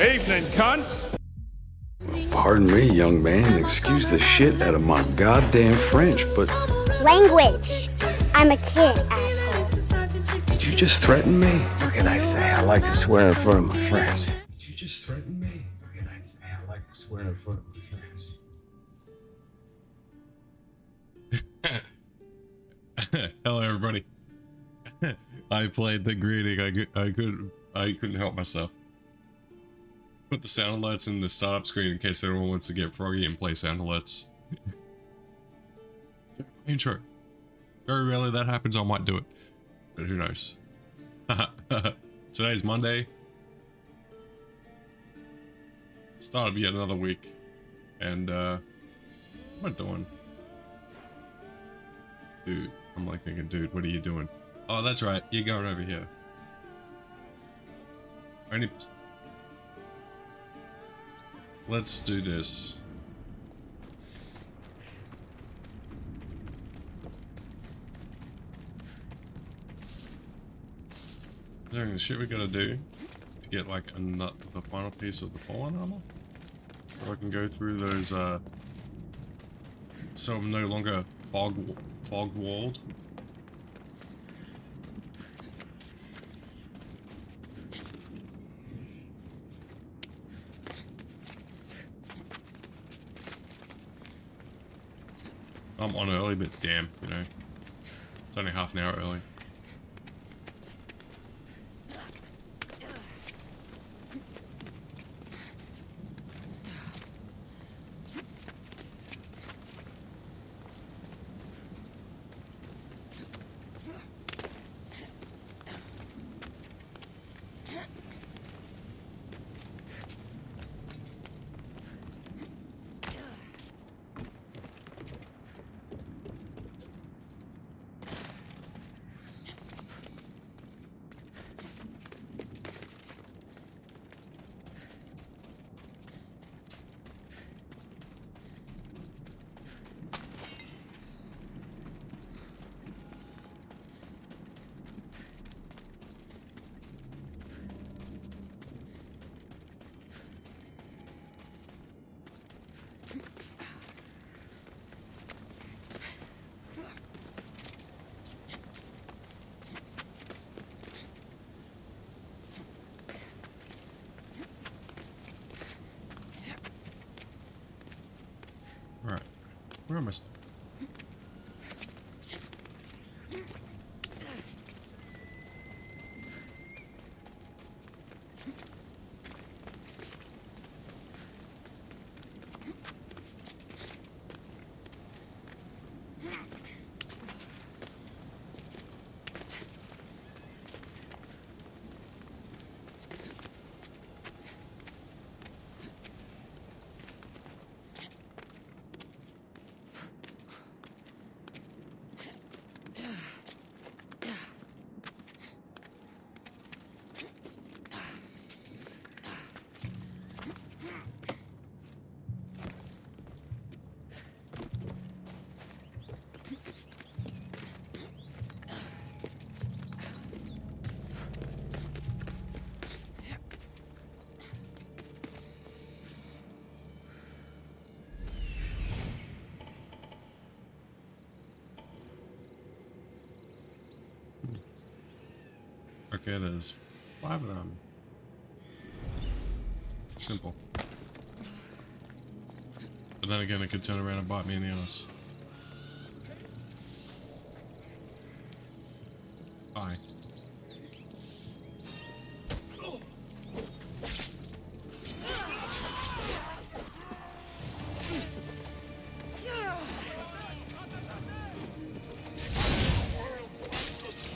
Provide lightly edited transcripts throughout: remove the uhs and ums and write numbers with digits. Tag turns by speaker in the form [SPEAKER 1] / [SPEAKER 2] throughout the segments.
[SPEAKER 1] Evening, cunts.
[SPEAKER 2] Pardon me, young man. Excuse the shit out of my goddamn French, but...
[SPEAKER 3] Language. I'm a kid, asshole.
[SPEAKER 2] Did you just threaten me?
[SPEAKER 4] What can I say? I like to swear in front of my friends.
[SPEAKER 2] Did you just threaten me?
[SPEAKER 4] What can I say? I like to swear in front of my friends.
[SPEAKER 5] Hello, everybody. I played the greeting. I couldn't help myself. Put the sound alerts in the startup screen in case anyone wants to get froggy and play sound alerts. Intro. Very rarely that happens. I might do it, but who knows? Today's Monday. Start of yet another week, and what am I doing? Dude, I'm like thinking, dude, what are you doing? Oh, that's right. You're going over here. Let's do this. Is there any shit we gotta do to get like the final piece of the fallen armor? So I can go through those, so I'm no longer fog walled. I'm on early, but damn, you know, it's only half an hour early. Alright, where am I? Okay, there's 5 of them. Simple. But then again, it could turn around and bite me in the ass. Bye.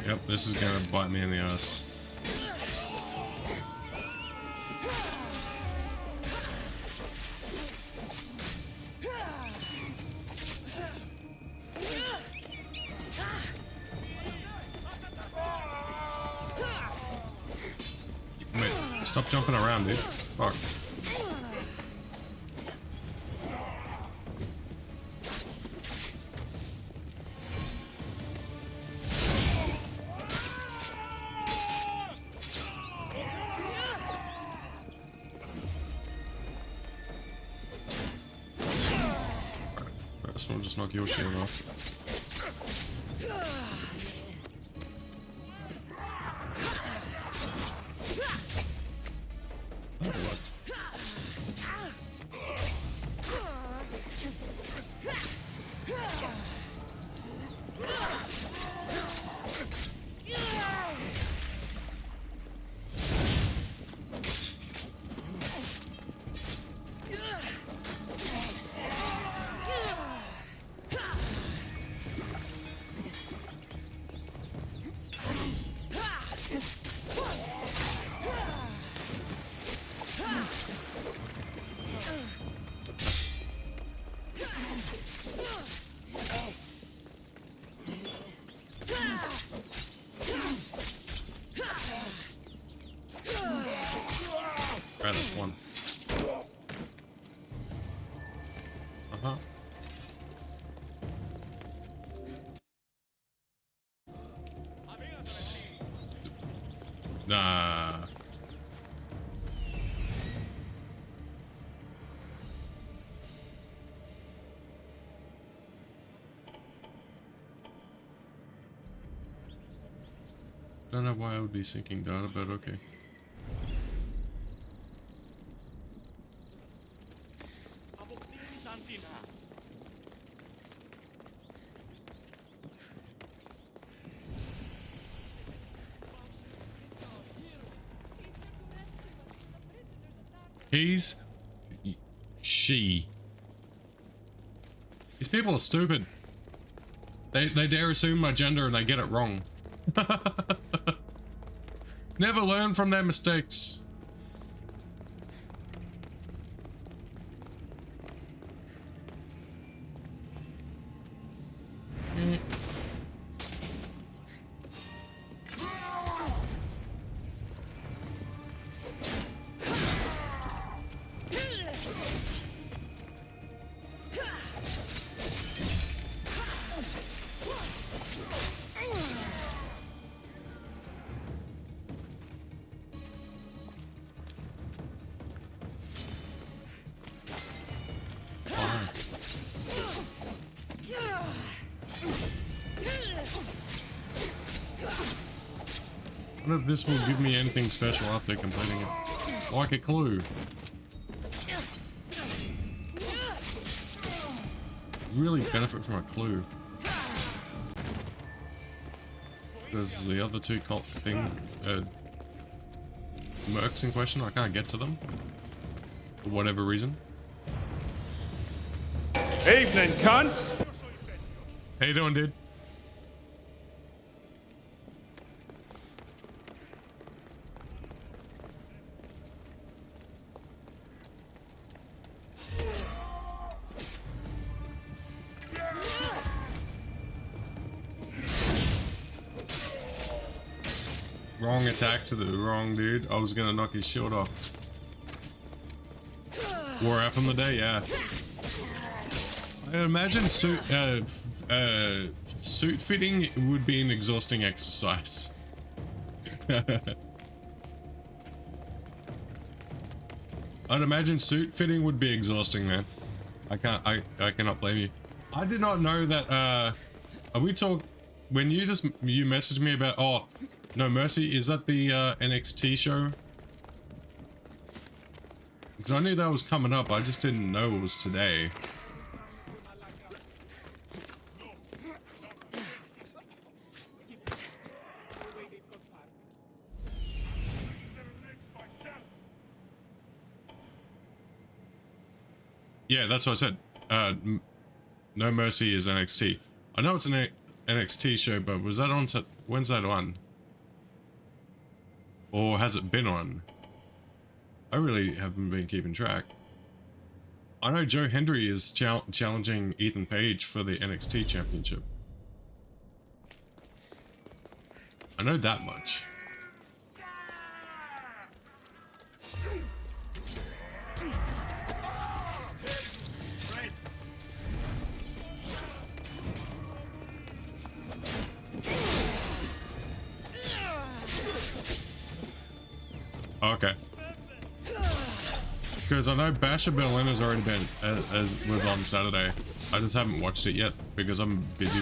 [SPEAKER 5] Yep, this is gonna bite me in the ass. Wait, stop jumping around, dude. Fuck. This one will just knock your shield off. Oh, what? Right, that's one. Uh-huh. Nah. Don't know why I would be syncing data, but okay. He's... She. These people are stupid. They dare assume my gender and they get it wrong. Never learn from their mistakes. I wonder if this will give me anything special after completing it. Like a clue. Really benefit from a clue. There's the other two cult thing, mercs in question. I can't get to them. For whatever reason.
[SPEAKER 1] Evening, cunts!
[SPEAKER 5] How you doing, dude? Wrong attack to the wrong dude. I was gonna knock his shield off. Wore out from the day, yeah. I imagine suit fitting would be an exhausting exercise. I'd imagine suit fitting would be exhausting, man. I cannot blame you. I did not know that, are we when you messaged me about, oh, No Mercy, is that the NXT show? Because I knew that was coming up, I just didn't know it was today. Yeah, that's what I said. No Mercy is NXT. I know it's an NXT show, but was that on when's that on? Or has it been on? I really haven't been keeping track. I know Joe Hendry is challenging Ethan Page for the NXT championship. I know that much. Okay. because I know Bash of Berlin has already been was on Saturday. I just haven't watched it yet because I'm busy.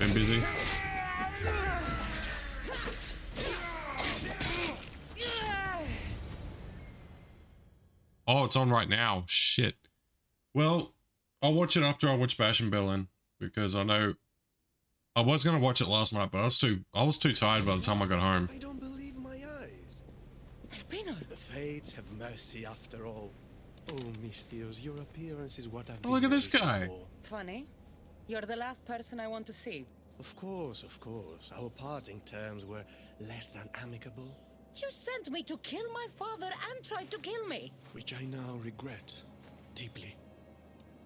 [SPEAKER 5] Been busy. Oh, it's on right now. Shit. Well, I'll watch it after I watch Bash in Berlin because I know I was gonna watch it last night, but I was too tired by the time I got home.
[SPEAKER 6] I don't believe my eyes. The fates have mercy after all. Oh, Miss Theos, your appearance is what I've been
[SPEAKER 5] Look at this
[SPEAKER 6] waiting
[SPEAKER 5] guy.
[SPEAKER 6] for.
[SPEAKER 7] Funny. You're the last person I want to see.
[SPEAKER 6] Of course, of course. Our parting terms were less than amicable,
[SPEAKER 7] You sent me to kill my father and tried to kill me.
[SPEAKER 6] which I now regret deeply.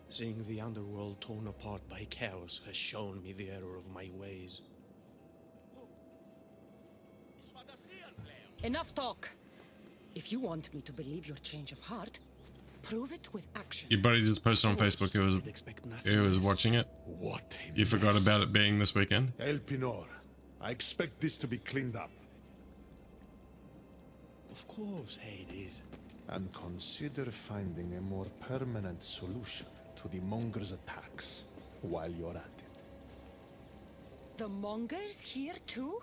[SPEAKER 6] Seeing the underworld torn apart by chaos has shown me the error of my ways.
[SPEAKER 7] Enough talk. If you want me to believe your change of heart, prove it with action.
[SPEAKER 5] Your buddy just posted on Facebook.
[SPEAKER 6] I'd expect nothing
[SPEAKER 5] He was
[SPEAKER 6] less.
[SPEAKER 5] watching it.
[SPEAKER 8] What a
[SPEAKER 5] You forgot
[SPEAKER 8] mess.
[SPEAKER 5] about it being this weekend.
[SPEAKER 8] Elpinor, I expect this to be cleaned up.
[SPEAKER 6] Of course, Hades.
[SPEAKER 8] And consider finding a more permanent solution to the Monger's attacks while you're at it.
[SPEAKER 7] The Mongers here too?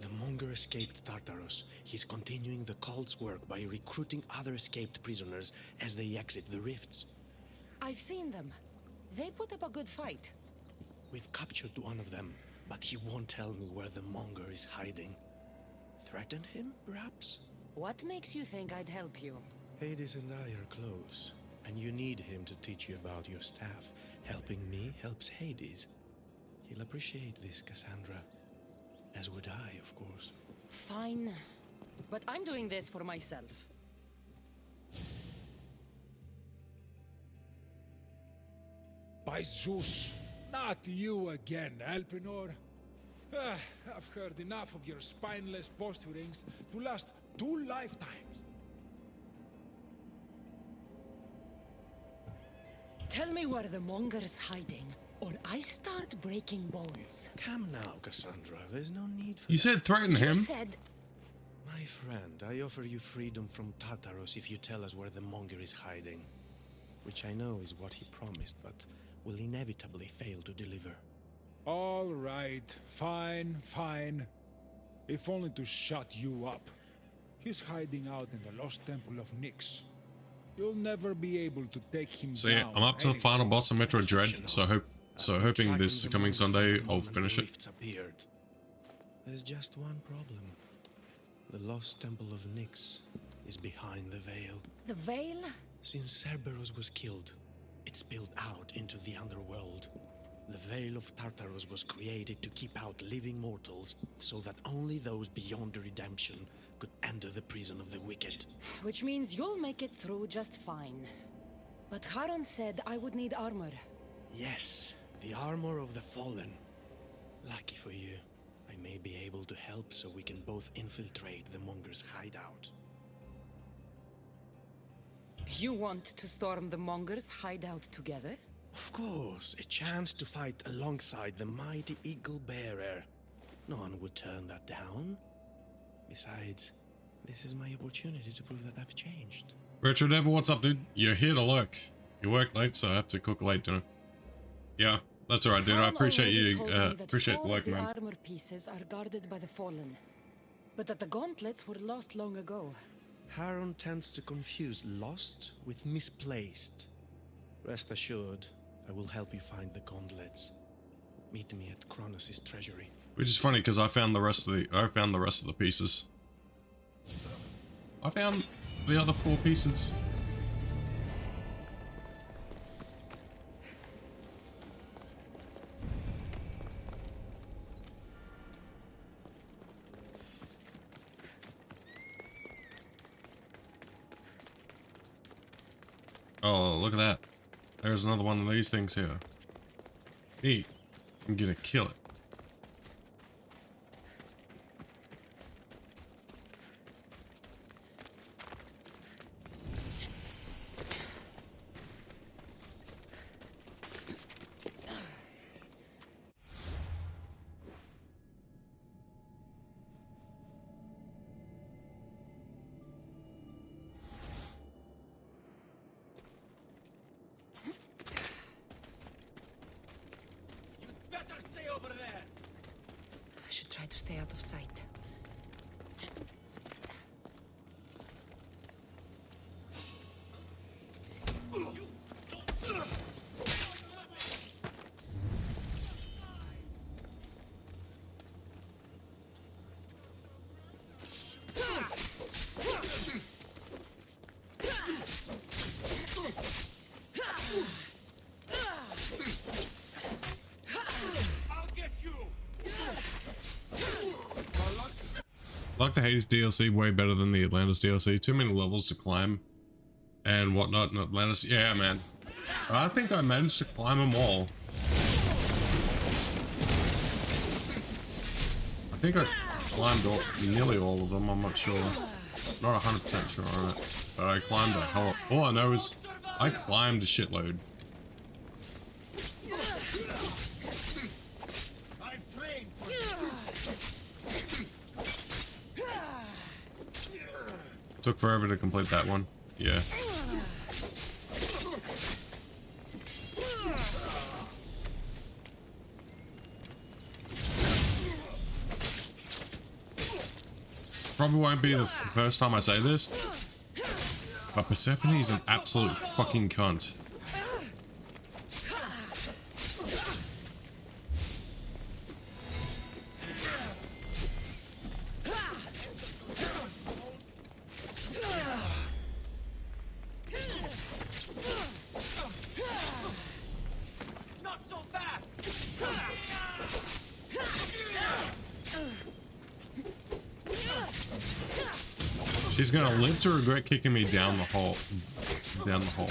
[SPEAKER 6] The Monger escaped Tartarus. He's continuing the cult's work by recruiting other escaped prisoners as they exit the rifts.
[SPEAKER 7] I've seen them. They put up a good fight.
[SPEAKER 6] We've captured one of them, but he won't tell me where the Monger is hiding. Threaten him, perhaps?
[SPEAKER 7] What makes you think I'd help you?
[SPEAKER 6] Hades and I are close, and you need him to teach you about your staff. Helping me helps Hades. He'll appreciate this, Cassandra. As would I, of course.
[SPEAKER 7] Fine. But I'm doing this for myself.
[SPEAKER 9] By Zeus, not you again, Elpinor. I've heard enough of your spineless posturings to last 2 lifetimes.
[SPEAKER 7] Tell me where the Monger's hiding, or I start breaking bones.
[SPEAKER 6] Come now, Cassandra. There's no need for
[SPEAKER 5] You
[SPEAKER 6] that.
[SPEAKER 5] said threaten
[SPEAKER 7] You
[SPEAKER 5] him.
[SPEAKER 7] said
[SPEAKER 6] My friend, I offer you freedom from Tartarus if you tell us where the Monger is hiding. Which I know is what he promised, but will inevitably fail to deliver.
[SPEAKER 9] All right, fine, fine. If only to shut you up. He's hiding out in the lost temple of Nyx. You'll never be able to take him
[SPEAKER 5] See,
[SPEAKER 9] down.
[SPEAKER 5] I'm up to the
[SPEAKER 9] anyway.
[SPEAKER 5] final boss of Metro Dread, so hoping this
[SPEAKER 6] Tracking the
[SPEAKER 5] coming
[SPEAKER 6] Monger
[SPEAKER 5] Sunday
[SPEAKER 6] from the
[SPEAKER 5] I'll
[SPEAKER 6] moment
[SPEAKER 5] finish
[SPEAKER 6] the
[SPEAKER 5] it.
[SPEAKER 6] rifts appeared. There's just one problem. The lost temple of Nyx is behind the veil.
[SPEAKER 7] the veil?
[SPEAKER 6] Since Cerberus was killed, it spilled out into the underworld. The Veil of Tartarus was created to keep out living mortals, so that only those beyond redemption could enter the prison of the wicked.
[SPEAKER 7] Which means you'll make it through just fine. But Charon said I would need armor.
[SPEAKER 6] Yes, the armor of the fallen. Lucky for you, I may be able to help so we can both infiltrate the Monger's hideout.
[SPEAKER 7] You want to storm the Monger's hideout together?
[SPEAKER 6] Of course, a chance to fight alongside the mighty Eagle Bearer. No one would turn that down. Besides, this is my opportunity to prove that I've changed.
[SPEAKER 5] Retro Devil, what's up, dude? You're here to lurk. You work late, so I have to cook late dinner. Yeah, that's alright, dude. I
[SPEAKER 7] Charon
[SPEAKER 5] appreciate
[SPEAKER 7] already
[SPEAKER 5] you.
[SPEAKER 7] told me that
[SPEAKER 5] Appreciate the
[SPEAKER 7] 4
[SPEAKER 5] work,
[SPEAKER 7] of the
[SPEAKER 5] man.
[SPEAKER 7] armor pieces are guarded by the Fallen, but that the gauntlets were lost long ago.
[SPEAKER 6] Haron tends to confuse lost with misplaced. Rest assured, I will help you find the gauntlets. Meet me at Kronos' treasury.
[SPEAKER 5] Which is funny because I found the rest of the pieces. I found the other 4 pieces. Oh, look at that. There's another one of these things here. Neat. I'm gonna kill it.
[SPEAKER 7] I should try to stay out of sight.
[SPEAKER 5] I like the Hades DLC way better than the Atlantis DLC. Too many levels to climb and whatnot in Atlantis. Yeah, man. I think I managed to climb them all. I think I climbed nearly all of them. I'm not sure. Not 100% sure on it. But I climbed a hell. All I know is I climbed a shitload. Took forever to complete that one. Yeah. Probably won't be the first time I say this, but Persephone is an absolute fucking cunt. She's gonna live to regret kicking me down the hole. Down the hole.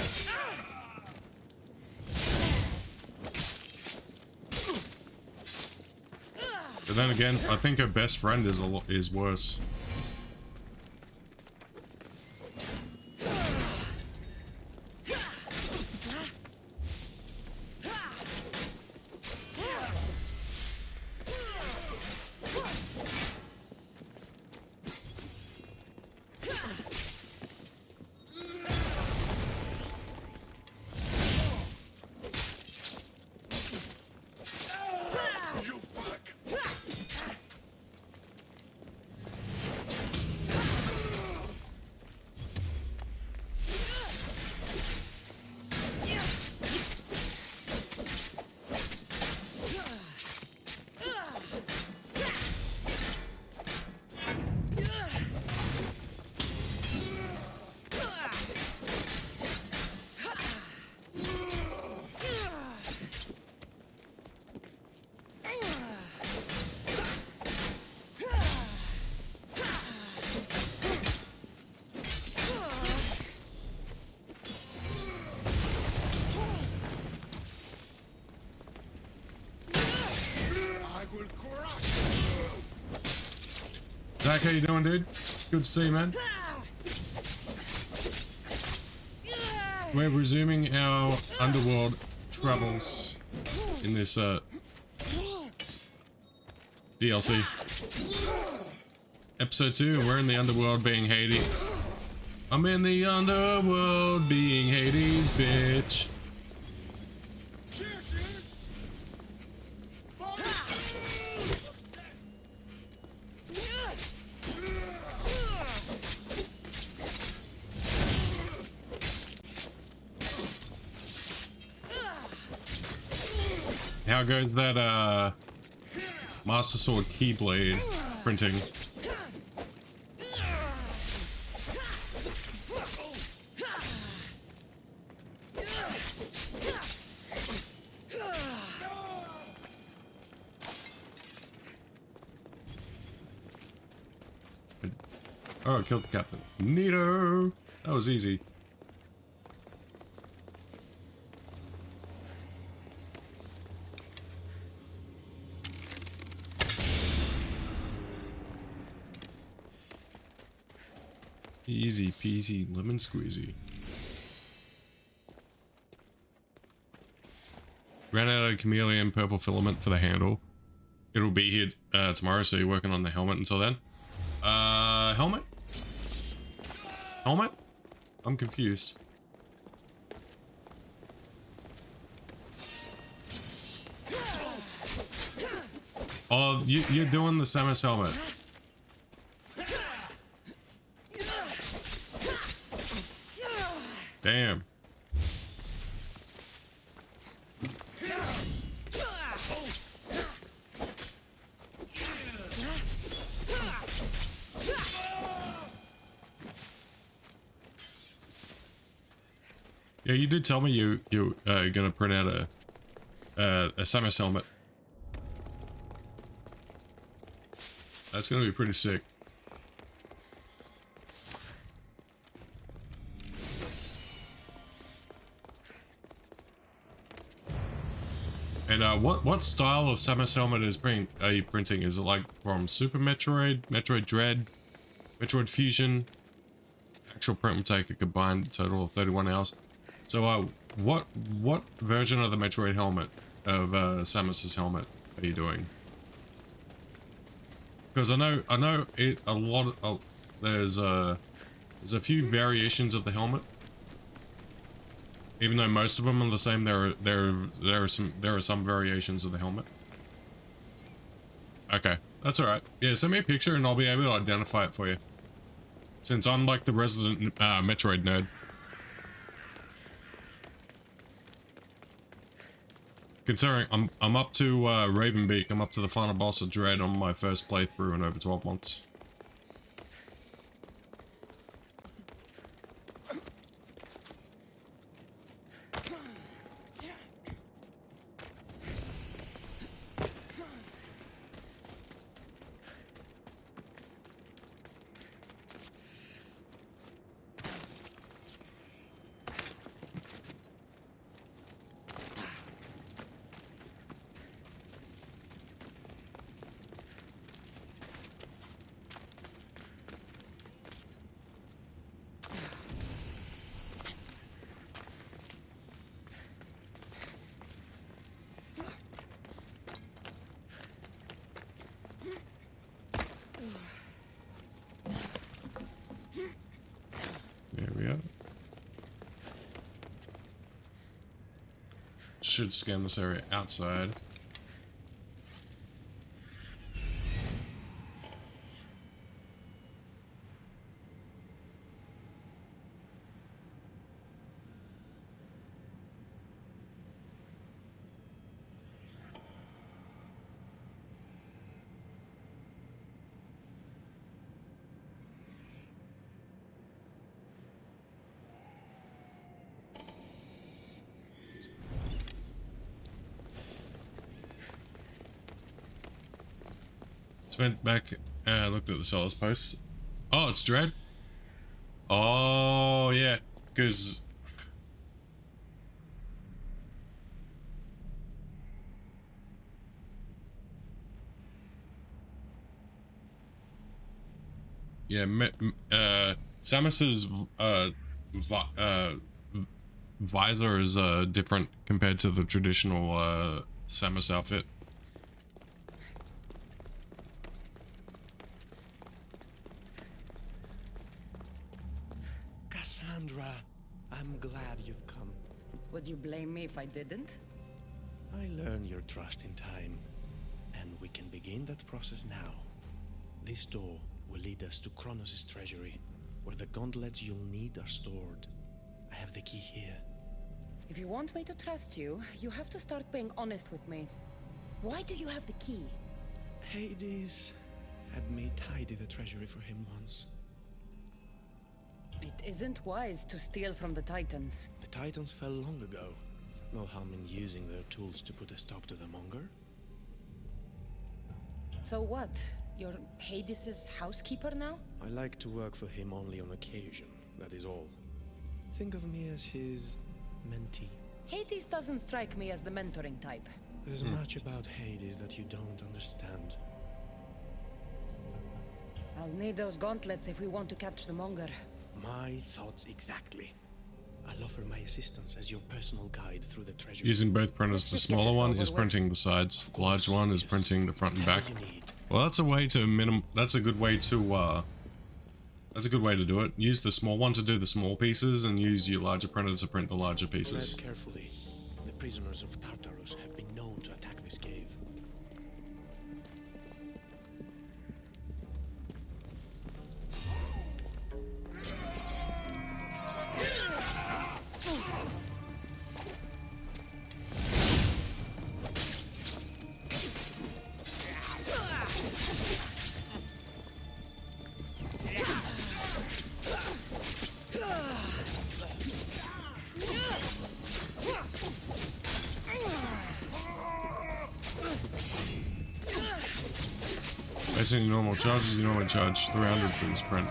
[SPEAKER 5] But then again, I think her best friend is worse. Zach, how you doing, dude? Good to see you, man. We're resuming our underworld travels in this DLC. Episode 2, we're in the underworld being Hades. I'm in the underworld being Hades, bitch. How goes that Master Sword Keyblade printing? Oh, I killed the captain. Neato! That was easy. Easy peasy lemon squeezy. Ran out of chameleon purple filament for the handle. It'll be here tomorrow, so you're working on the helmet until then. Helmet? Helmet? I'm confused. you're doing the Samus helmet. Damn. Yeah, you did tell me you gonna print out a Samus helmet. That's gonna be pretty sick. And what style of Samus helmet are you printing? Is it like from Super Metroid, Metroid Dread, Metroid Fusion? Actual print will take a combined total of 31 hours. So what version of the Metroid helmet of Samus's helmet are you doing? Because I know it a lot of there's a few variations of the helmet. Even though most of them are the same, there are some variations of the helmet. Okay, that's all right. Yeah, send me a picture and I'll be able to identify it for you. Since I'm like the resident Metroid nerd. Considering I'm up to Ravenbeak, I'm up to the final boss of Dread on my first playthrough in over 12 months. Should scan this area outside. Went back and looked at the seller's posts. Oh, it's Dread. Oh yeah, because yeah, Samus's visor is different compared to the traditional Samus outfit.
[SPEAKER 6] I'm glad you've come.
[SPEAKER 7] Would you blame me if I didn't?
[SPEAKER 6] I learn your trust in time, and we can begin that process now. This door will lead us to Kronos' treasury, where the gauntlets you'll need are stored. I have the key here.
[SPEAKER 7] If you want me to trust you, you have to start being honest with me. Why do you have the key?
[SPEAKER 6] Hades had me tidy the treasury for him once.
[SPEAKER 7] It isn't wise to steal from the Titans.
[SPEAKER 6] The Titans fell long ago. No harm in using their tools to put a stop to the Monger.
[SPEAKER 7] So what? You're Hades' housekeeper now?
[SPEAKER 6] I like to work for him only on occasion, that is all. Think of me as his mentee.
[SPEAKER 7] Hades doesn't strike me as the mentoring type.
[SPEAKER 6] There's much about Hades that you don't understand.
[SPEAKER 7] I'll need those gauntlets if we want to catch the Monger.
[SPEAKER 6] My thoughts exactly. I'll offer my assistance as your personal guide through the treasure.
[SPEAKER 5] Using both printers, the smaller one is printing the sides, the large one is printing the front and back. Well, that's a way to that's a good way to do it. Use the small one to do the small pieces and use your larger printer to print the larger pieces.
[SPEAKER 6] Tread carefully. The prisoners of Tartarus have been known to attack this cave.
[SPEAKER 5] Based on your normal charges, you normally charge 300 for the sprint.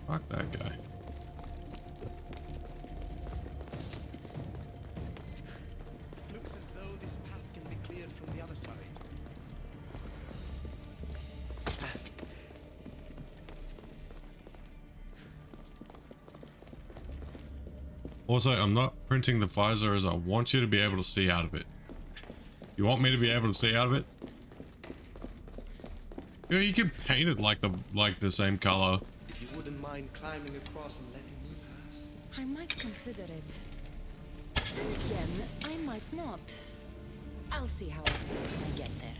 [SPEAKER 5] Fuck that guy.
[SPEAKER 6] Looks as though this path can be cleared from the other side.
[SPEAKER 5] Also, I'm not printing the visor as I want you to be able to see out of it. You want me to be able to see out of it? Yeah, you can paint it like the same color.
[SPEAKER 6] If you wouldn't mind climbing across and letting me pass.
[SPEAKER 7] I might consider it. Then again, I might not. I'll see how I feel when I get there.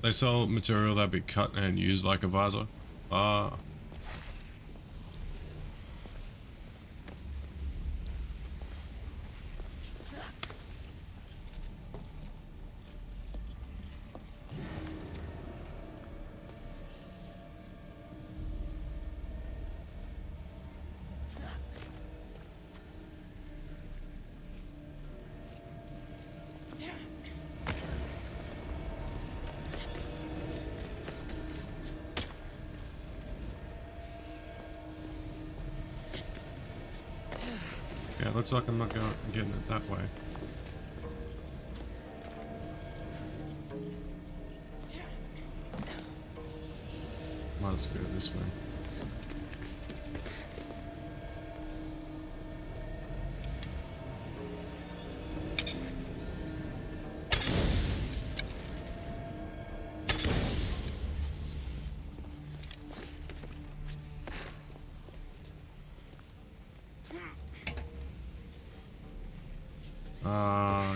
[SPEAKER 5] They sell material that be cut and used like a visor. Ah. Yeah, looks like I'm not getting it that way. Might as well go this way.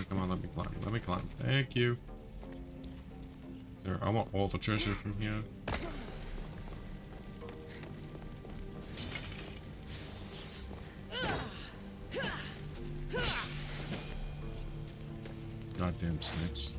[SPEAKER 5] Come on, let me climb. Let me climb. Thank you. There, I want all the treasure from here. Goddamn snakes.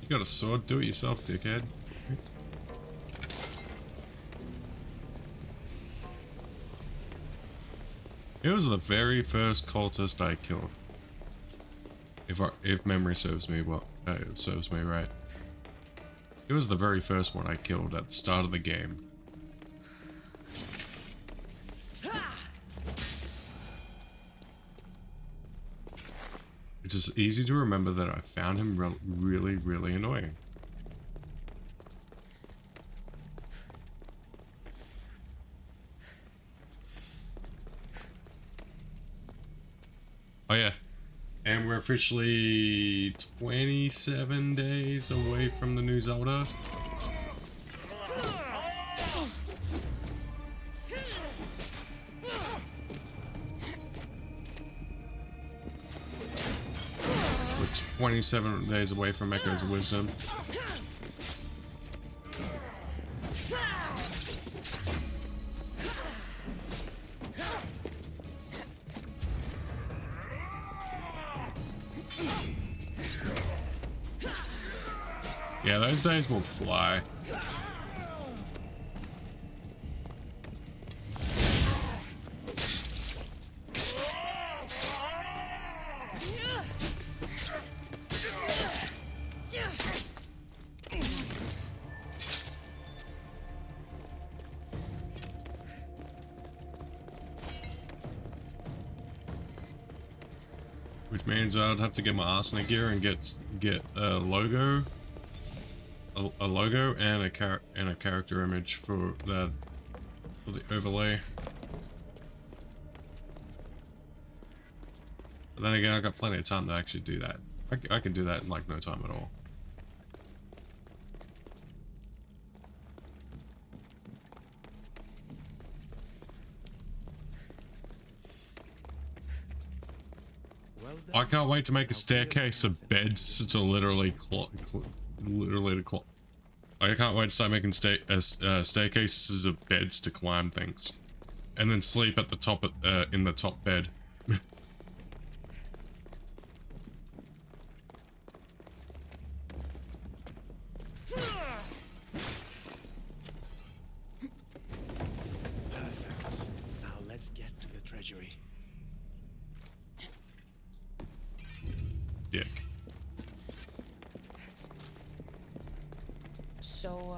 [SPEAKER 5] You got a sword? Do it yourself, dickhead. It was the very first cultist I killed. If memory serves me well, it serves me right. It was the very first one I killed at the start of the game. It's just easy to remember that I found him really, really annoying. Oh yeah, and we're officially 27 days away from the new Zelda. We're 27 days away from Echo's Wisdom. Yeah, those days will fly. which means I'd have to get my arsenic gear and get a logo, a logo and a character image for the overlay. But then again, I got plenty of time to actually do that. I can do that in like no time at all. I can't wait to make a staircase of beds to literally I can't wait to start making staircases of beds to climb things, and then sleep at the top in the top bed.
[SPEAKER 6] Perfect. Now let's get to the treasury.
[SPEAKER 5] Dick.
[SPEAKER 7] So,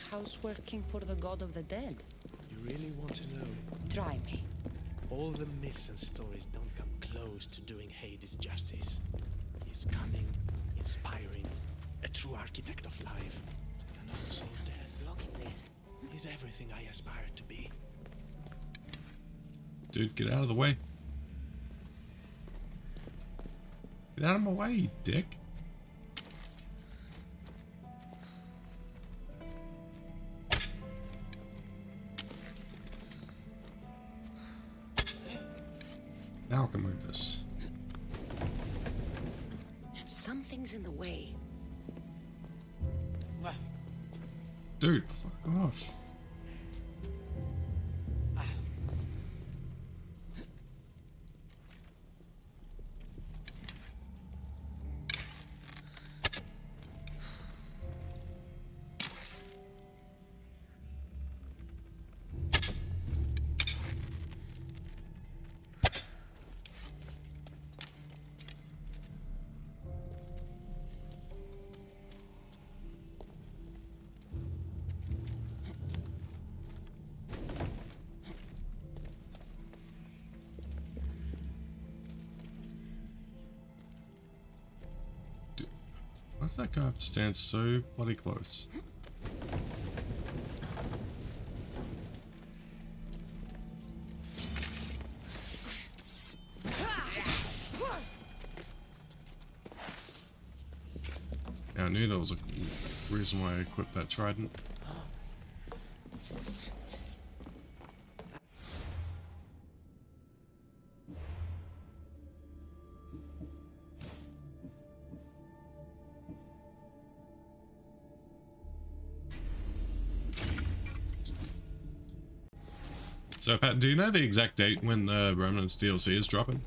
[SPEAKER 7] how's working for the god of the dead?
[SPEAKER 6] You really want to know?
[SPEAKER 7] Try me.
[SPEAKER 6] All the myths and stories don't come close to doing Hades justice. He's cunning, inspiring, a true architect of life, and also death.
[SPEAKER 7] Look at this.
[SPEAKER 6] He's everything I aspire to be.
[SPEAKER 5] Dude, get out of the way. Get out of my way, you dick. Now I can move this.
[SPEAKER 7] Something's in the way.
[SPEAKER 5] Dude, fuck off. Why does that guy have to stand so bloody close? Yeah, I knew there was a reason why I equipped that trident. So, Pat, do you know the exact date when the Remnants DLC is dropping?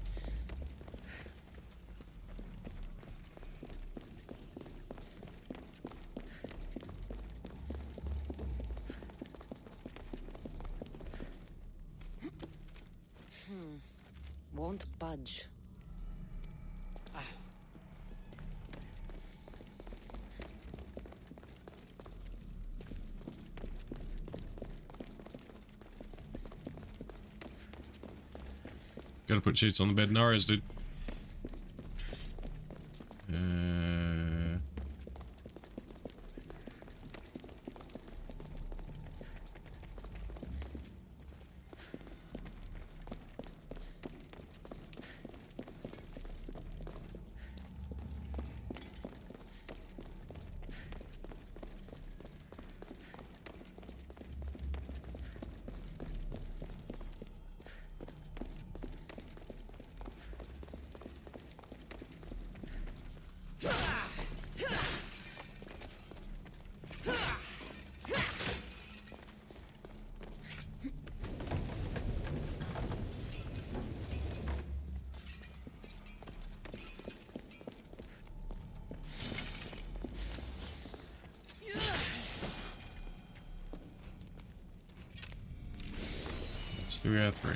[SPEAKER 7] Won't budge.
[SPEAKER 5] Gotta put sheets on the bed and Narrows, dude. It's 3 out of 3.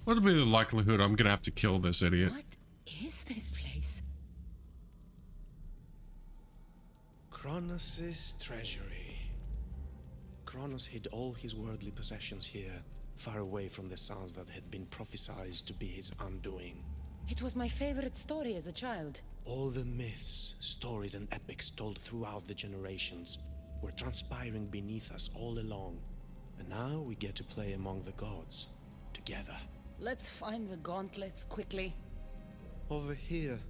[SPEAKER 5] What'll be the likelihood I'm gonna have to kill this idiot?
[SPEAKER 7] What is this place?
[SPEAKER 6] Kronos' treasury. Kronos hid all his worldly possessions here, far away from the sounds that had been prophesied to be his undoing.
[SPEAKER 7] It was my favorite story as a child.
[SPEAKER 6] All the myths, stories, and epics told throughout the generations were transpiring beneath us all along. And now we get to play among the gods, together.
[SPEAKER 7] Let's find the gauntlets quickly.
[SPEAKER 6] Over here.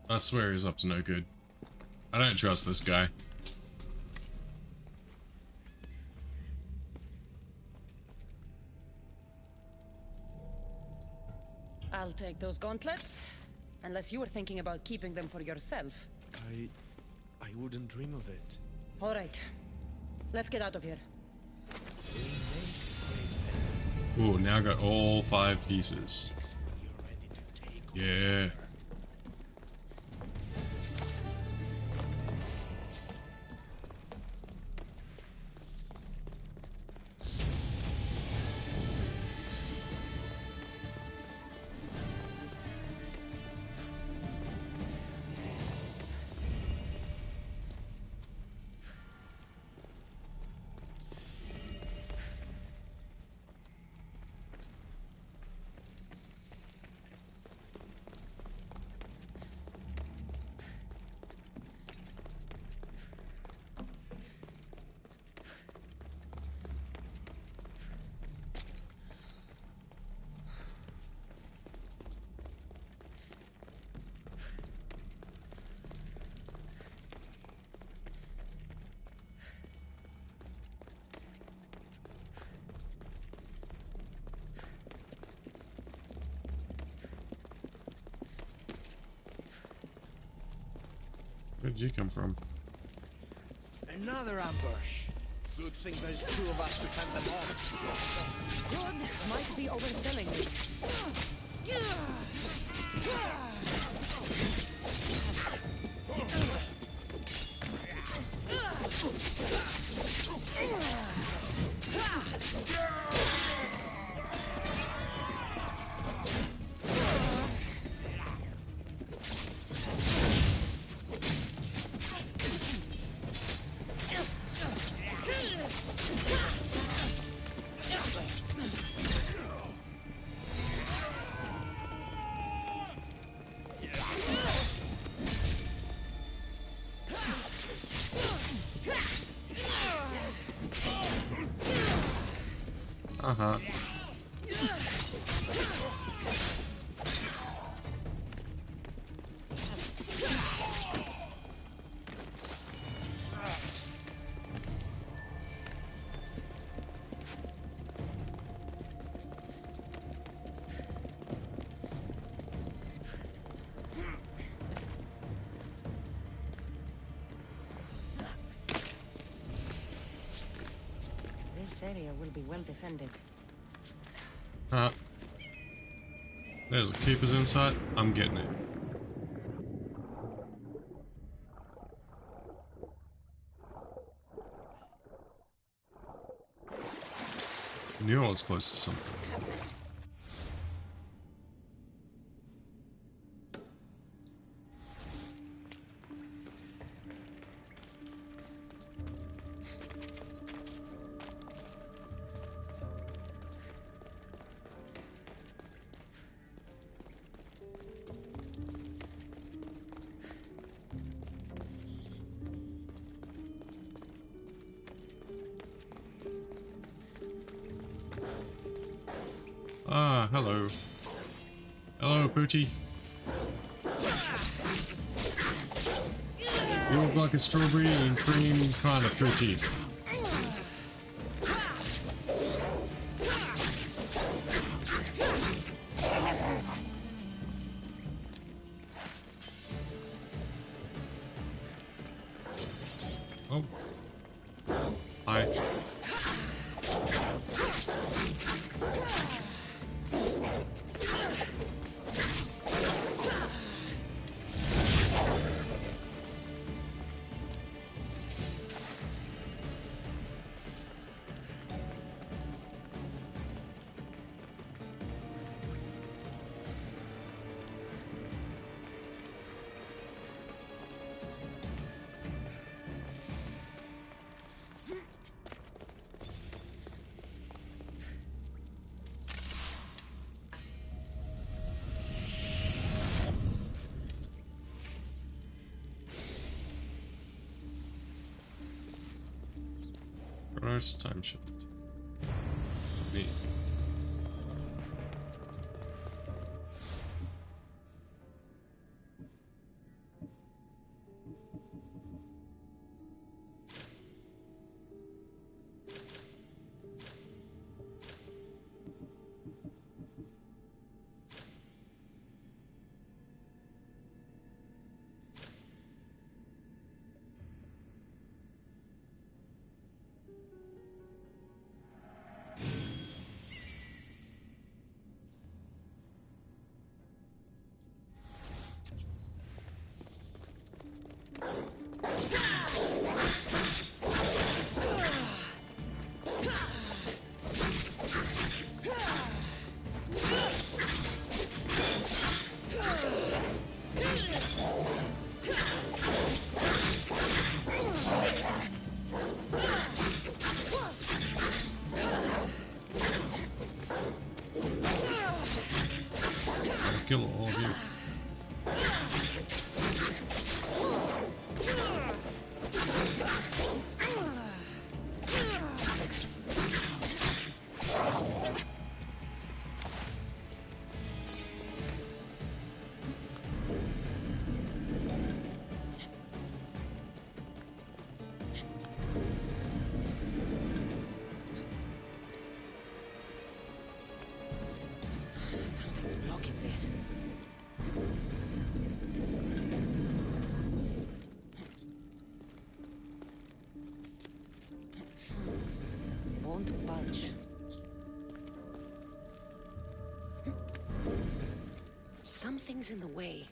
[SPEAKER 5] I swear he's up to no good. I don't trust this guy.
[SPEAKER 7] I'll take those gauntlets. Unless you were thinking about keeping them for yourself.
[SPEAKER 6] I wouldn't dream of it.
[SPEAKER 7] All right. Let's get out of here.
[SPEAKER 5] Ooh, now I got all 5 pieces. Yeah. Where did you come from?
[SPEAKER 6] Another ambush. Good thing there's 2 of us to fend them off.
[SPEAKER 7] Good might be overselling it.
[SPEAKER 5] Uh-huh.
[SPEAKER 7] This area will be well defended.
[SPEAKER 5] There's a keeper's insight. I'm getting it. Knew I was close to something. Ah, hello. Hello, Poochie. You look like a strawberry and cream kind of Poochie. Oh. Hi. Nice time shift. Neat. Kill all of you.
[SPEAKER 7] Something's blocking this. Won't budge. Something's in the way.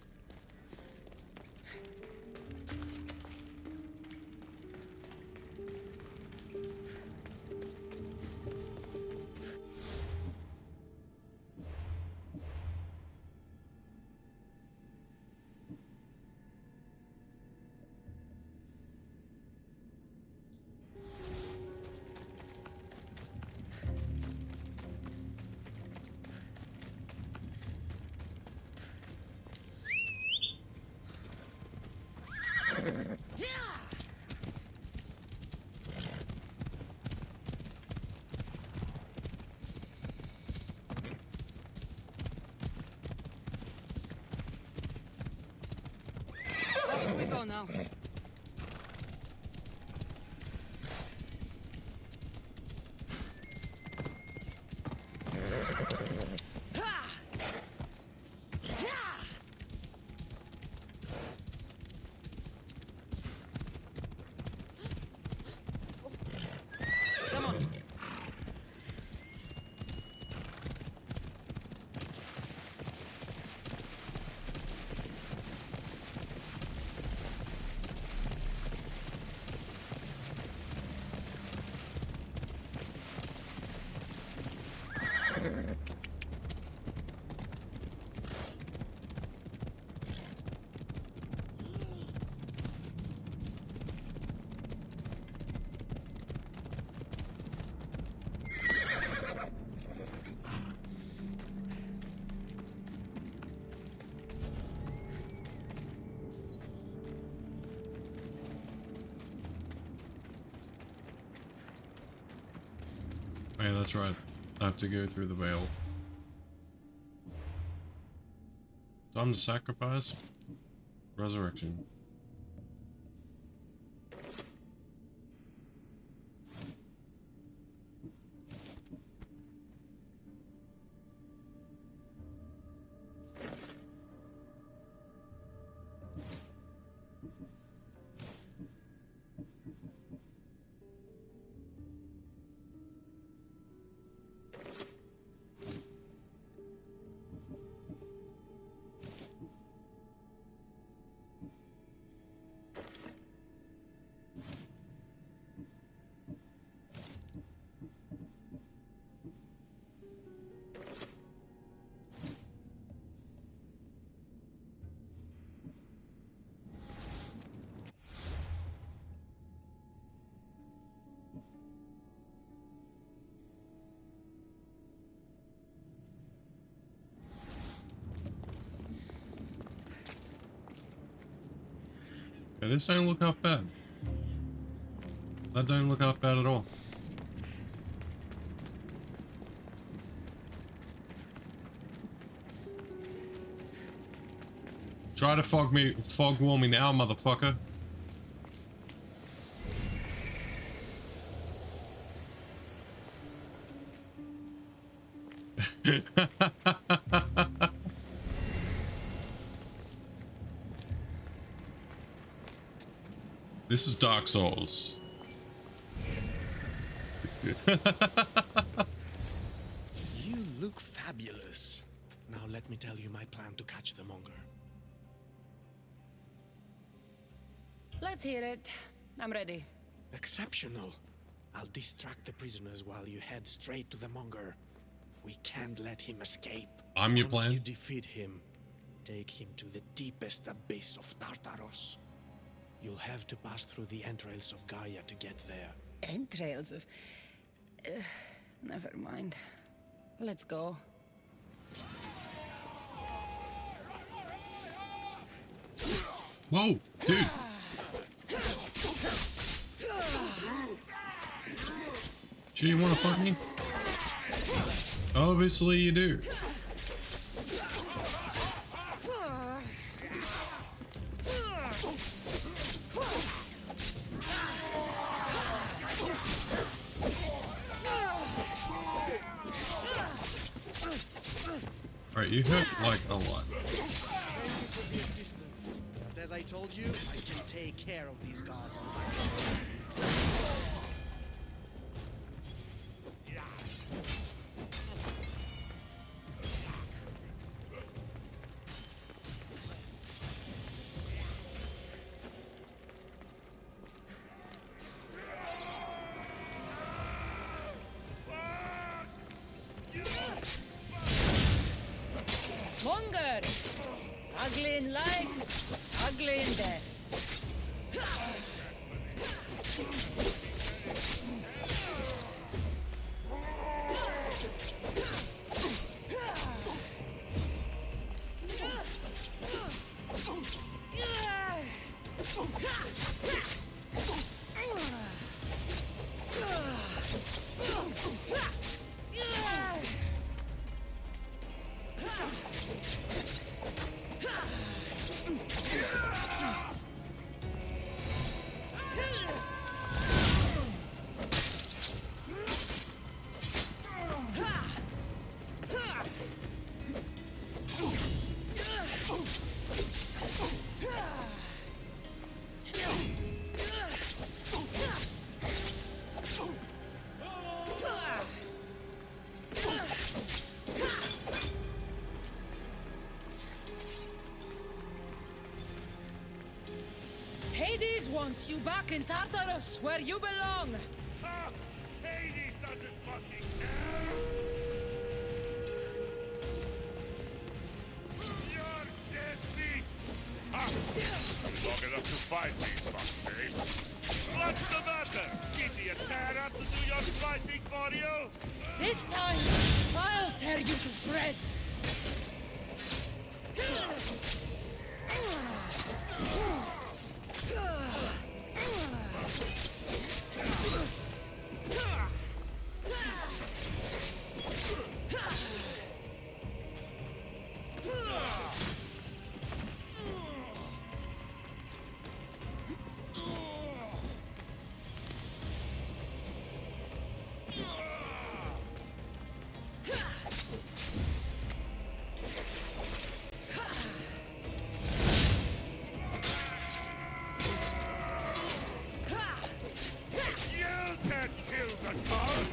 [SPEAKER 7] Off we go now. Come on.
[SPEAKER 5] Yeah, that's right. I have to go through the veil. Time to sacrifice. Resurrection. Yeah, this don't look half bad. That don't look half bad at all. Try to fog wall me now, motherfucker. This is Dark Souls.
[SPEAKER 6] You look fabulous. Now let me tell you my plan to catch the monger.
[SPEAKER 7] Let's hear it. I'm ready.
[SPEAKER 6] Exceptional. I'll distract the prisoners while you head straight to the monger. We can't let him escape.
[SPEAKER 5] I'm your
[SPEAKER 6] Once
[SPEAKER 5] plan.
[SPEAKER 6] you defeat him, take him to the deepest abyss of Tartaros. You'll have to pass through the entrails of Gaia to get there.
[SPEAKER 7] Entrails of... never mind. Let's go.
[SPEAKER 5] Whoa, dude. Do you want to fuck me? Obviously you do. Alright, you hurt like a lot.
[SPEAKER 6] Thank you for the assistance. But as I told you, I can take care of these guards on my own.
[SPEAKER 7] Monger! Ugly in life, ugly in death. Hades wants you back in Tartarus, where you belong.
[SPEAKER 1] Ah, Hades doesn't fucking care. You're dead meat. Ah, long enough to fight me, fuckface. What's the matter? Idiot Terra to do your fighting for you?
[SPEAKER 7] This time, I'll tear you to shreds.
[SPEAKER 1] You can't kill the god.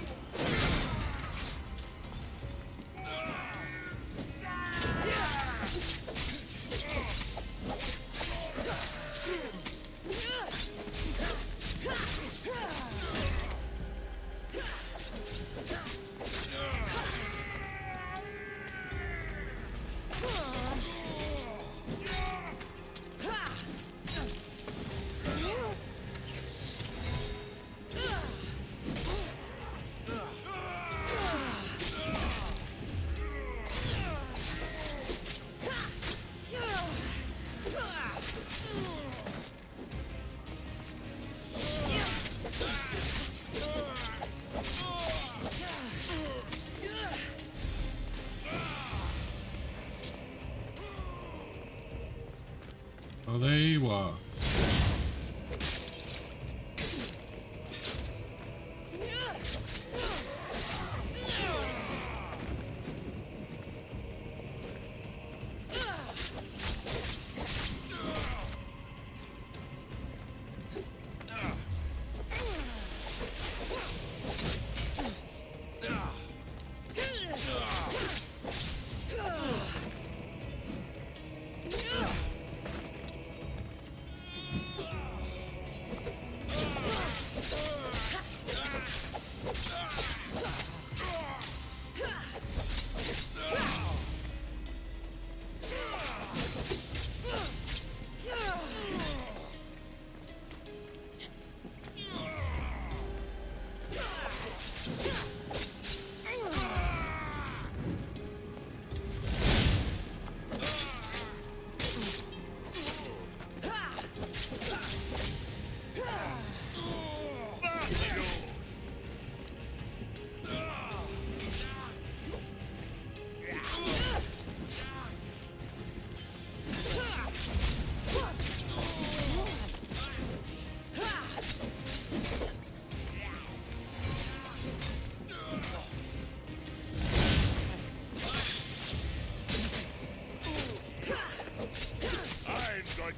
[SPEAKER 5] Oh, there you are.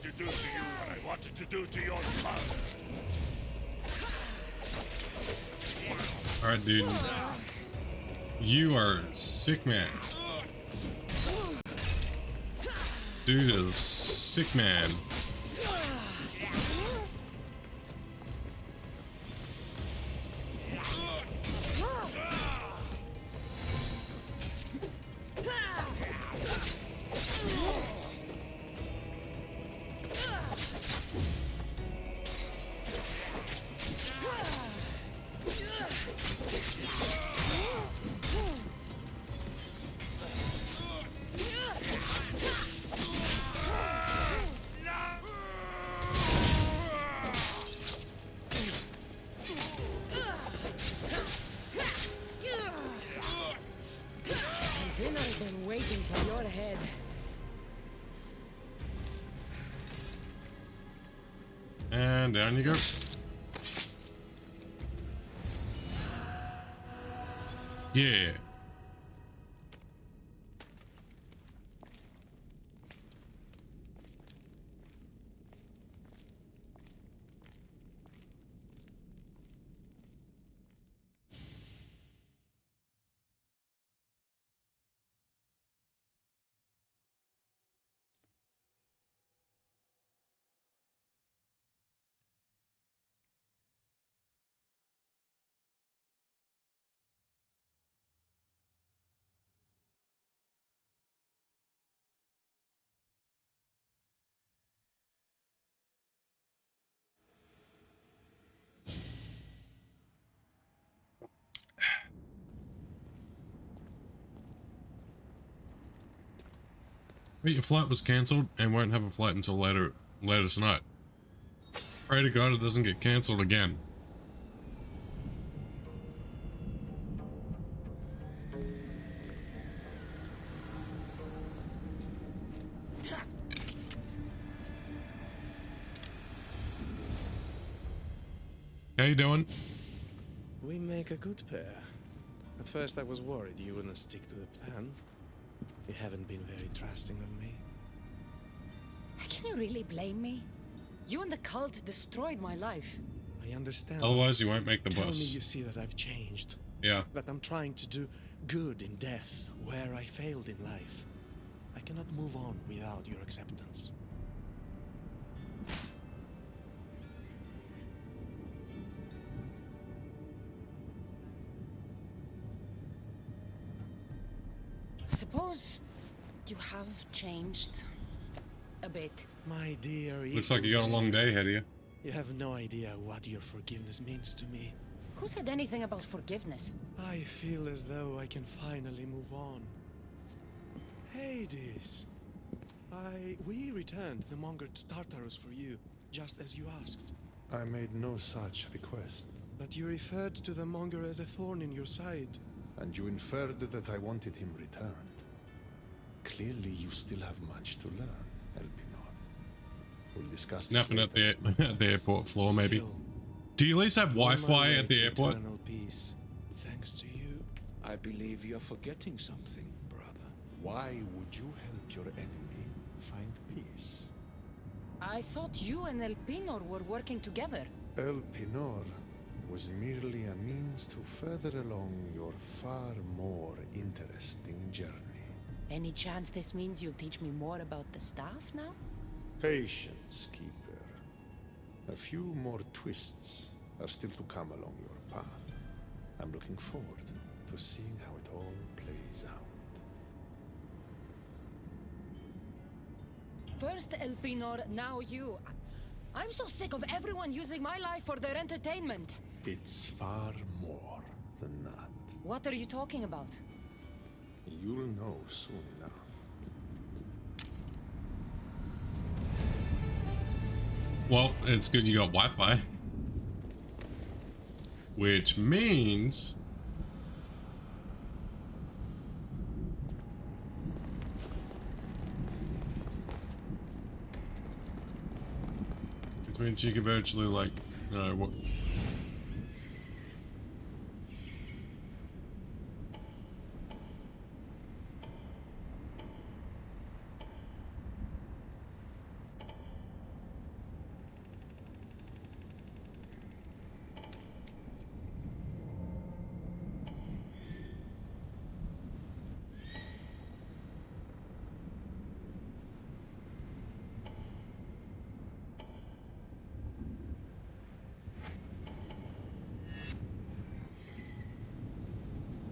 [SPEAKER 1] To do to you what I wanted to do to your father.
[SPEAKER 5] Alright, dude. You are sick, man. Dude is sick, man. And down you go. Yeah. Wait, your flight was cancelled and won't have a flight until later tonight. Pray to God it doesn't get cancelled again. How you doing?
[SPEAKER 6] We make a good pair. At first I was worried you wouldn't stick to the plan. You haven't been very trusting of me.
[SPEAKER 7] Can you really blame me? You and the cult destroyed my life.
[SPEAKER 6] I understand.
[SPEAKER 5] Otherwise you won't make the
[SPEAKER 6] Tell
[SPEAKER 5] bus.
[SPEAKER 6] me you see that I've changed.
[SPEAKER 5] Yeah.
[SPEAKER 6] That I'm trying to do good in death where I failed in life. I cannot move on without your acceptance.
[SPEAKER 7] Suppose you have changed a bit.
[SPEAKER 6] My dear,
[SPEAKER 5] Looks like you got a long day ahead of you.
[SPEAKER 6] You have no idea what your forgiveness means to me.
[SPEAKER 7] Who said anything about forgiveness?
[SPEAKER 6] I feel as though I can finally move on. Hades, we returned the monger to Tartarus for you, just as you asked.
[SPEAKER 8] I made no such request.
[SPEAKER 6] But you referred to the monger as a thorn in your side.
[SPEAKER 8] And you inferred that I wanted him returned. Clearly you still have much to learn, Elpinor. We'll discuss this
[SPEAKER 5] Napping at
[SPEAKER 8] later.
[SPEAKER 5] at the airport floor, maybe.
[SPEAKER 6] Still,
[SPEAKER 5] Do you at least have
[SPEAKER 6] on my
[SPEAKER 5] Wi-Fi
[SPEAKER 6] way
[SPEAKER 5] at the
[SPEAKER 6] to
[SPEAKER 5] airport?
[SPEAKER 6] eternal peace, thanks to you.
[SPEAKER 10] I believe you're forgetting something, brother.
[SPEAKER 8] Why would you help your enemy find peace?
[SPEAKER 7] I thought you and El Pinor were working together.
[SPEAKER 8] El Pinor was merely a means to further along your far more interesting journey.
[SPEAKER 7] Any chance this means you'll teach me more about the staff now?
[SPEAKER 8] Patience, Keeper. A few more twists are still to come along your path. I'm looking forward to seeing how it all plays out.
[SPEAKER 7] First El Pinor, now you. I'm so sick of everyone using my life for their entertainment.
[SPEAKER 8] It's far more than that.
[SPEAKER 7] What are you talking about?
[SPEAKER 8] You'll know soon enough.
[SPEAKER 5] Well, it's good you got Wi-Fi. Which means... which means you can virtually, like, you know, what...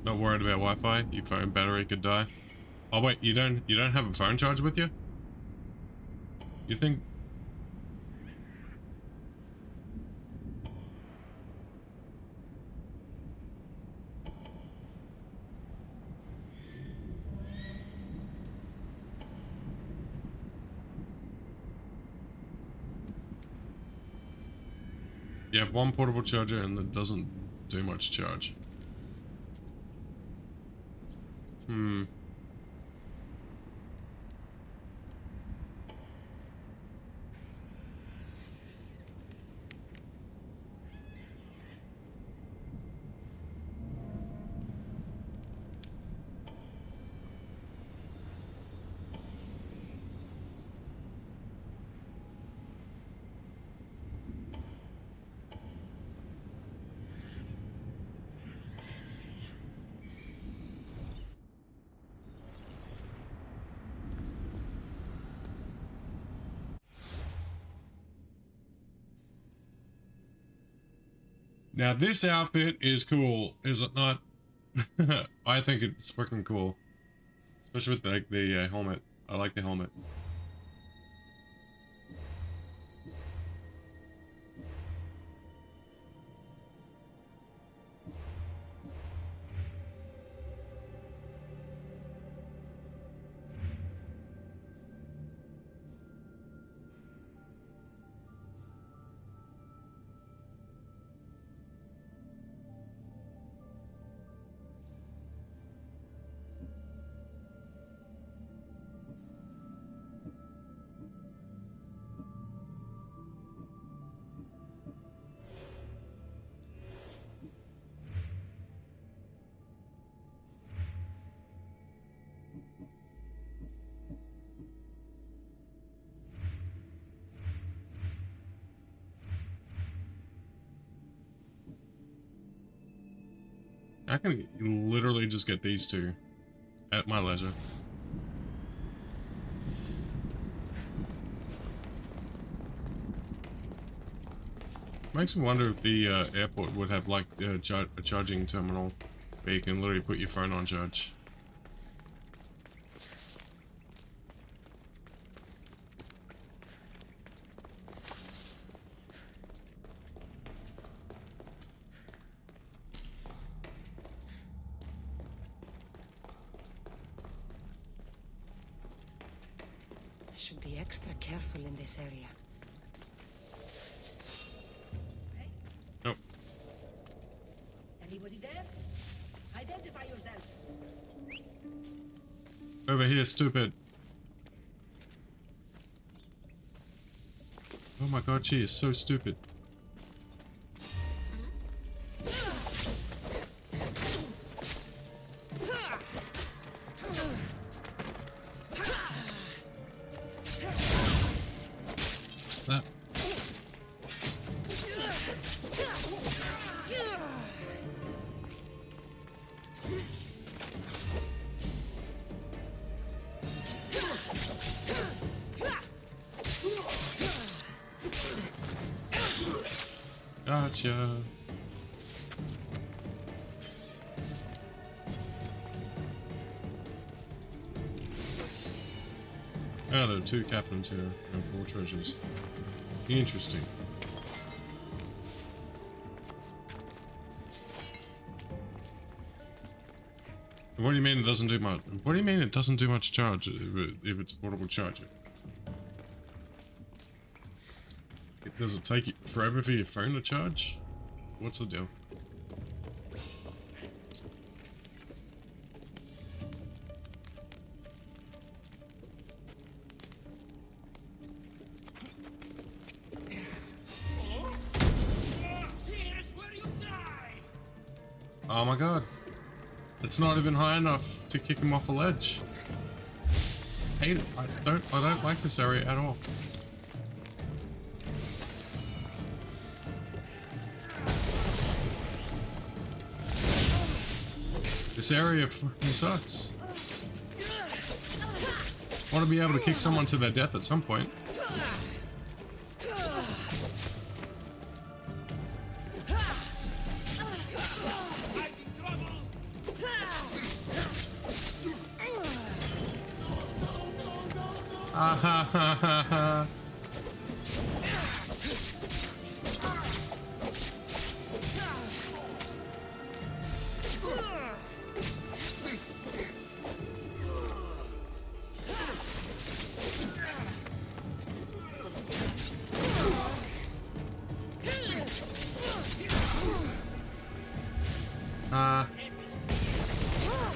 [SPEAKER 5] Not worried about Wi-Fi. Your phone battery could die. Oh wait, you don't have a phone charge with you? You think? You have one portable charger and it doesn't do much charge. Hmm. Now this outfit is cool, is it not? I think it's freaking cool, especially with the helmet. I like the helmet. I can literally just get these two at my leisure. Makes me wonder if the airport would have like a charging terminal where you can literally put your phone on charge.
[SPEAKER 7] I should be extra careful in this area.
[SPEAKER 5] Nope.
[SPEAKER 7] Anybody there? Identify yourself.
[SPEAKER 5] Over here, stupid. Oh my god, she is so stupid. That. Gotcha. Oh, there are 2 captains here and 4 treasures. Interesting. What do you mean it doesn't do much? What do you mean it doesn't do much charge if it's a portable charger? Does it take forever for your phone to charge? What's the deal? Oh my god. It's not even high enough to kick him off a ledge. Hate it. I don't like this area at all. This area fucking sucks. I want to be able to kick someone to their death at some point. Ah ha ha ha ha.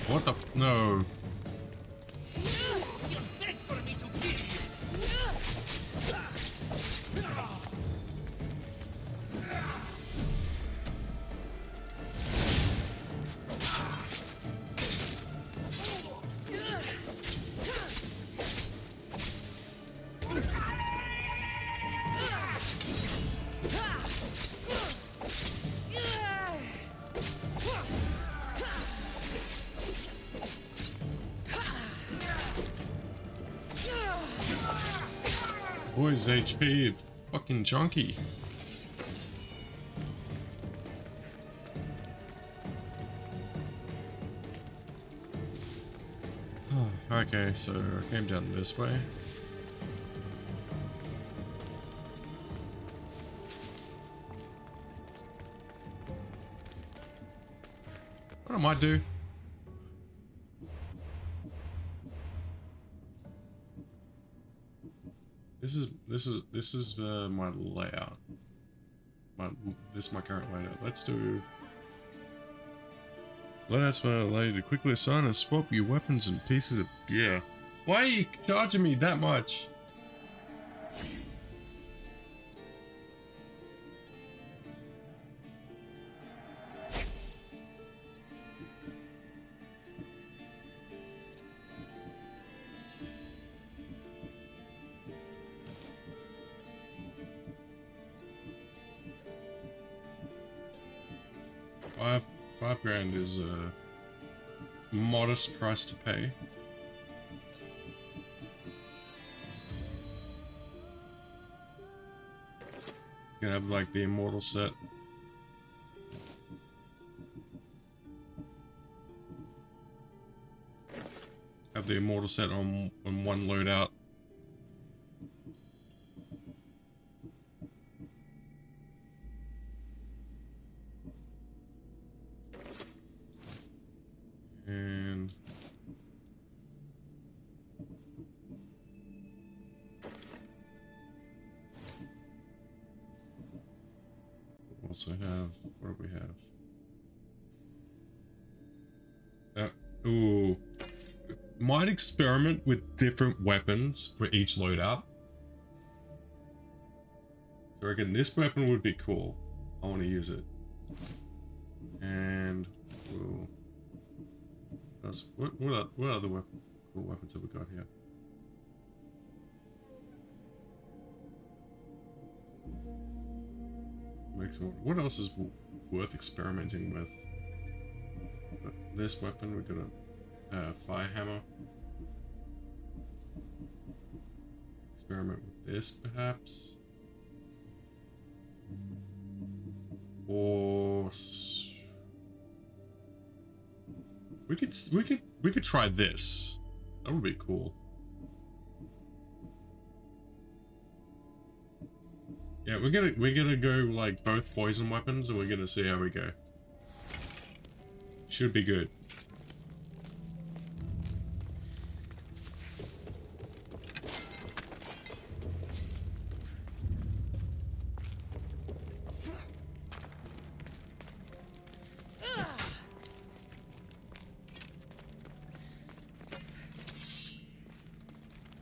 [SPEAKER 5] What the f- no. Boy's HP is fucking junky. Okay, so I came down this way. What I might do? This is my layout. This is my current layout. Let's do. Layout's my allow to quickly assign and swap your weapons and pieces of gear. Why are you charging me that much? Five grand is a modest price to pay. You can have like the immortal set. Have the immortal set on one loadout. And also have, what do we have? Ooh. Might experiment with different weapons for each loadout. I reckon this weapon would be cool. I want to use it. And we'll... What other cool weapons have we got here? What else is worth experimenting with? This weapon, we've got a fire hammer. Experiment with this, perhaps. Or we could try this. That would be cool. Yeah, we're gonna go like both poison weapons, and we're gonna see how we go. Should be good.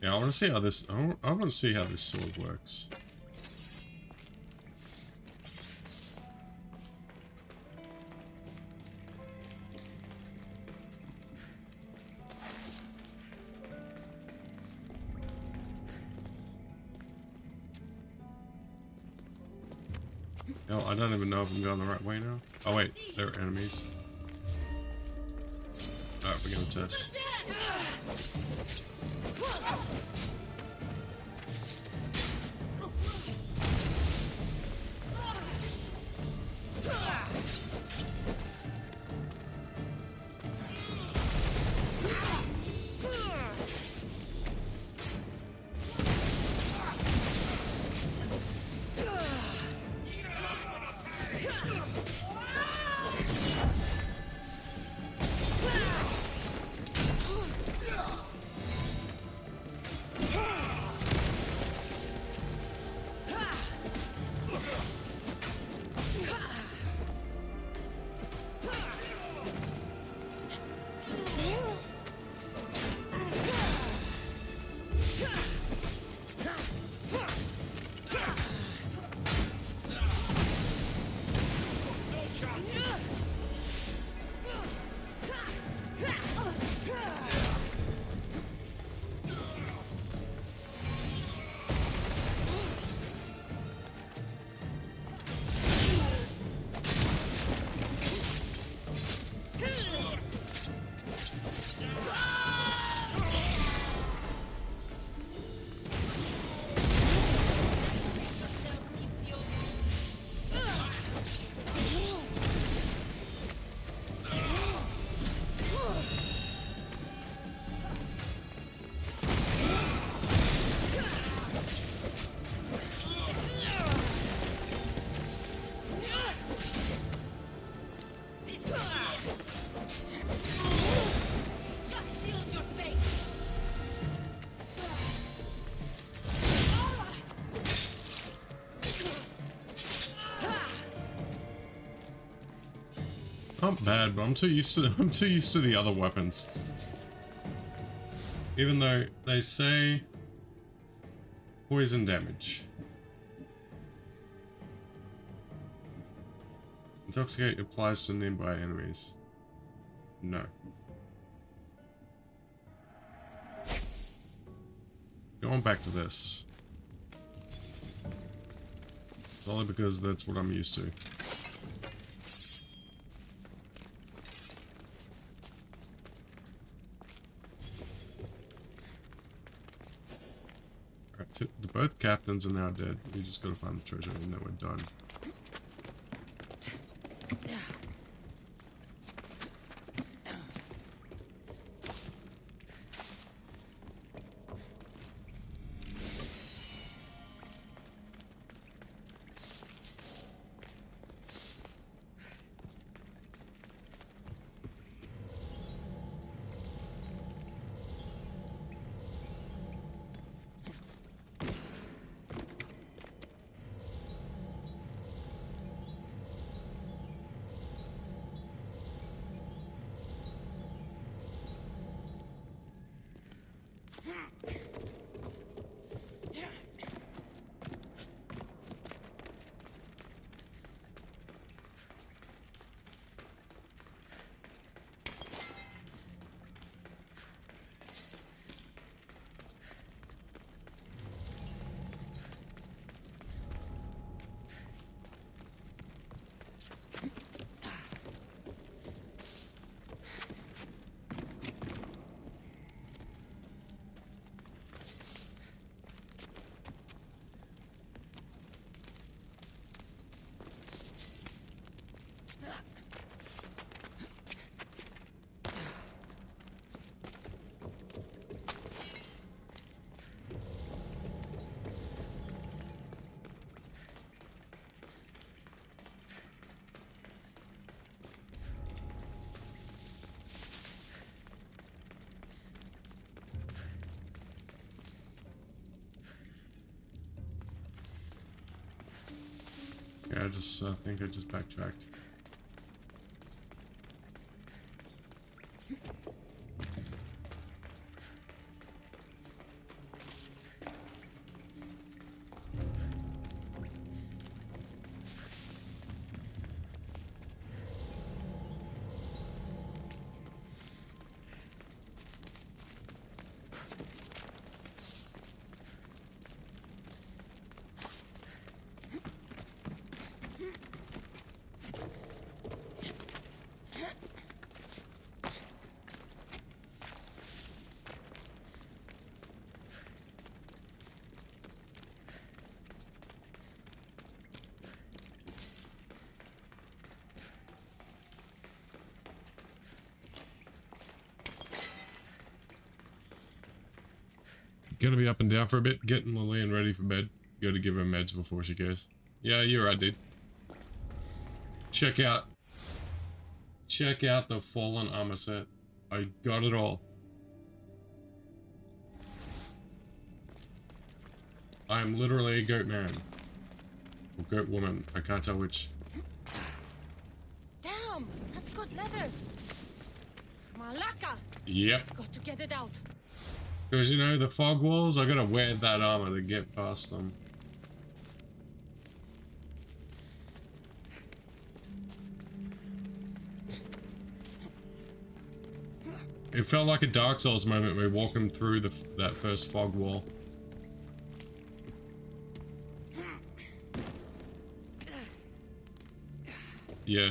[SPEAKER 5] Yeah, I want to see how this. I want to see how this sword works. No, I don't even know if I'm going the right way now. Oh wait, they're enemies. Alright, we're gonna test. Not bad, but I'm too used to the other weapons. Even though they say poison damage. Intoxicate applies to nearby enemies. No. Going back to this. Only because that's what I'm used to. Both captains are now dead. We just gotta find the treasure and then we're done. I just think I just backtracked. Gonna be up and down for a bit, getting Lillian ready for bed. Go to give her meds before she goes. Yeah, you're right, dude. Check out the fallen armor set. I got it all. I am literally a goat man. Or goat woman. I can't tell which.
[SPEAKER 7] Damn, that's good leather. Malaka.
[SPEAKER 5] Yep.
[SPEAKER 7] Got to get it out.
[SPEAKER 5] Because, you know, the fog walls, I gotta wear that armor to get past them. It felt like a Dark Souls moment where we walk him through that first fog wall. Yeah.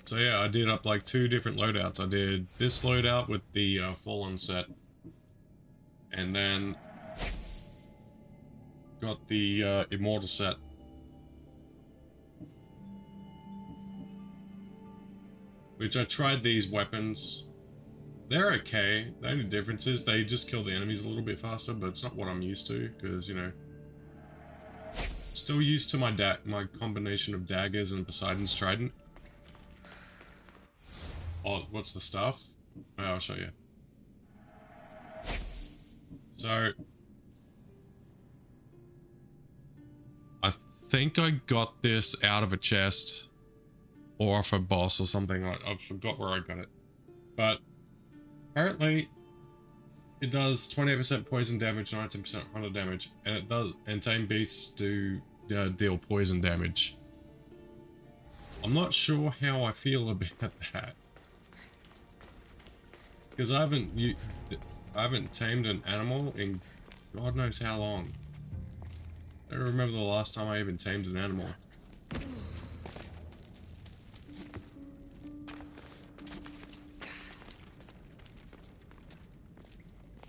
[SPEAKER 5] So yeah, I did up like 2 different loadouts. I did this loadout with the Fallen set. And then got the Immortal set. Which I tried these weapons. They're okay. The only difference is they just kill the enemies a little bit faster, but it's not what I'm used to, because, you know, still used to my combination of daggers and Poseidon's trident. Oh, what's the stuff? Oh, I'll show you. So, I think I got this out of a chest or off a boss or something. I forgot where I got it. But apparently it does 28% poison damage, 19% hunter damage, and it does, and tame beasts do deal poison damage. I'm not sure how I feel about that. Because I haven't tamed an animal in God knows how long. I don't remember the last time I even tamed an animal.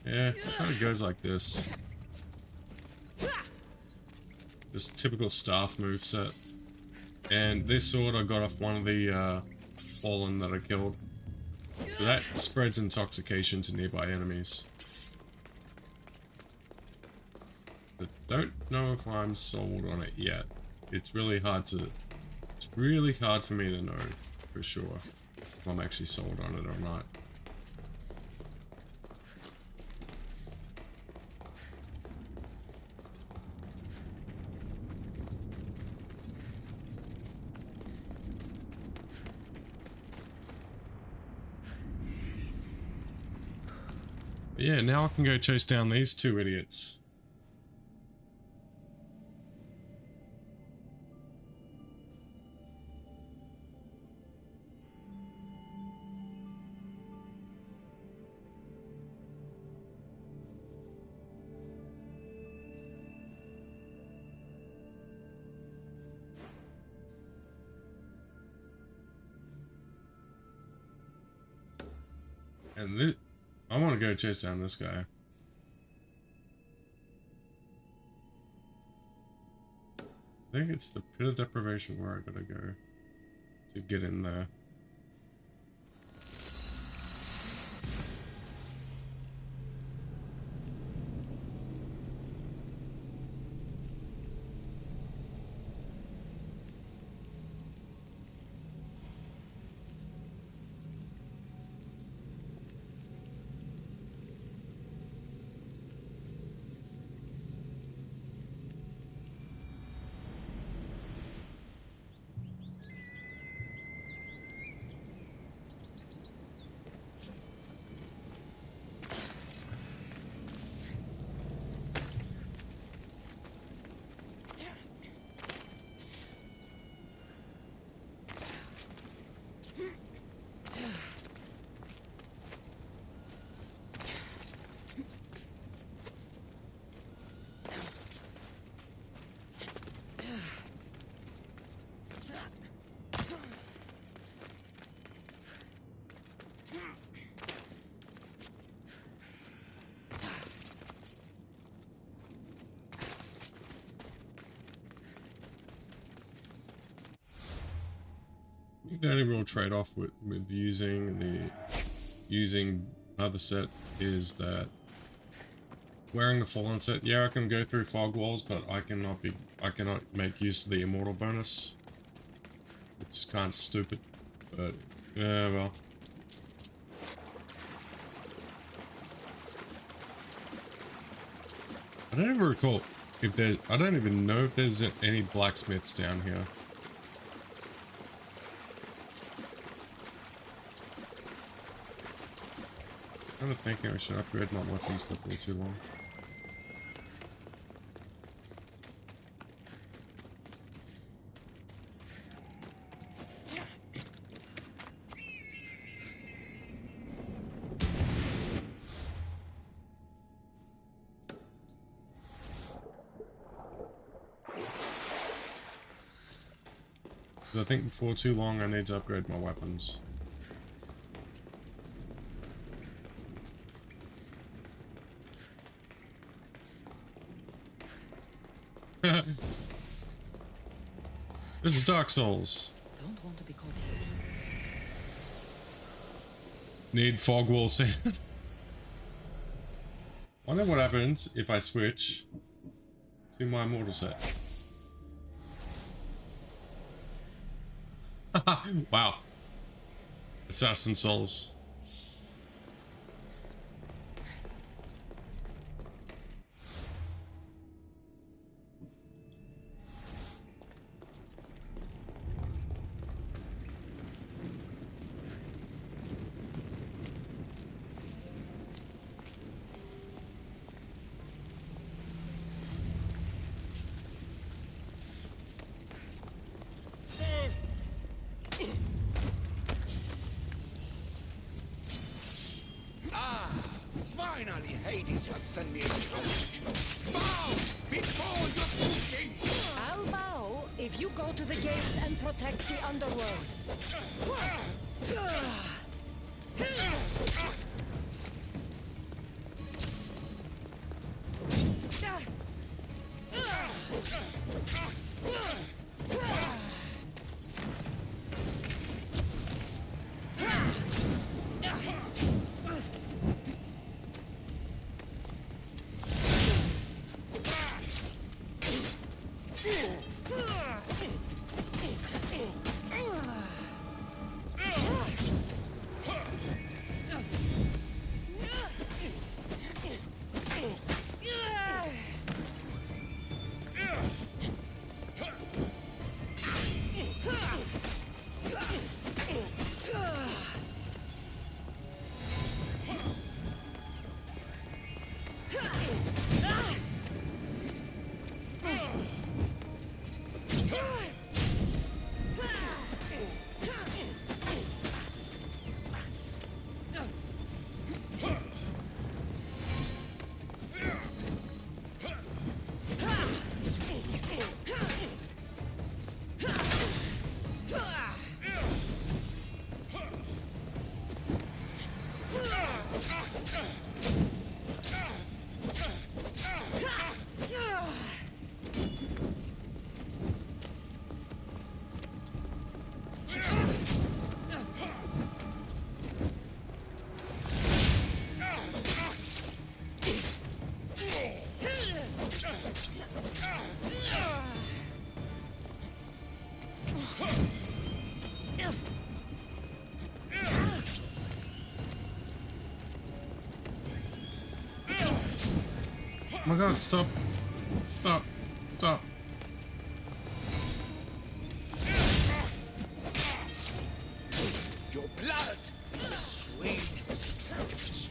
[SPEAKER 5] Yeah, it kind of goes like this. Just typical staff moveset. And this sword I got off one of the fallen that I killed. So that spreads intoxication to nearby enemies. But don't know if I'm sold on it yet. It's really hard for me to know for sure if I'm actually sold on it or not. Yeah, now I can go chase down these 2 idiots. And this, I want to go chase down this guy. I think it's the pit of deprivation where I gotta go to get in there. think the only real trade-off with using other set is that wearing the Fallen set, yeah, I can go through fog walls, but I cannot make use of the immortal bonus. It's kind of stupid, but yeah, well. I don't even recall if there. I don't even know if there's any blacksmiths down here. I'm thinking I should upgrade my weapons before too long. I think before too long I need to upgrade my weapons. This is Dark Souls.
[SPEAKER 7] Don't want to be caught.
[SPEAKER 5] Need fog wall sand. Wonder what happens if I switch to my immortal set. Wow. Assassin Souls.
[SPEAKER 10] Finally, Hades has sent me a challenge. Bow before your king!
[SPEAKER 7] I'll bow if you go to the gates and protect the underworld.
[SPEAKER 5] Oh my god, stop. Stop. Stop.
[SPEAKER 10] Your blood is as sweet as dragons.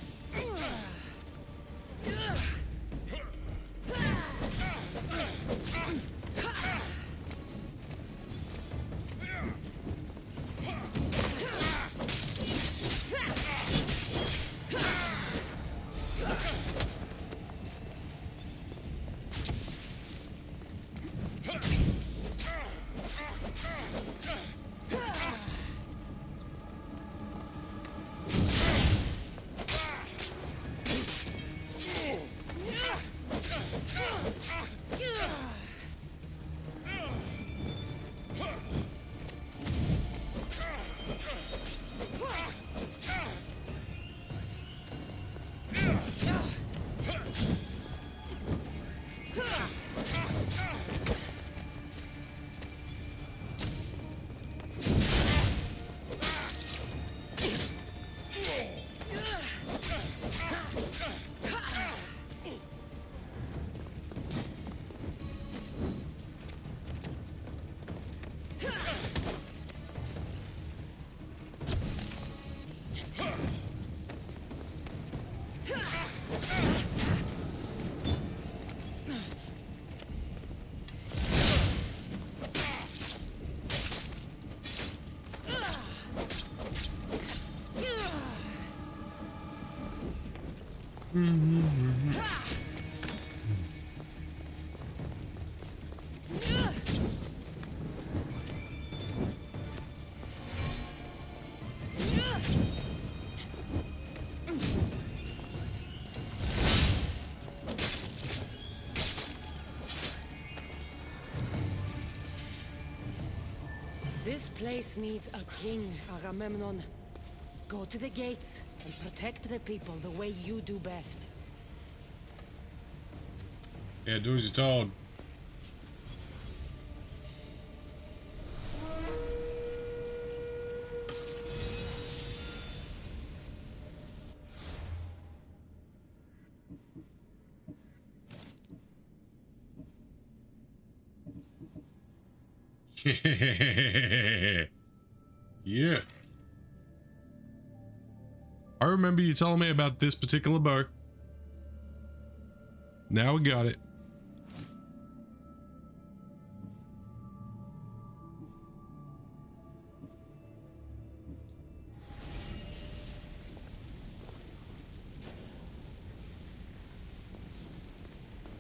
[SPEAKER 7] This place needs a king, Agamemnon. Go to the gates and protect the people the way you do best.
[SPEAKER 5] Yeah, do as you're told. Yeah. I remember you telling me about this particular bow. Now we got it.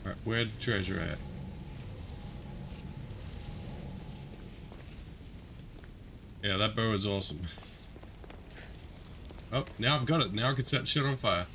[SPEAKER 5] Alright, where's the treasure at? Yeah, that bow is awesome. Oh, now I've got it. Now I can set shit on fire.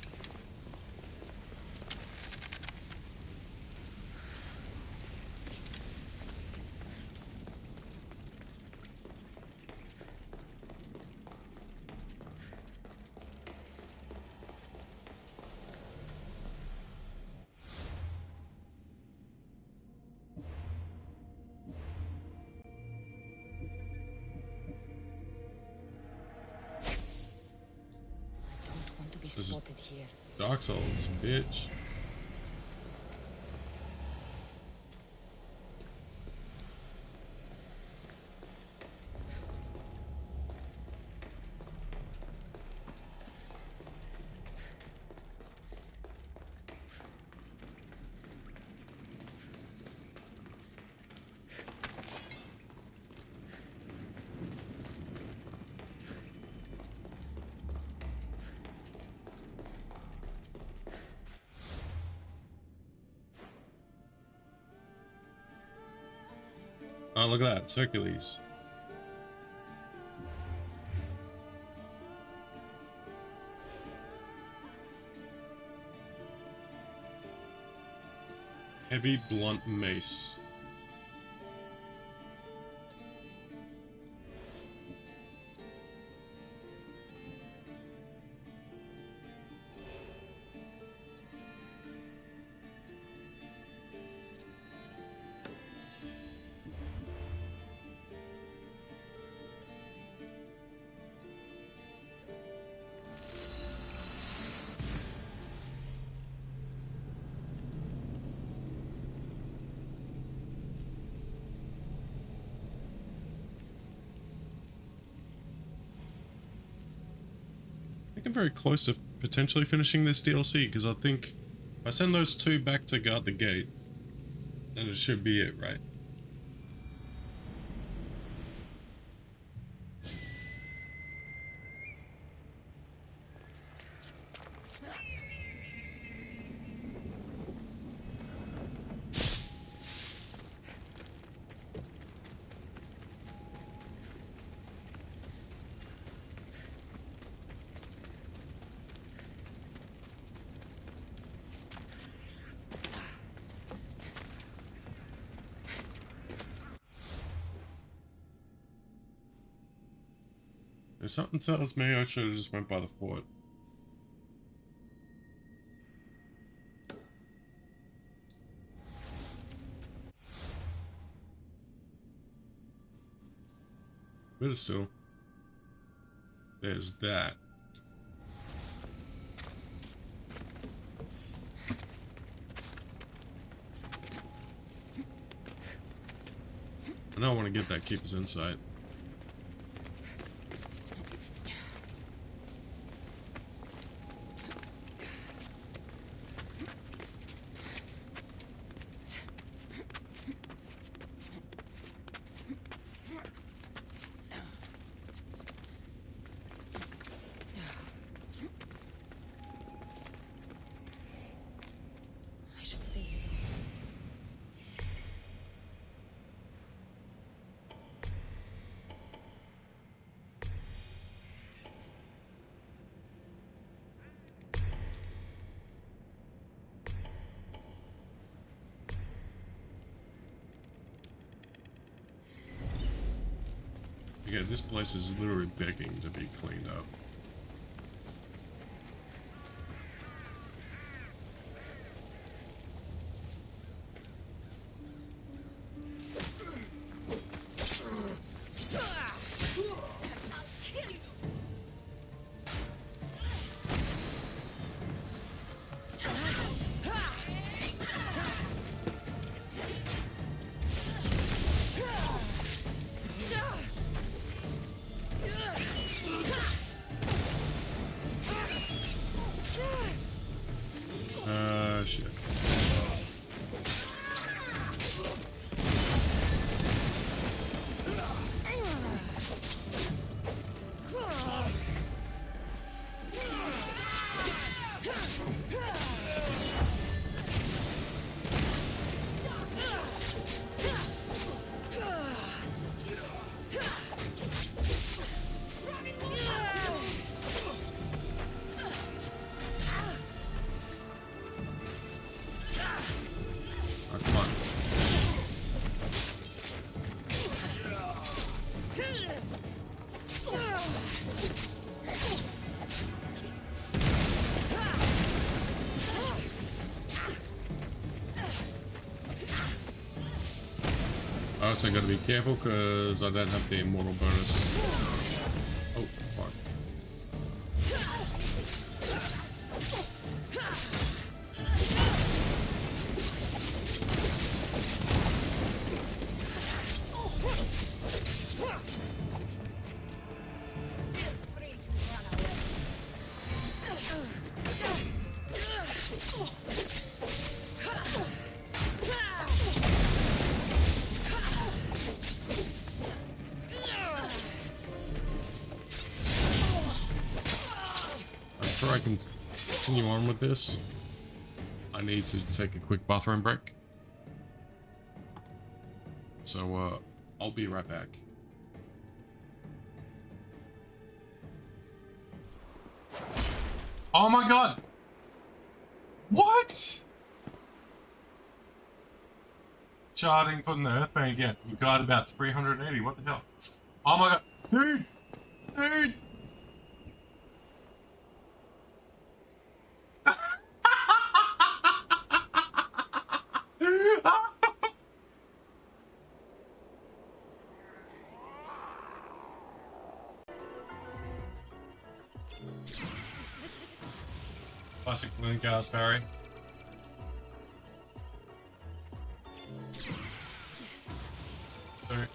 [SPEAKER 5] This is
[SPEAKER 7] Spotted here.
[SPEAKER 5] Dark Souls, bitch. Oh, look at that. It's Hercules. Heavy blunt mace. I think I'm very close to potentially finishing this DLC, because I think if I send those two back to guard the gate, then it should be it, right? If something tells me I should have just went by the fort. But still, there's that. I don't want to get that Keeper's Insight. Yeah, this place is literally begging to be cleaned up. Shit. I also gotta be careful because I don't have the immortal bonus. Oh, fuck. Before I can continue on with this, I need to take a quick bathroom break. So, I'll be right back. Oh my god! What? Charting, putting the Earthbane again. You got about 380, what the hell? Oh my god! Dude! Dude! Classic Link House Barry. Sorry.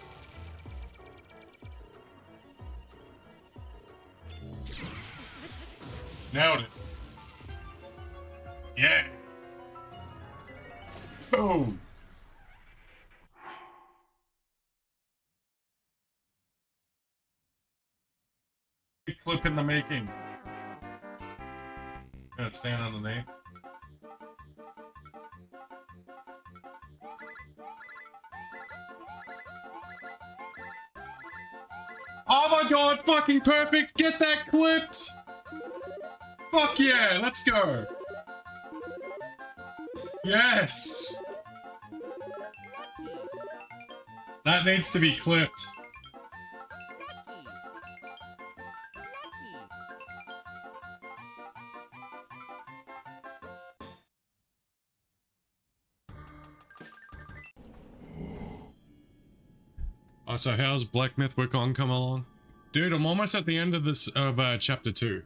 [SPEAKER 5] Nailed it. Yeah. Boom. Big clip in the making. Gonna stand underneath. Oh my god, fucking perfect! Get that clipped! Fuck yeah, let's go! Yes! That needs to be clipped. Oh, so how's Black Myth Wukong come along? Dude, I'm almost at the end of this, of chapter 2.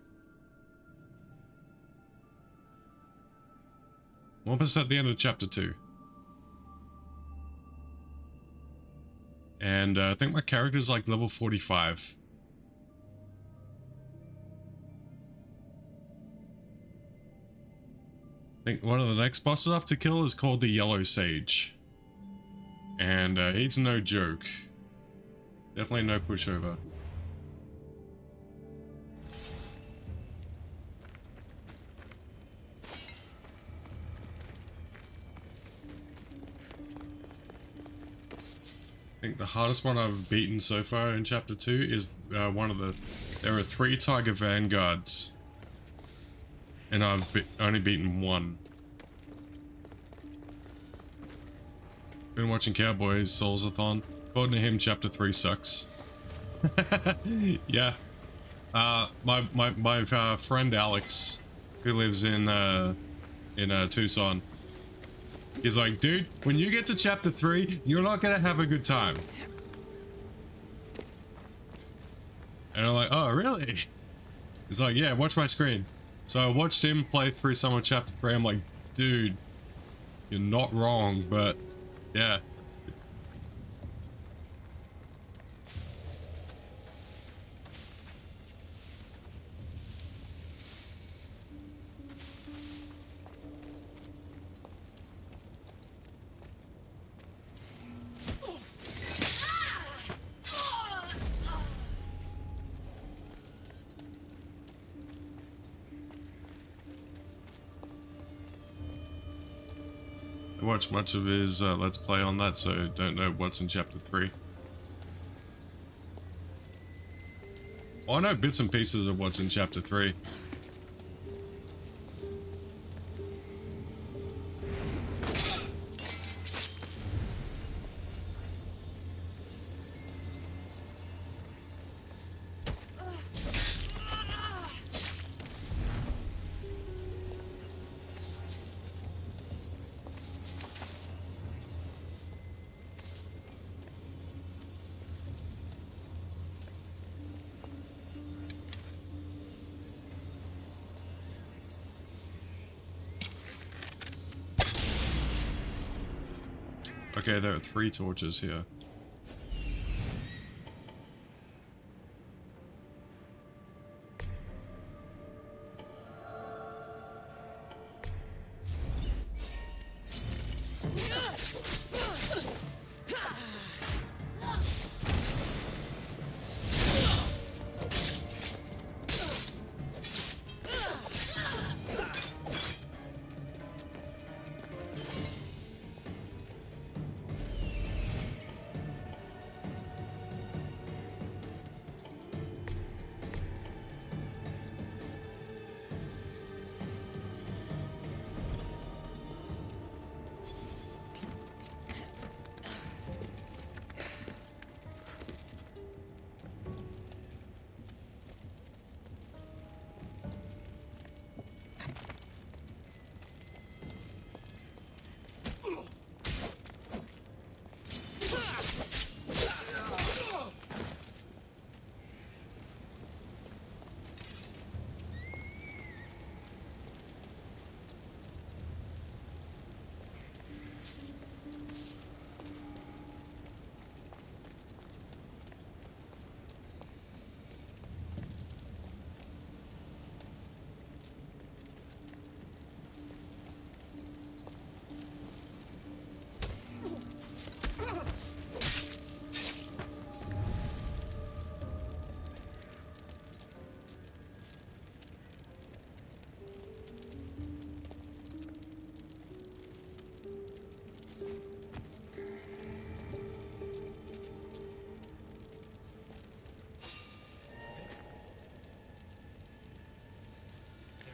[SPEAKER 5] I'm almost at the end of chapter 2. And I think my character's like level 45. I think one of the next bosses I have to kill is called the Yellow Sage. And he's no joke. Definitely no pushover. I think the hardest one I've beaten so far in chapter 2 is one of the... There are 3 Tiger Vanguards. And I've only beaten 1. Been watching Cowboys Souls-a-thon. According to him, chapter 3 sucks. Yeah. My friend Alex, who lives in Tucson, he's like, dude, when you get to chapter 3, you're not gonna have a good time. And I'm like, oh, really? He's like, yeah, watch my screen. So I watched him play through some of chapter 3. I'm like, dude, you're not wrong, but yeah. I watched much of his Let's Play on that, so don't know what's in chapter 3. Well, I know bits and pieces of what's in chapter 3. Okay, there are 3 torches here.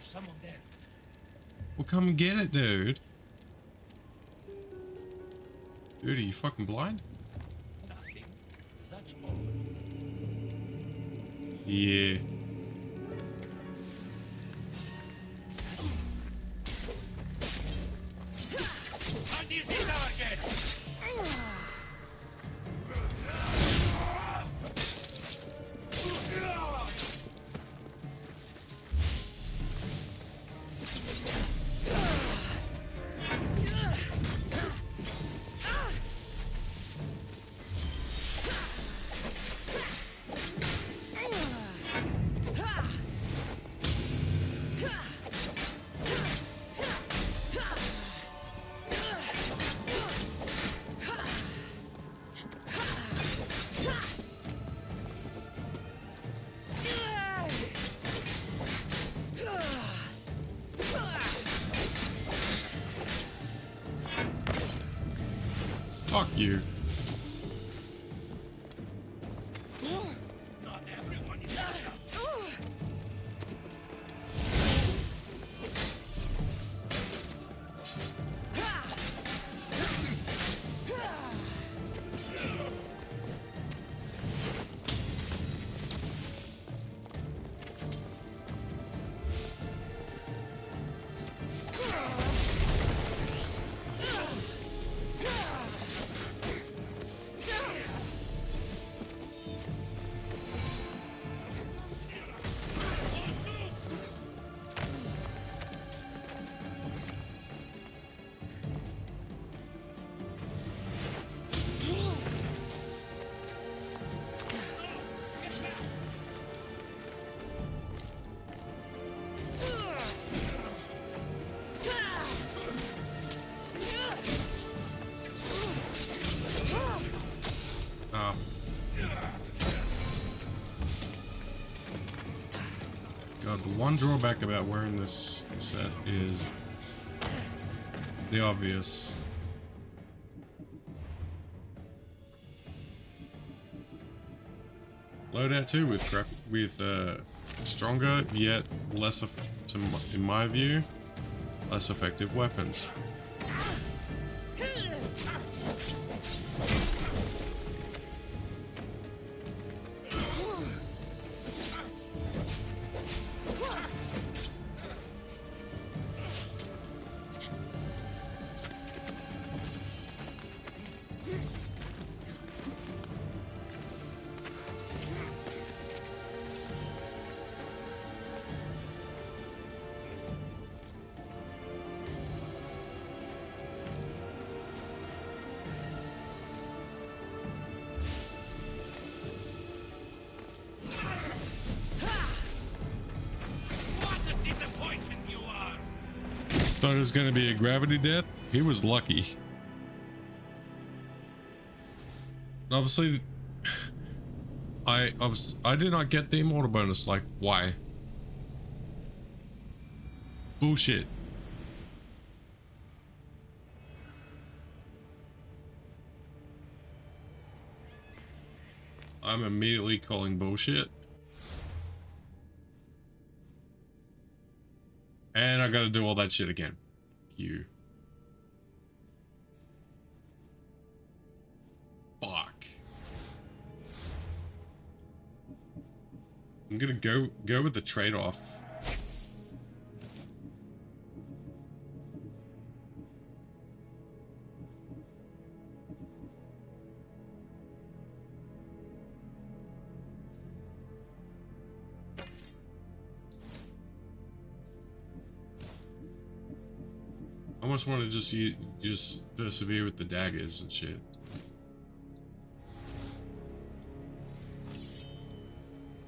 [SPEAKER 10] Someone there.
[SPEAKER 5] Well, come get it, dude. Dude, are you fucking blind?
[SPEAKER 10] Nothing. That's all.
[SPEAKER 5] Yeah.
[SPEAKER 10] And is it now again?
[SPEAKER 5] Fuck you.
[SPEAKER 10] Not everyone is
[SPEAKER 5] The one drawback about wearing this set is the obvious. Loadout 2 with stronger yet less, in my view, less effective weapons. Thought it was going to be a gravity death. He was lucky. Obviously, I did not get the immortal bonus. Like, why? Bullshit. I'm immediately calling bullshit. And I gotta do all that shit again. You. Fuck. I'm gonna go with the trade-off. I almost want to just persevere with the daggers and shit.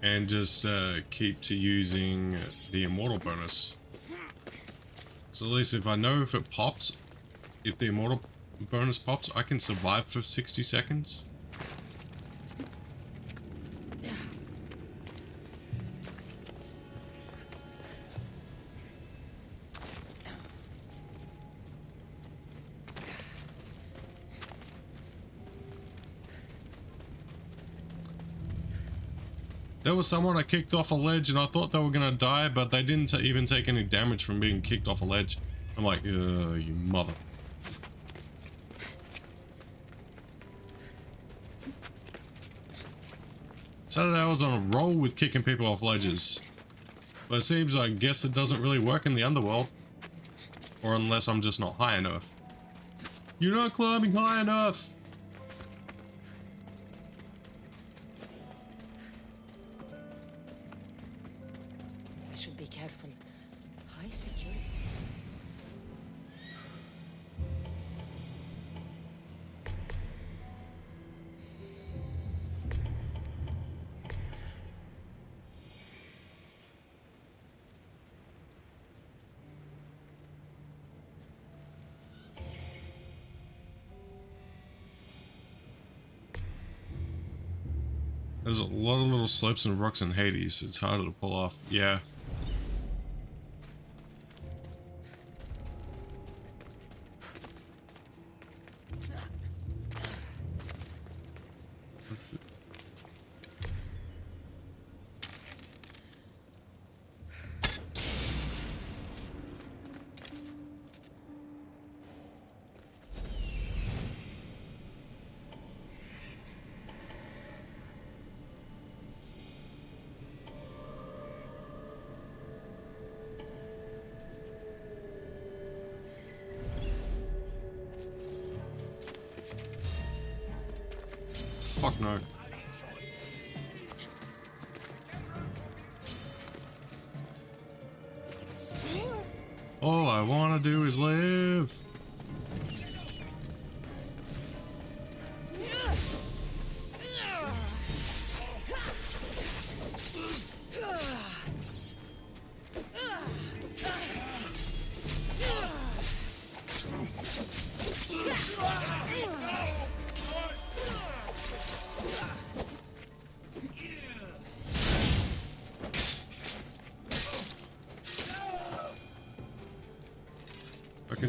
[SPEAKER 5] And just keep to using the immortal bonus. So at least if I know if it pops, if the immortal bonus pops, I can survive for 60 seconds. There was someone I kicked off a ledge and I thought they were gonna die, but they didn't even take any damage from being kicked off a ledge. I'm like, you mother. Saturday I was on a roll with kicking people off ledges. But it seems, I guess it doesn't really work in the underworld. Or unless I'm just not high enough. You're not climbing high enough!
[SPEAKER 7] Should be careful. High security.
[SPEAKER 5] There's a lot of little slopes and rocks in Hades. It's harder to pull off. Yeah. Fuck no. All I want to do is live.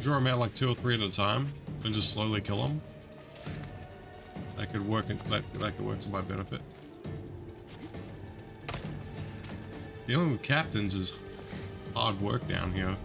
[SPEAKER 5] draw them out like 2 or 3 at a time and just slowly kill them. That could work. That could work to my benefit. Dealing with captains is hard work down here.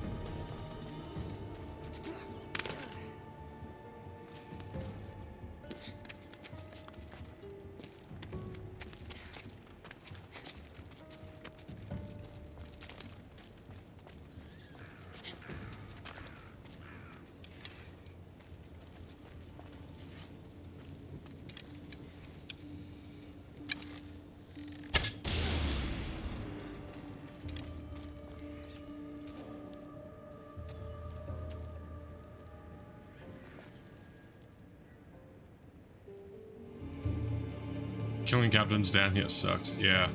[SPEAKER 5] Killing captains down here sucks. Yeah.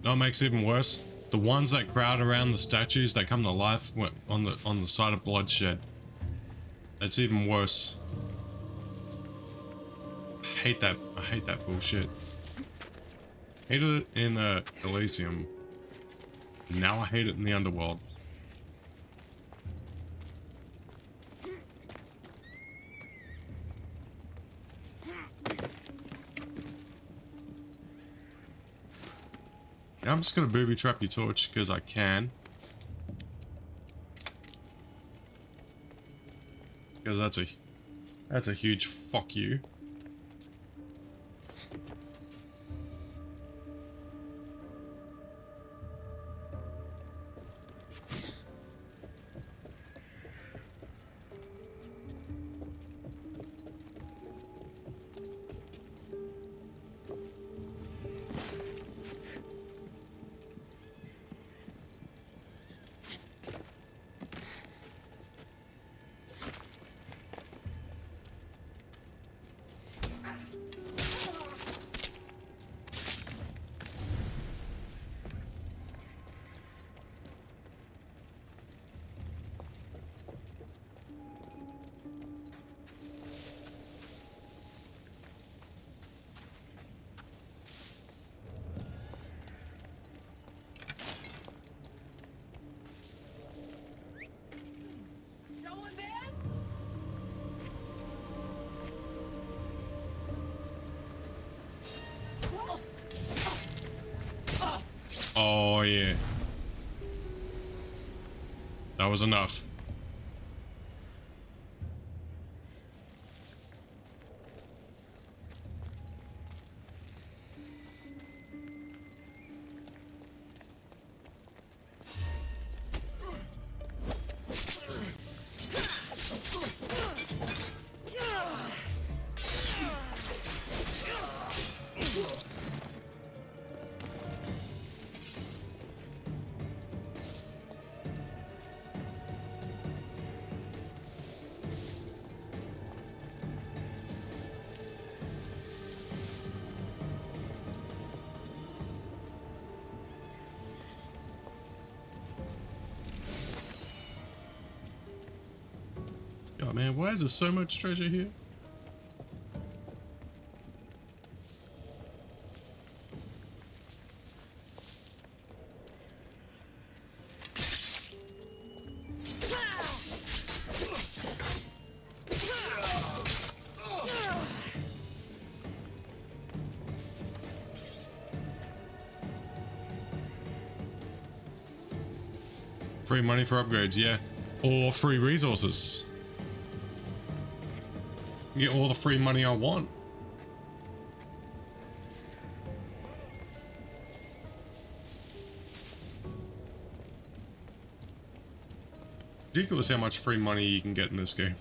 [SPEAKER 5] No, it makes it even worse. The ones that crowd around the statues that come to life on the side of bloodshed. That's even worse. I hate that. I hate that bullshit. Hated it in Elysium. Now I hate it in the underworld. Now I'm just gonna booby trap your torch because I can. Because that's a huge fuck you. Oh yeah. That was enough. man, why is there so much treasure here? Free money for upgrades, yeah. Or free resources. Get all the free money I want. Ridiculous how much free money you can get in this game.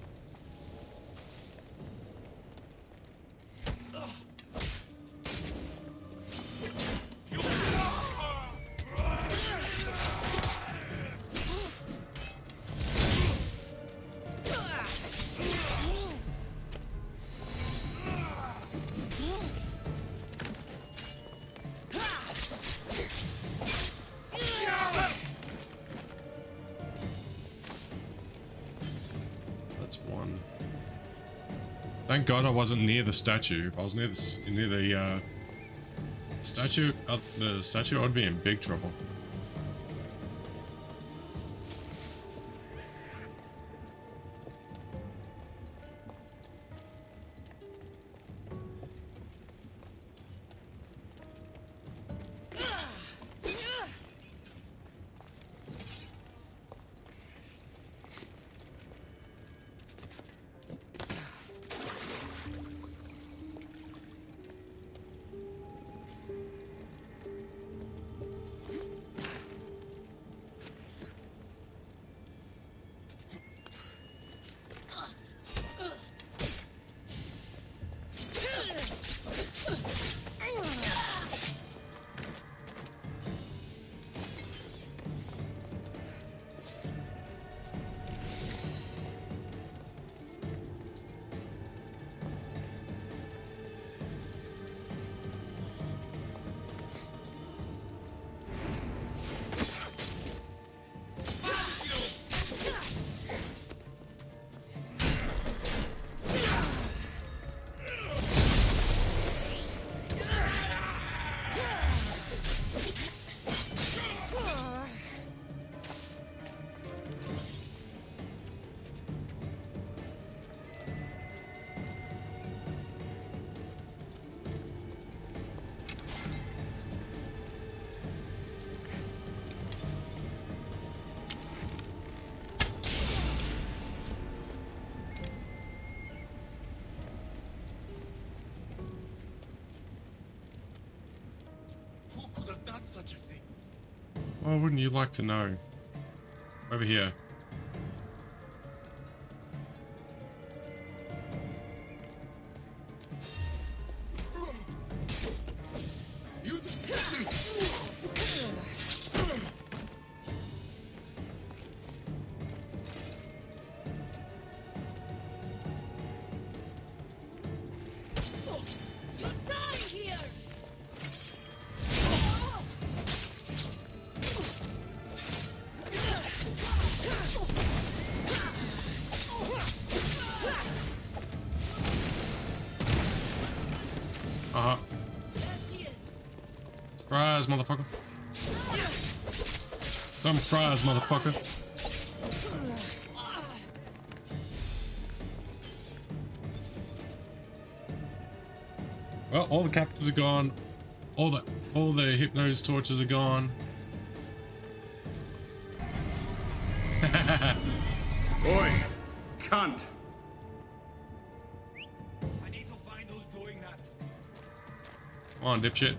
[SPEAKER 5] Thank God I wasn't near the statue. If I was near the statue, I'd be in big trouble.
[SPEAKER 1] Such a thing.
[SPEAKER 5] Why wouldn't you like to know? Over here. Fries, motherfucker. Some fries, motherfucker. Well, all the captives are gone. All the hypnose torches are gone.
[SPEAKER 11] Boy, cunt.
[SPEAKER 1] I need to find who's doing that.
[SPEAKER 5] Come on, dipshit.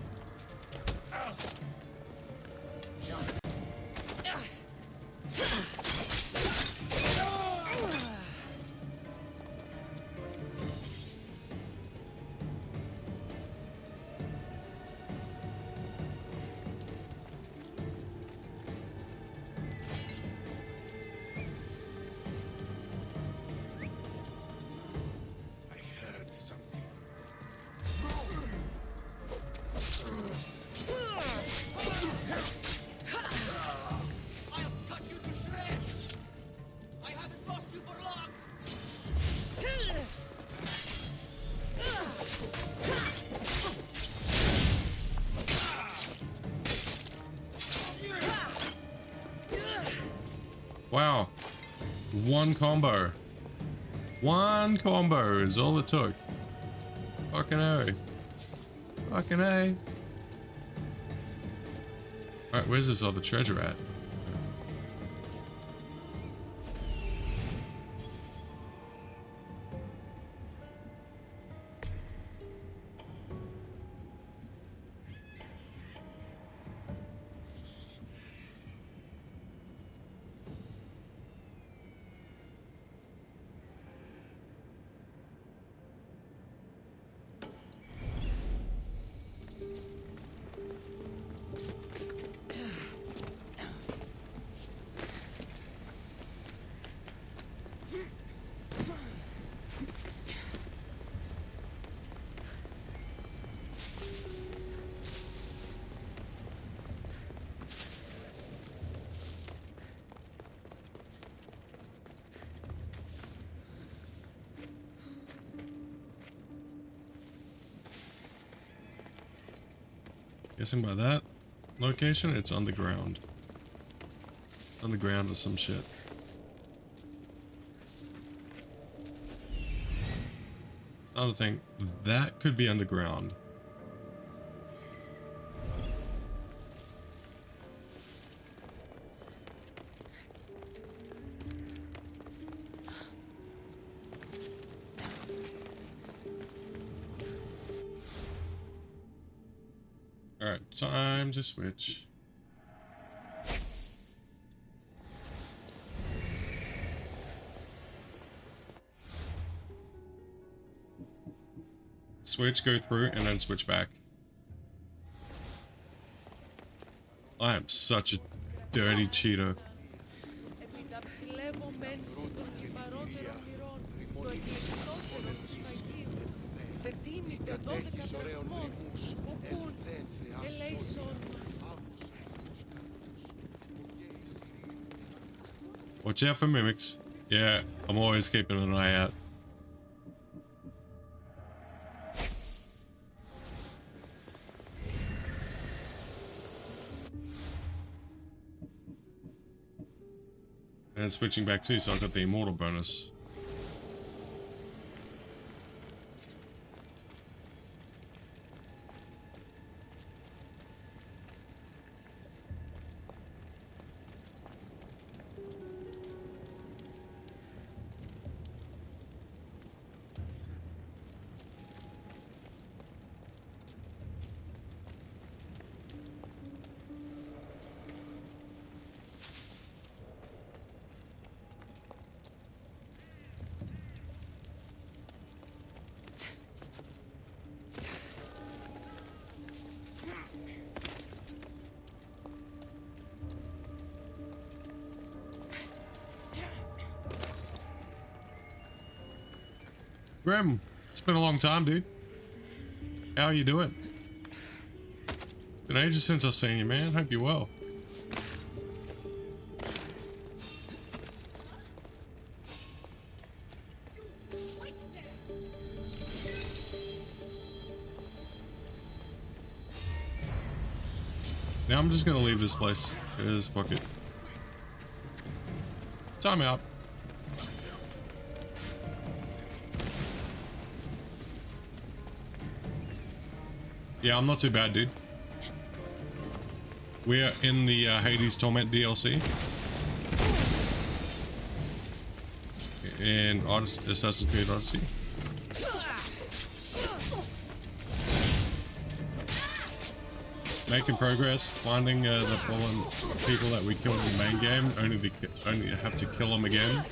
[SPEAKER 5] Wow. One combo. One combo is all it took. Fucking A. Fucking A. Alright, where's this other treasure at? Guessing by that location, it's underground. Underground or some shit. I don't think that could be underground. Alright, time to switch. Switch, go through, and then switch back. I am such a dirty cheater. Watch out for mimics. Yeah, I'm always keeping an eye out. And switching back too, so I got the immortal bonus. Grim, it's been a long time, dude. How are you doing? It's been ages since I've seen you, man. Hope you're well. Now I'm just gonna leave this place, because fuck it. Time out. Yeah, I'm not too bad, dude. We're in the Hades Torment DLC. And Assassin's Creed Odyssey. Making progress, finding the fallen people that we killed in the main game, only have to kill them again.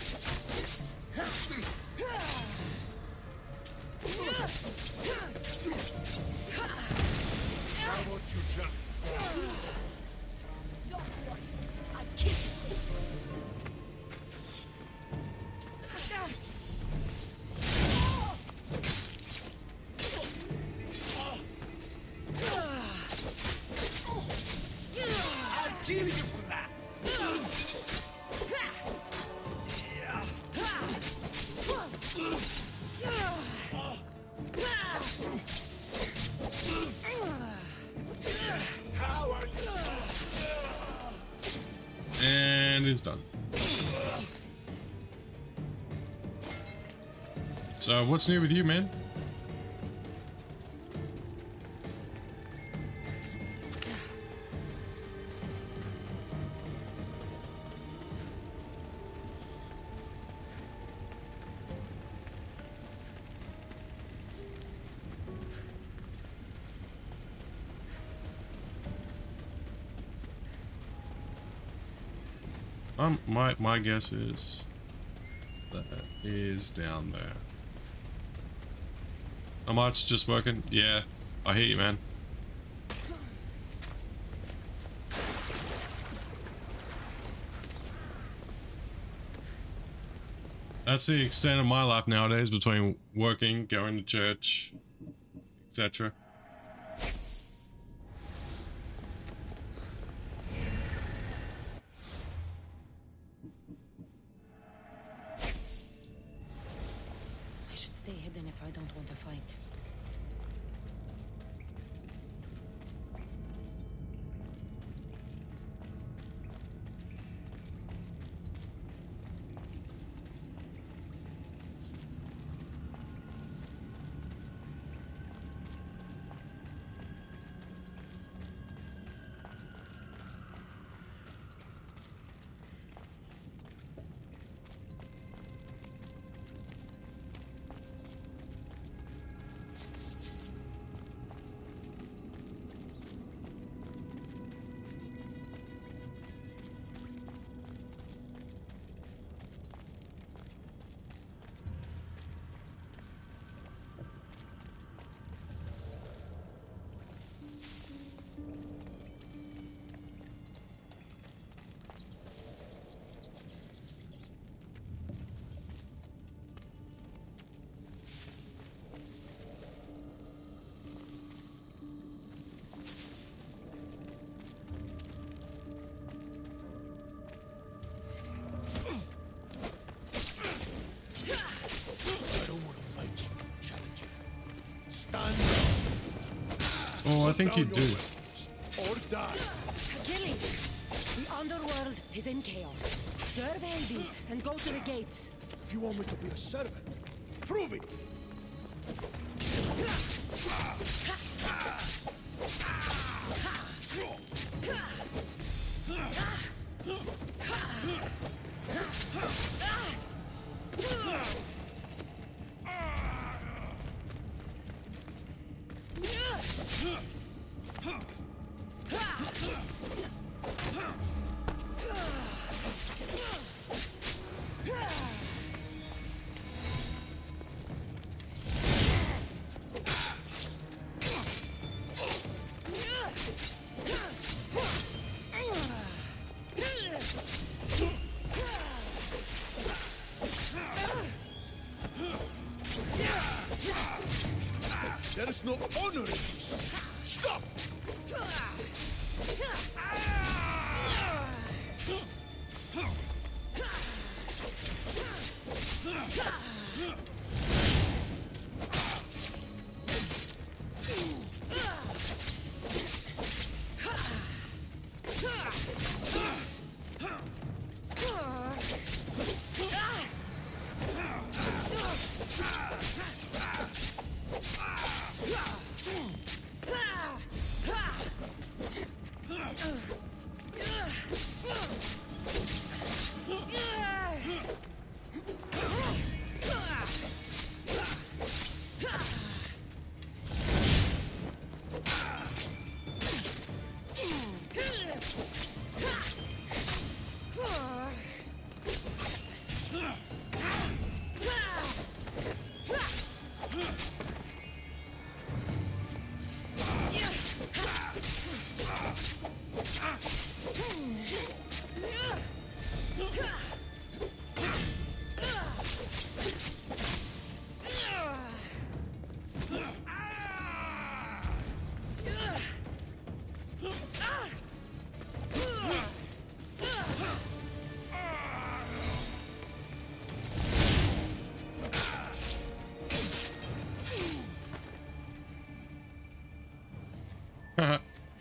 [SPEAKER 5] And it's done. So, what's new with you, man? My guess is that is down there. How much? Just working? Yeah, I hear you, man. That's the extent of my life nowadays, between working, going to church, etc.
[SPEAKER 7] I should stay hidden if I don't want to fight.
[SPEAKER 5] Oh, I think you do.
[SPEAKER 10] Or die.
[SPEAKER 7] Achilles! The underworld is in chaos. Serve Hades and go to the gates.
[SPEAKER 10] If you want me to be a servant, prove it. There is no honor in this. Stop!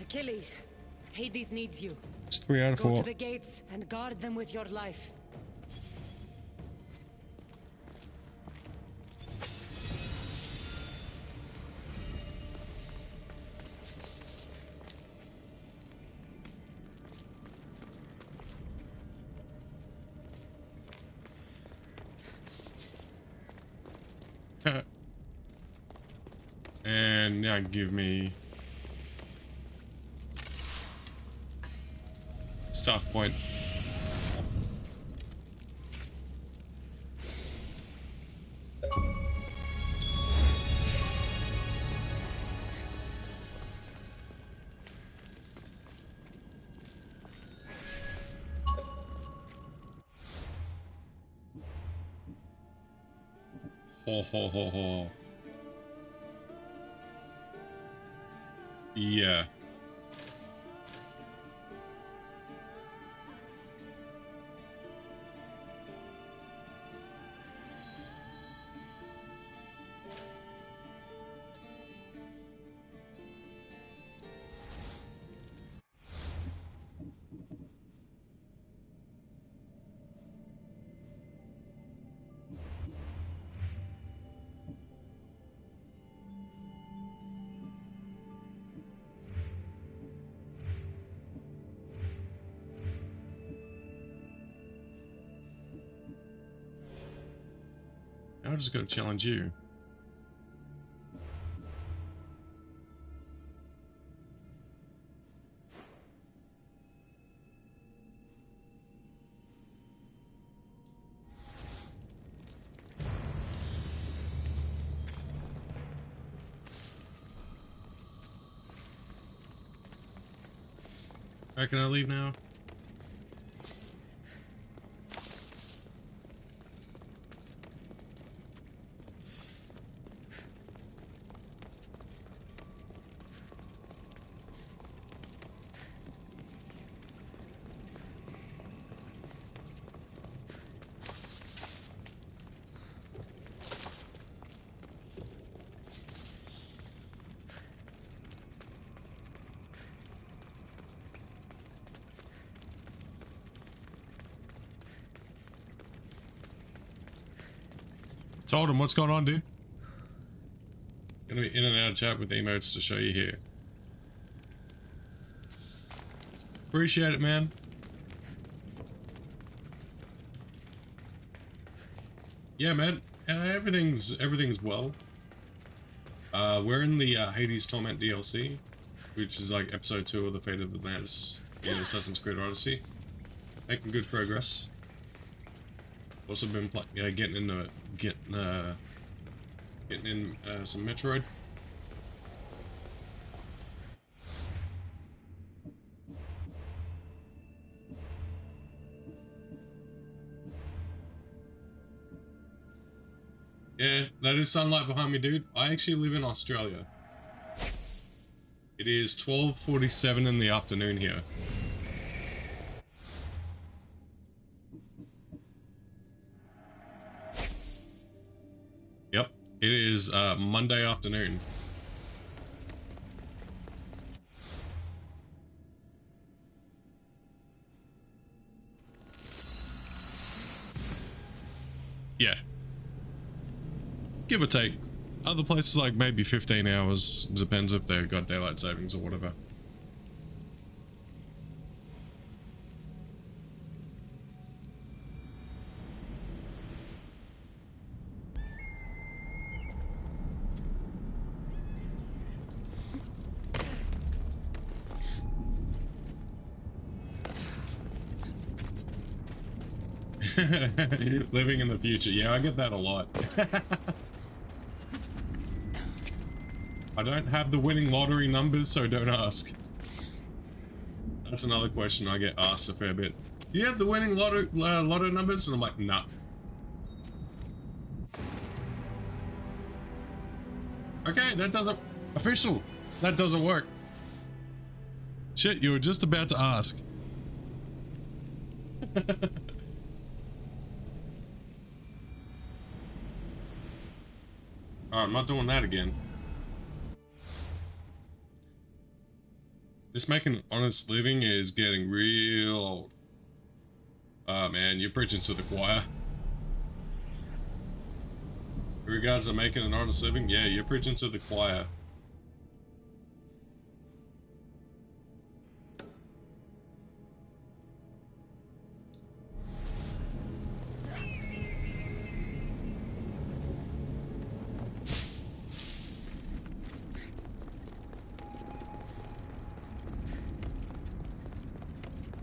[SPEAKER 7] Achilles, Hades needs you.
[SPEAKER 5] It's 3 out of 4.
[SPEAKER 7] Go to the gates and guard them with your life.
[SPEAKER 5] And now give me staff point. Ho ho ho ho. Yeah. I just gotta challenge you. Alright, can I leave now? Told him what's going on, dude. Gonna be in and out of chat with emotes to show you here. Appreciate it, man. Yeah, man. Everything's well. We're in the Hades Torment DLC, which is like episode 2 of the Fate of Atlantis in Assassin's Creed Odyssey. Making good progress. Also been getting in some Metroid. Yeah, that is sunlight behind me, dude. I actually live in Australia. It is 12:47 in the afternoon here. Yep, it is Monday afternoon. Yeah. Give or take. Other places like maybe 15 hours. Depends if they've got daylight savings or whatever. Living in the future. Yeah, I get that a lot. I don't have the winning lottery numbers, so don't ask. That's another question I get asked a fair bit. Do you have the winning lotto numbers? And I'm like, nah. Okay, that doesn't... Official! That doesn't work. Shit, you were just about to ask. Alright, I'm not doing that again. This making an honest living is getting real old. Ah, man, you're preaching to the choir. In regards to making an honest living, yeah, you're preaching to the choir.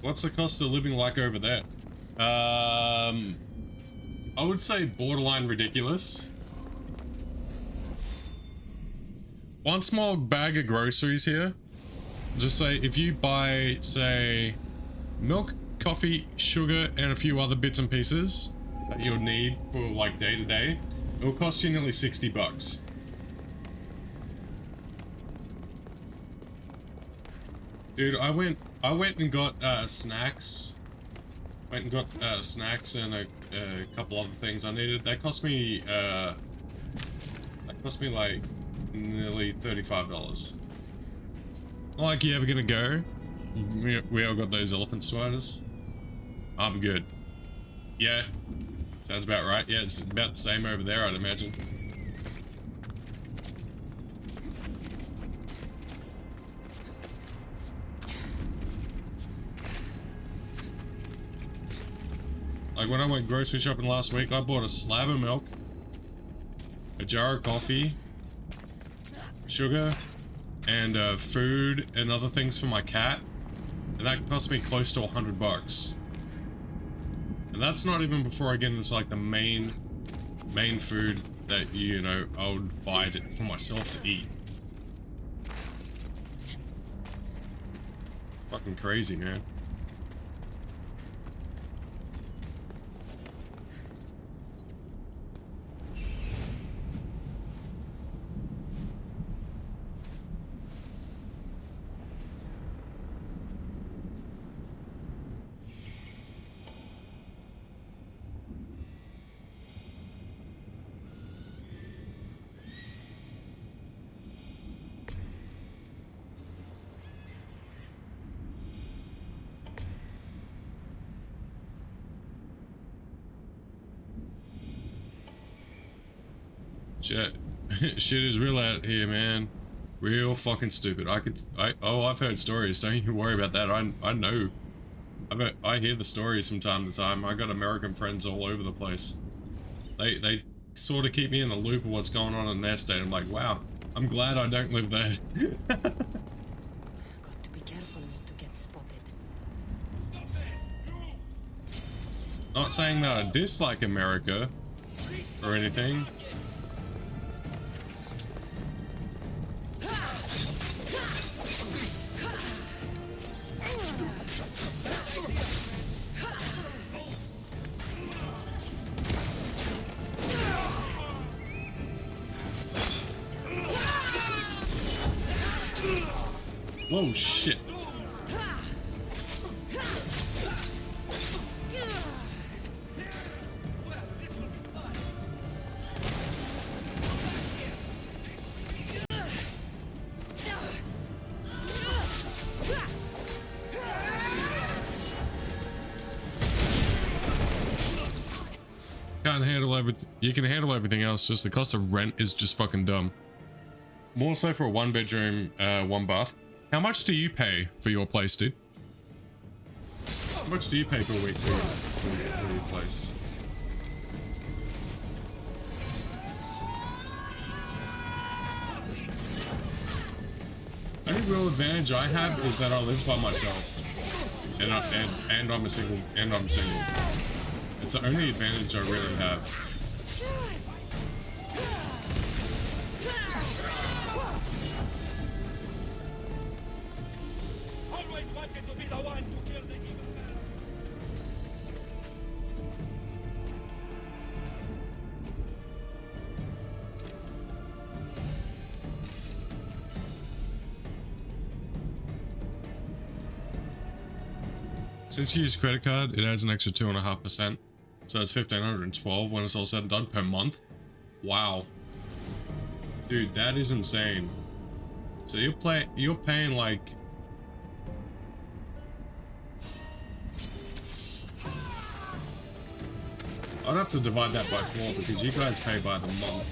[SPEAKER 5] What's the cost of living like over there? I would say borderline ridiculous. One small bag of groceries here. Just say if you buy, say, milk, coffee, sugar, and a few other bits and pieces that you'll need for like day to day, it'll cost you nearly 60 bucks. Dude, I went and got snacks. Went and got snacks and a couple other things I needed. That cost me like nearly $35. Not like you ever gonna go. We all got those elephant sweaters. I'm good. Yeah, sounds about right. Yeah, it's about the same over there, I'd imagine. Like when I went grocery shopping last week, I bought a slab of milk, a jar of coffee, sugar, and food and other things for my cat, and that cost me close to 100 bucks. And that's not even before I get into like the main food that, you know, I would buy for myself to eat. Fucking crazy, man. Shit is real out here, man. Real fucking stupid. I've heard stories. Don't you worry about that. I know. I hear the stories from time to time. I got American friends all over the place. They sort of keep me in the loop of what's going on in their state. I'm like, wow, I'm glad I don't live there.
[SPEAKER 7] Got to be careful not to get spotted.
[SPEAKER 5] Not saying that I dislike America or anything. Whoa, shit. Can't handle everything. You can handle everything else, just the cost of rent is just fucking dumb. More so for a 1-bedroom, 1 bath. How much do you pay for your place, dude? How much do you pay per week for your place? The only real advantage I have is that I live by myself, and I'm single. It's the only advantage I really have. Since you use credit card, it adds an extra 2.5%. So it's 1,512 when it's all said and done per month. Wow. Dude, that is insane. So you're paying like... I'd have to divide that by 4 because you guys pay by the month.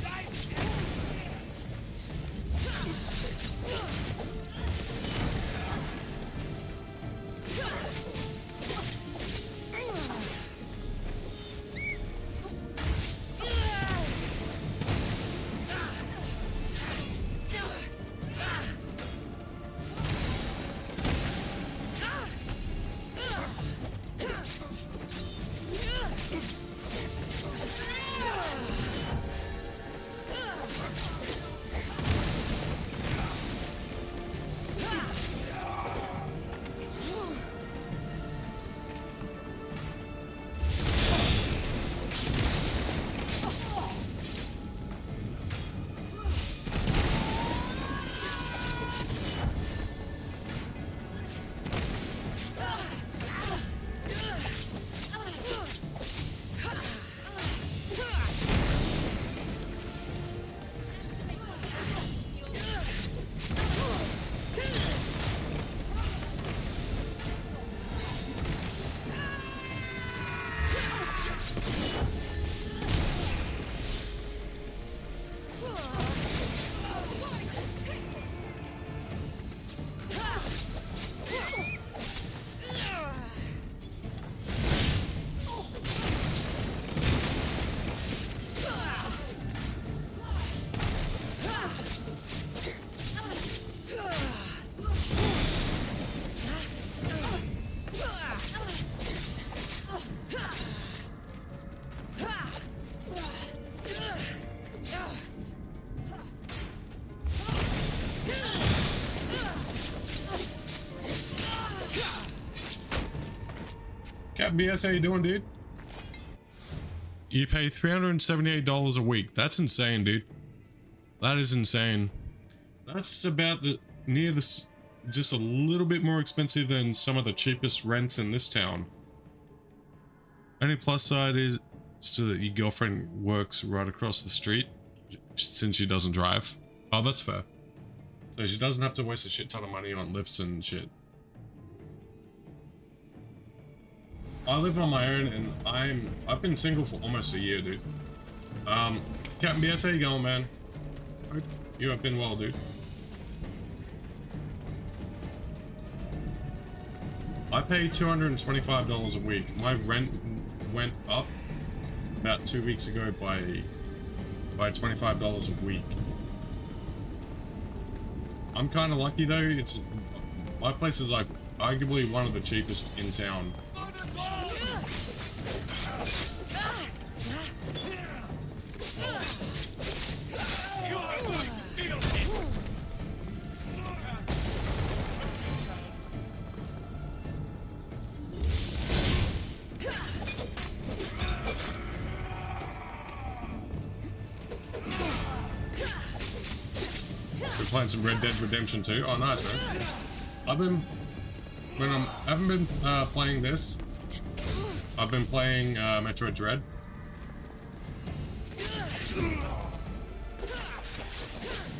[SPEAKER 5] Captain BS, how you doing, dude? You pay $378 a week. That's insane, dude. That is insane. That's about just a little bit more expensive than some of the cheapest rents in this town. Only plus side is so that your girlfriend works right across the street since she doesn't drive. Oh, that's fair. So she doesn't have to waste a shit ton of money on lifts and shit. I live on my own and I've been single for almost a year, dude. Captain BS, how you going, man? You have been well, dude. I pay $225 a week. My rent went up about 2 weeks ago by $25 a week. I'm kind of lucky though. My place is like arguably one of the cheapest in town. Playing some Red Dead Redemption 2. Oh, nice, man. I haven't been playing this. I've been playing Metroid Dread.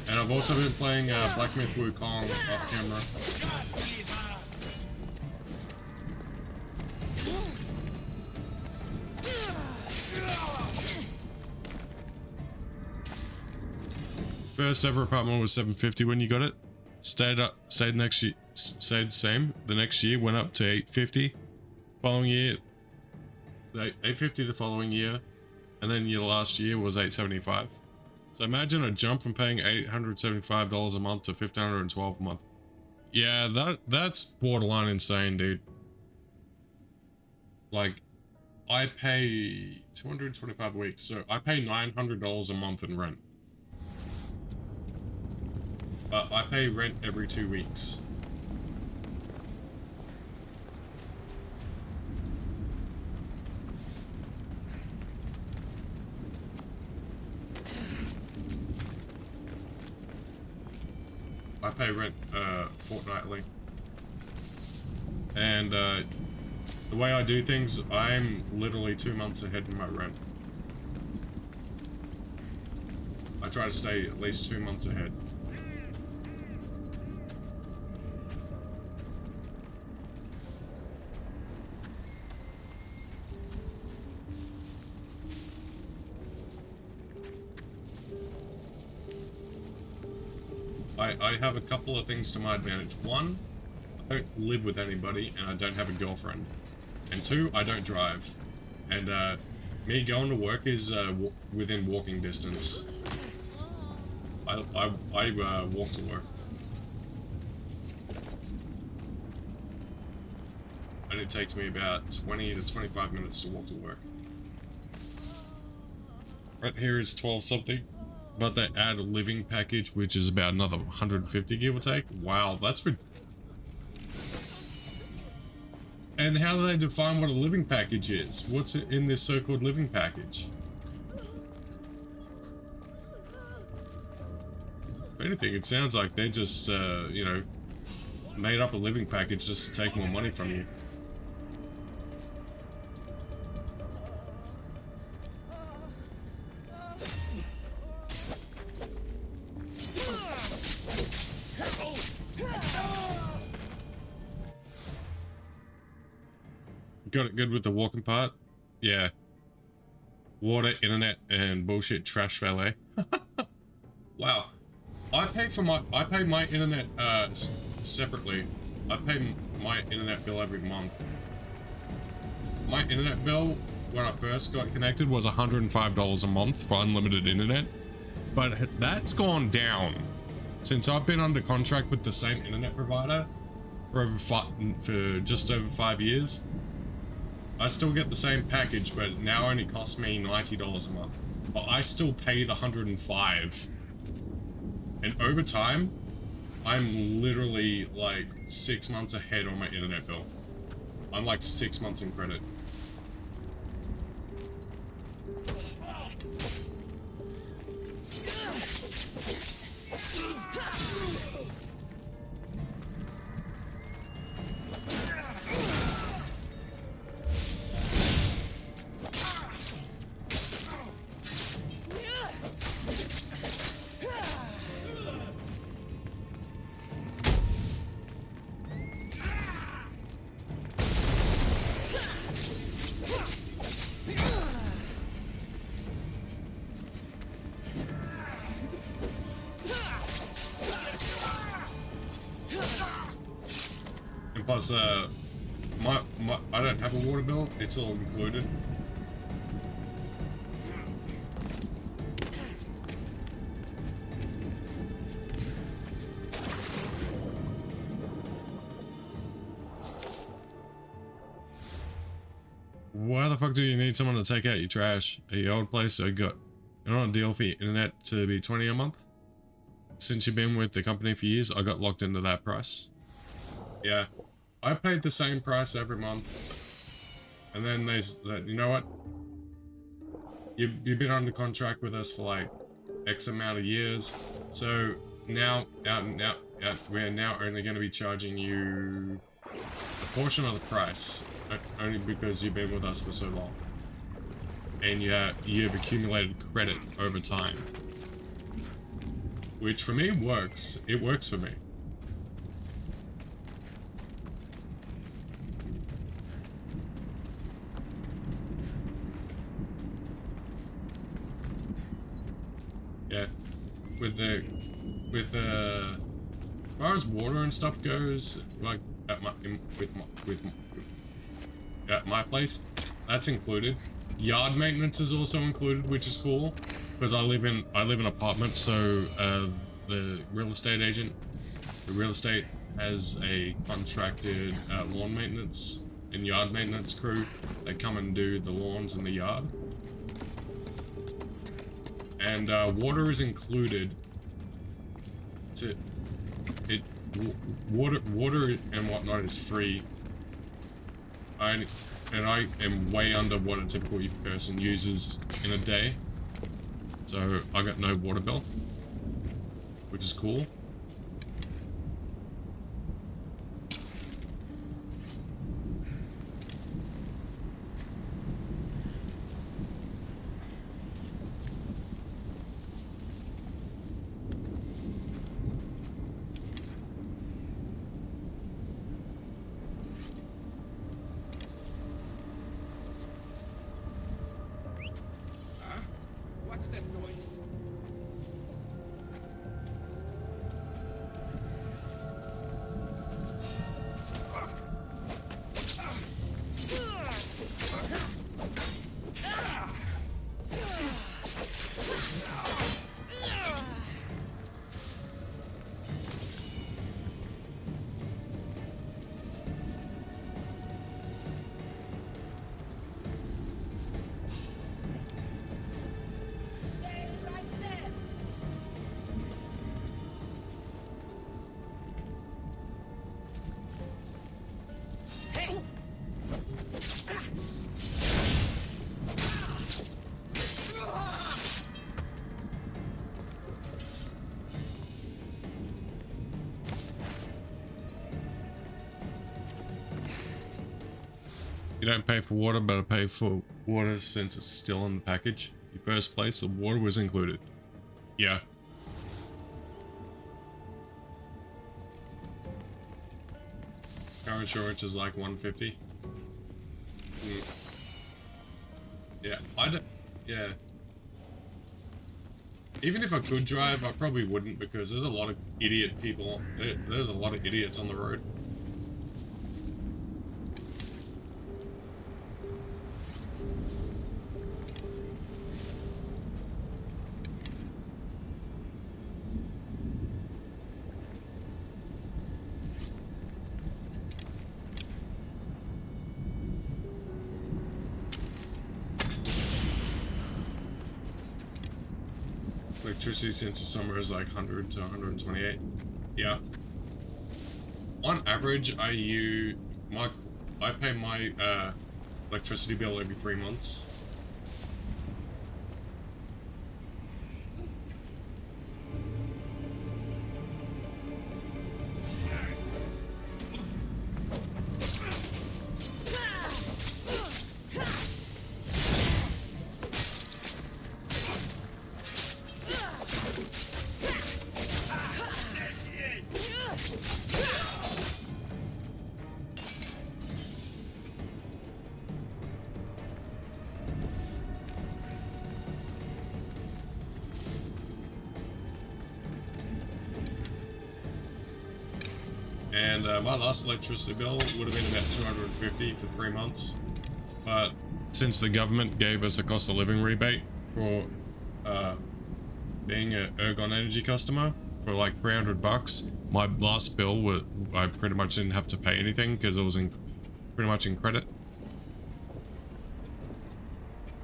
[SPEAKER 5] And I've also been playing Black Myth Wukong off camera. First ever apartment was $750 when you got it. Stayed same. The next year went up to $850. Following year, $850 the following year, and then your last year was $875. So imagine a jump from paying $875 a month to $1,512 a month. Yeah, that's borderline insane, dude. Like, I pay 225 weeks, so I pay $900 a month in rent. But I pay rent every 2 weeks. I pay rent fortnightly. And the way I do things, I'm literally 2 months ahead in my rent. I try to stay at least 2 months ahead. I have a couple of things to my advantage. One, I don't live with anybody and I don't have a girlfriend. And two, I don't drive. And me going to work is within walking distance. I walk to work. And it takes me about 20 to 25 minutes to walk to work. Right here is 12 something. But they add a living package, which is about another 150, give or take. Wow, that's And how do they define what a living package is? What's in this so-called living package? If anything, it sounds like they just, you know, made up a living package just to take more money from you. Got it good with the walking part? Yeah. Water, internet, and bullshit trash valet. Wow. I pay my internet separately. I pay my internet bill every month. My internet bill when I first got connected was $105 a month for unlimited internet. But that's gone down since I've been under contract with the same internet provider for just over 5 years. I still get the same package, but now only costs me $90 a month. But I still pay the $105. And over time, I'm literally like 6 months ahead on my internet bill. I'm like 6 months in credit. plus I don't have a water bill. It's all included. Why the fuck do you need someone to take out your trash at your old place? You're on a deal for your internet to be $20 a month. Since you've been with the company for years, I got locked into that price. Yeah, I paid the same price every month, and then they said, you know what? You've been under contract with us for like X amount of years, so now we're now only going to be charging you a portion of the price, only because you've been with us for so long, and you've accumulated credit over time, which for me works. It works for me. Yeah, as far as water and stuff goes, like at my place, that's included. Yard maintenance is also included, which is cool, because I live in an apartment, so the real estate has a contracted lawn maintenance and yard maintenance crew that come and do the lawns in the yard. And water is included. Water and whatnot is free. I am way under what a typical person uses in a day, so I got no water bill, which is cool.
[SPEAKER 10] What's that noise?
[SPEAKER 5] You don't pay for water, but I pay for water since it's still in the package. Your first place, the water was included. Yeah. Car insurance is like $150. Yeah, I don't. Yeah. Even if I could drive, I probably wouldn't, because there's a lot of idiot people. There's a lot of idiots on the road. Electricity since the summer is like 100 to 128. Yeah. On average, I pay my electricity bill every 3 months. And my last electricity bill would have been about $250 for 3 months. But since the government gave us a cost of living rebate for being an Ergon Energy customer for like $300, my last bill I pretty much didn't have to pay anything because it was pretty much in credit.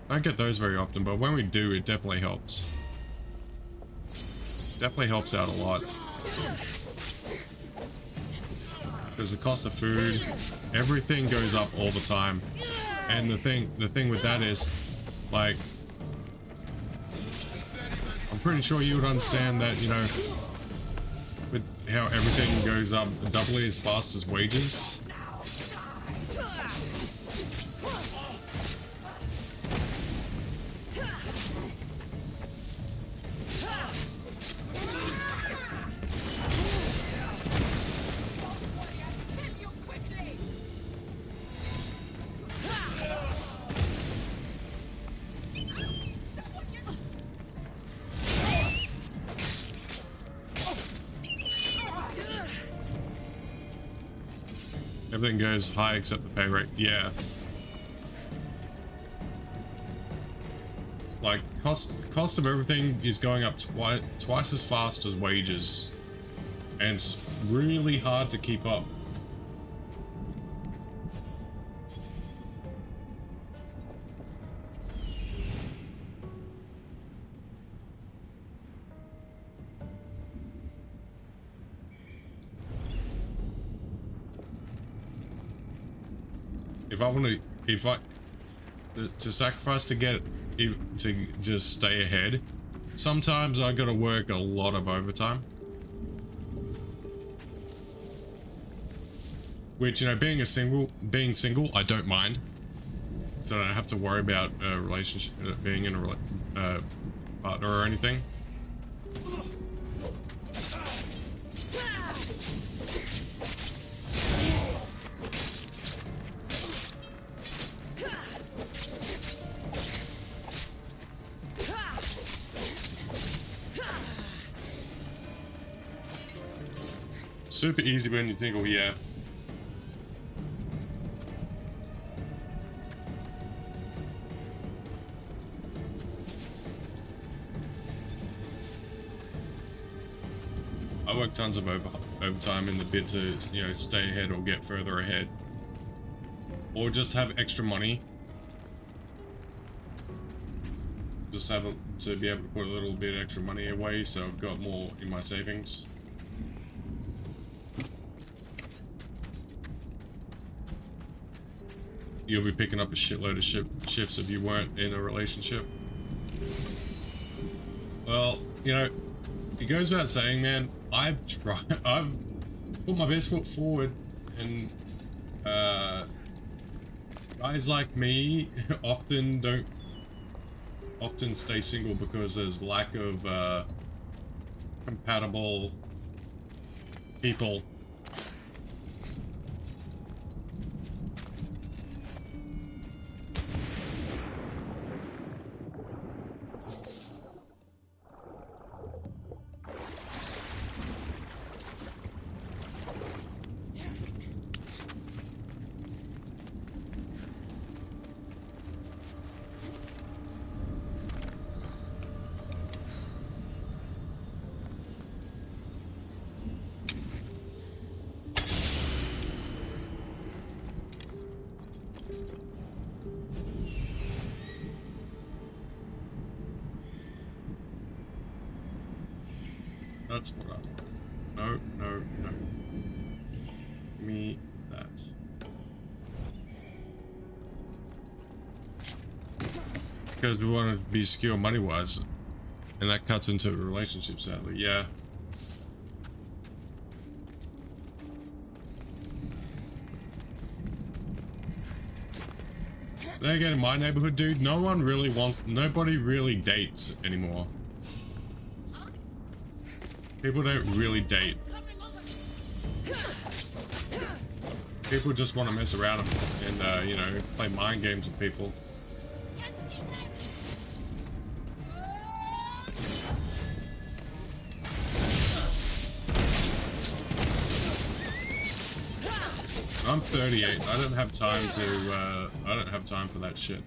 [SPEAKER 5] I don't get those very often, but when we do, it definitely helps. Definitely helps out a lot. Because the cost of food, everything goes up all the time. And the thing with that is, like, I'm pretty sure you would understand that, you know, with how everything goes up doubly as fast as wages. Everything goes high except the pay rate. Yeah. Like, cost of everything is going up twice as fast as wages. And it's really hard to keep up. To sacrifice to just stay ahead, sometimes I gotta work a lot of overtime. Which, you know, being single, I don't mind. So I don't have to worry about a relationship, being in a partner or anything. Super easy when you think, oh yeah. I work tons of overtime in the bid to, you know, stay ahead or get further ahead. Or just have extra money. Just to be able to put a little bit extra money away so I've got more in my savings. You'll be picking up a shitload of shifts if you weren't in a relationship. Well, you know, it goes without saying, man, I've put my best foot forward, and guys like me often stay single because there's lack of compatible people. That's what I... No. Give me that. Because we want to be secure money-wise. And that cuts into a relationship, sadly. Yeah. Then again, in my neighborhood, dude, nobody really dates anymore. People don't really date. People just want to mess around and you know, play mind games with people. I'm 38. I don't have time to. I don't have time for that shit.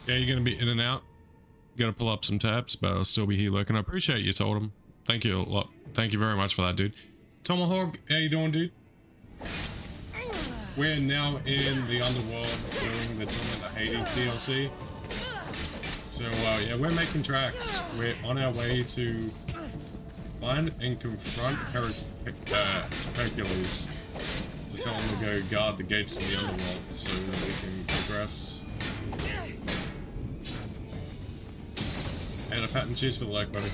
[SPEAKER 5] Yeah, you're gonna be in and out. You gotta pull up some tabs, but I'll still be here lurking. I appreciate you, told him. Thank you a lot. Thank you very much for that, dude. Tomahawk, how you doing, dude? We're now in the underworld doing the Tournament of Hades DLC. So yeah, we're making tracks. We're on our way to find and confront Hercules to tell him to go guard the gates to the underworld so that we can progress. And a fat and cheese for the like, buddy.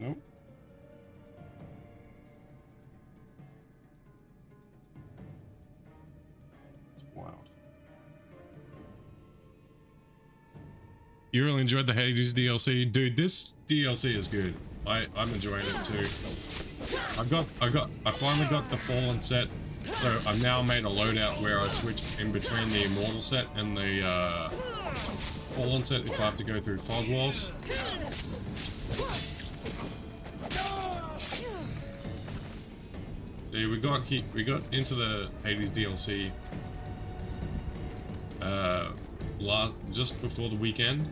[SPEAKER 5] Nope. It's wild. You really enjoyed the Hades DLC? Dude, this DLC is good. I'm enjoying it too. I finally got the Fallen set, so I've now made a loadout where I switch in between the Immortal set and the Fallen set if I have to go through fog walls. See, we got into the Hades DLC just before the weekend.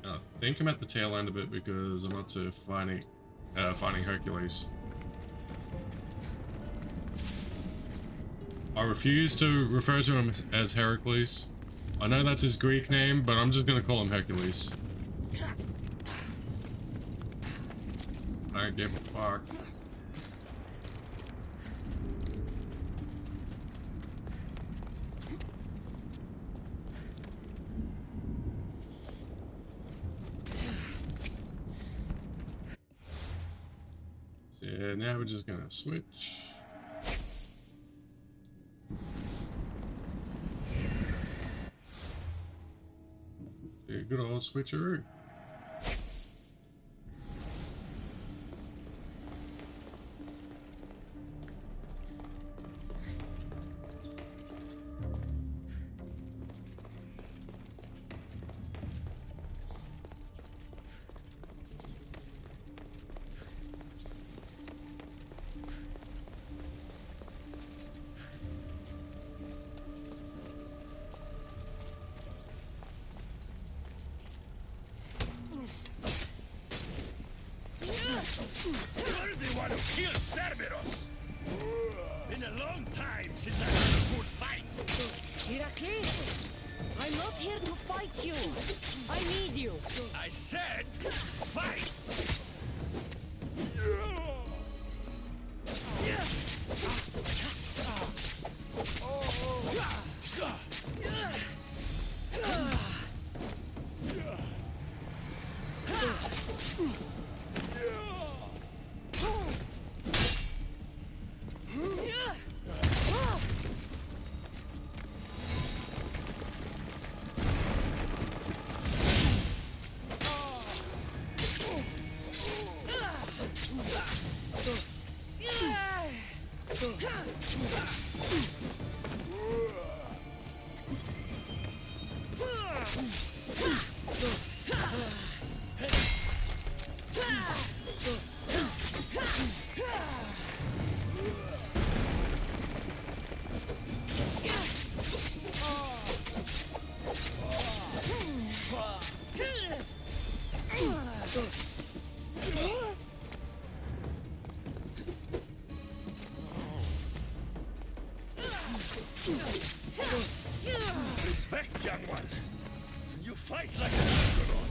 [SPEAKER 5] I think I'm at the tail end of it because I'm up to finding Hercules. I refuse to refer to him as Heracles. I know that's his Greek name, but I'm just gonna call him Hercules. I don't give a fuck. So yeah, now we're just gonna switch. Yeah, good old switcheroo.
[SPEAKER 1] Why do they want to kill Cerberus? Been a long time since I had a good fight.
[SPEAKER 7] Heracles! I'm not here to fight you. I need you.
[SPEAKER 10] I said, fight! Respect, young one. You fight like an astronaut.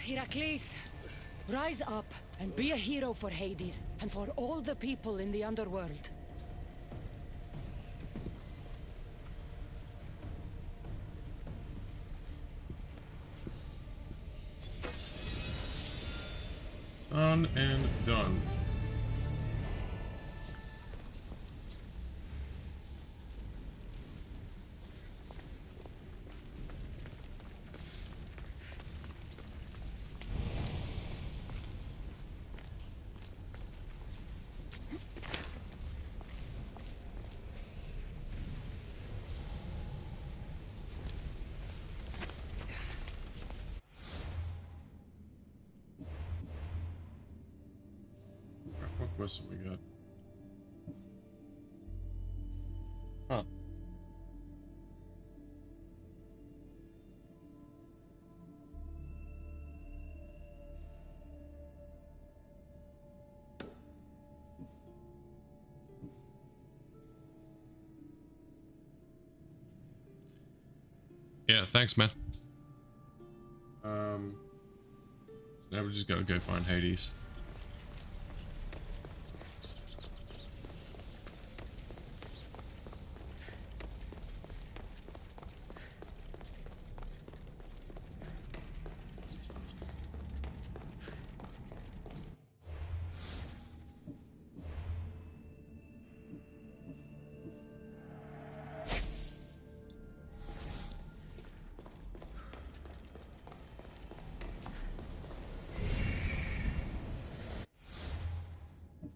[SPEAKER 7] Heracles, rise up and be a hero for Hades and for all the people in the underworld.
[SPEAKER 5] Done and done. What quest have we got? Huh. Yeah, thanks, man. So now we just gotta go find Hades.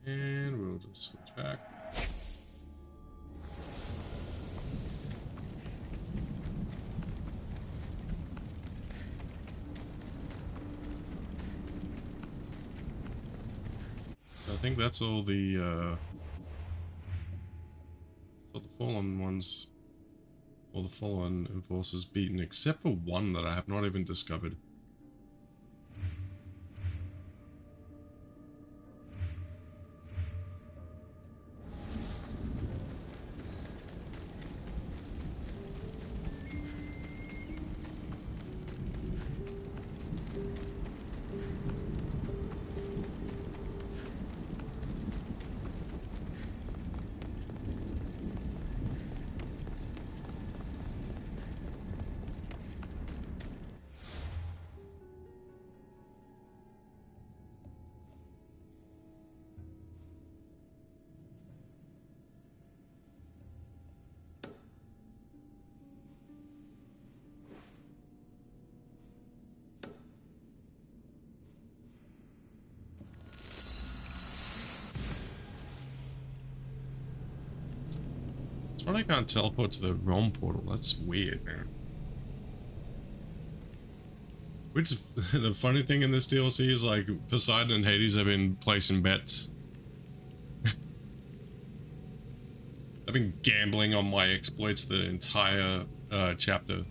[SPEAKER 5] And we'll just switch back. So I think that's all the fallen ones, all the fallen enforcers beaten, except for one that I have not even discovered. Why I can't teleport to the realm portal? That's weird, man. Which, the funny thing in this DLC is, like, Poseidon and Hades have been placing bets. I've been gambling on my exploits the entire chapter.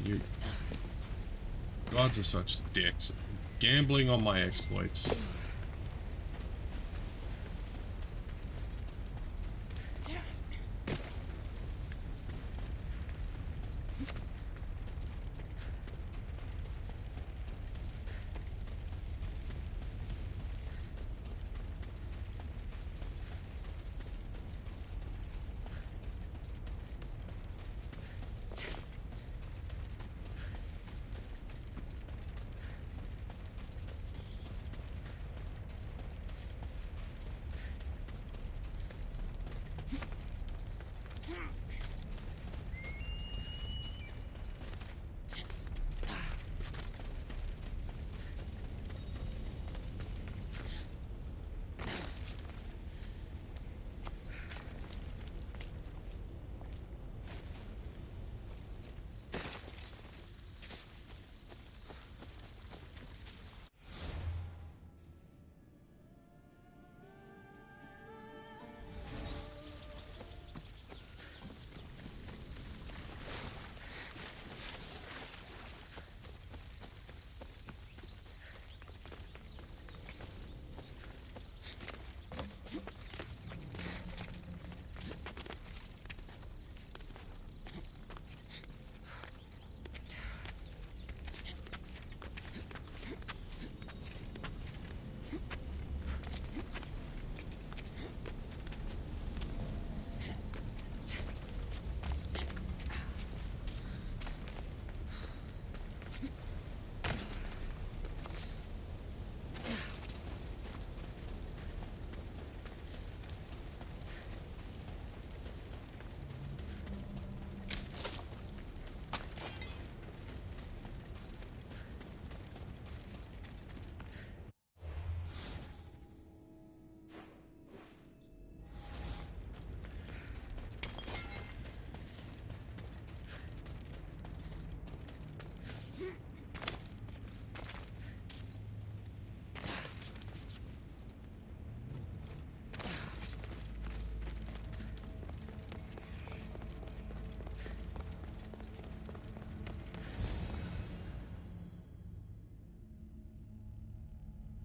[SPEAKER 5] You gods are such dicks. Gambling on my exploits.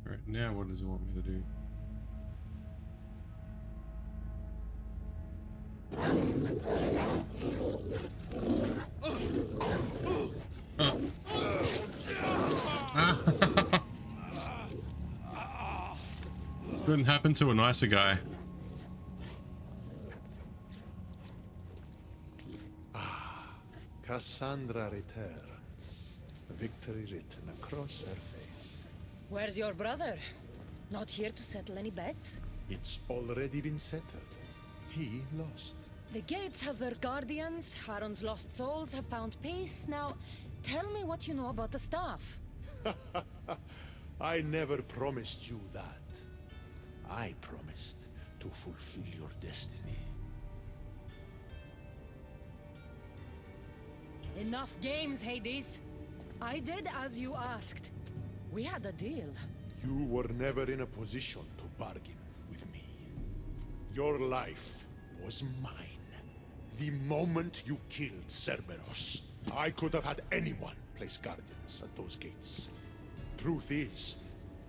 [SPEAKER 5] Right, now what does it want me to do? Couldn't happen to a nicer guy.
[SPEAKER 8] Cassandra returns, victory written across her face.
[SPEAKER 7] Where's your brother? Not here to settle any bets?
[SPEAKER 8] It's already been settled. He lost.
[SPEAKER 7] The gates have their guardians, Charon's lost souls have found peace. Now, tell me what you know about the staff.
[SPEAKER 8] I never promised you that. I promised to fulfill your destiny.
[SPEAKER 7] Enough games, Hades. I did as you asked. We had a deal.
[SPEAKER 8] You were never in a position to bargain with me. Your life was mine. The moment you killed Cerberus, I could have had anyone place guardians at those gates. Truth is,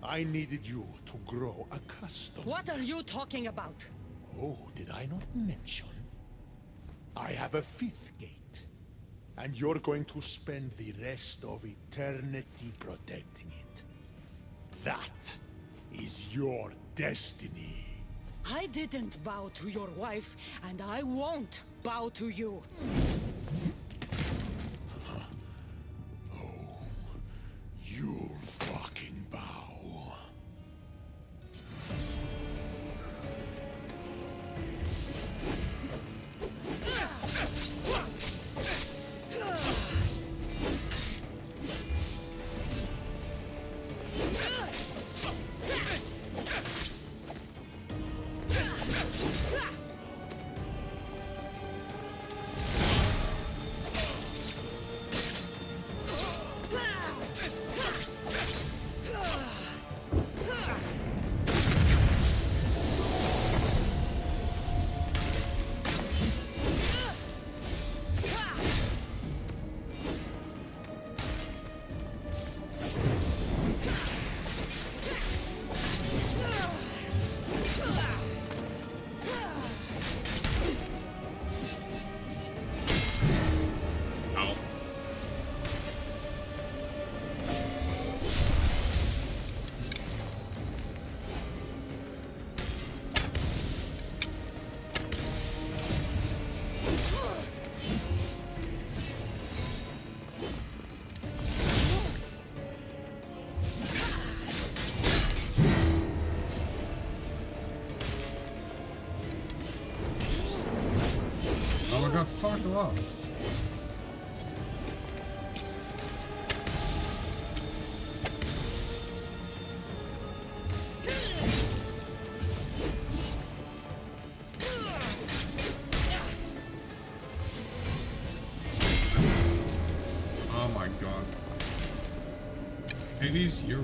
[SPEAKER 8] I needed you to grow accustomed.
[SPEAKER 7] What are you talking about?
[SPEAKER 8] Oh, did I not mention? I have a fifth gate, and you're going to spend the rest of eternity protecting it. That is your destiny.
[SPEAKER 7] I didn't bow to your wife, and I won't bow to you.
[SPEAKER 8] Oh, you'll fucking bow.
[SPEAKER 5] Fuck off. Oh my god. Hades, you're...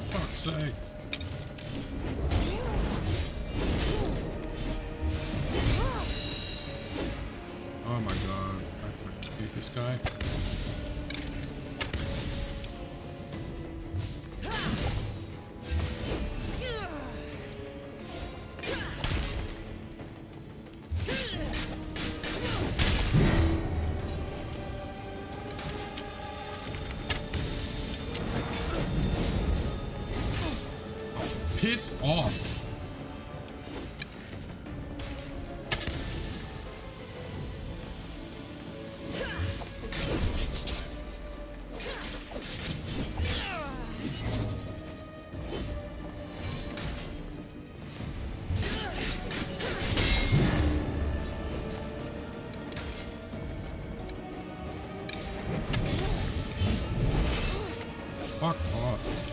[SPEAKER 5] fuck's sake. Oh my god, I fucking hate this guy. Piss off. Fuck off.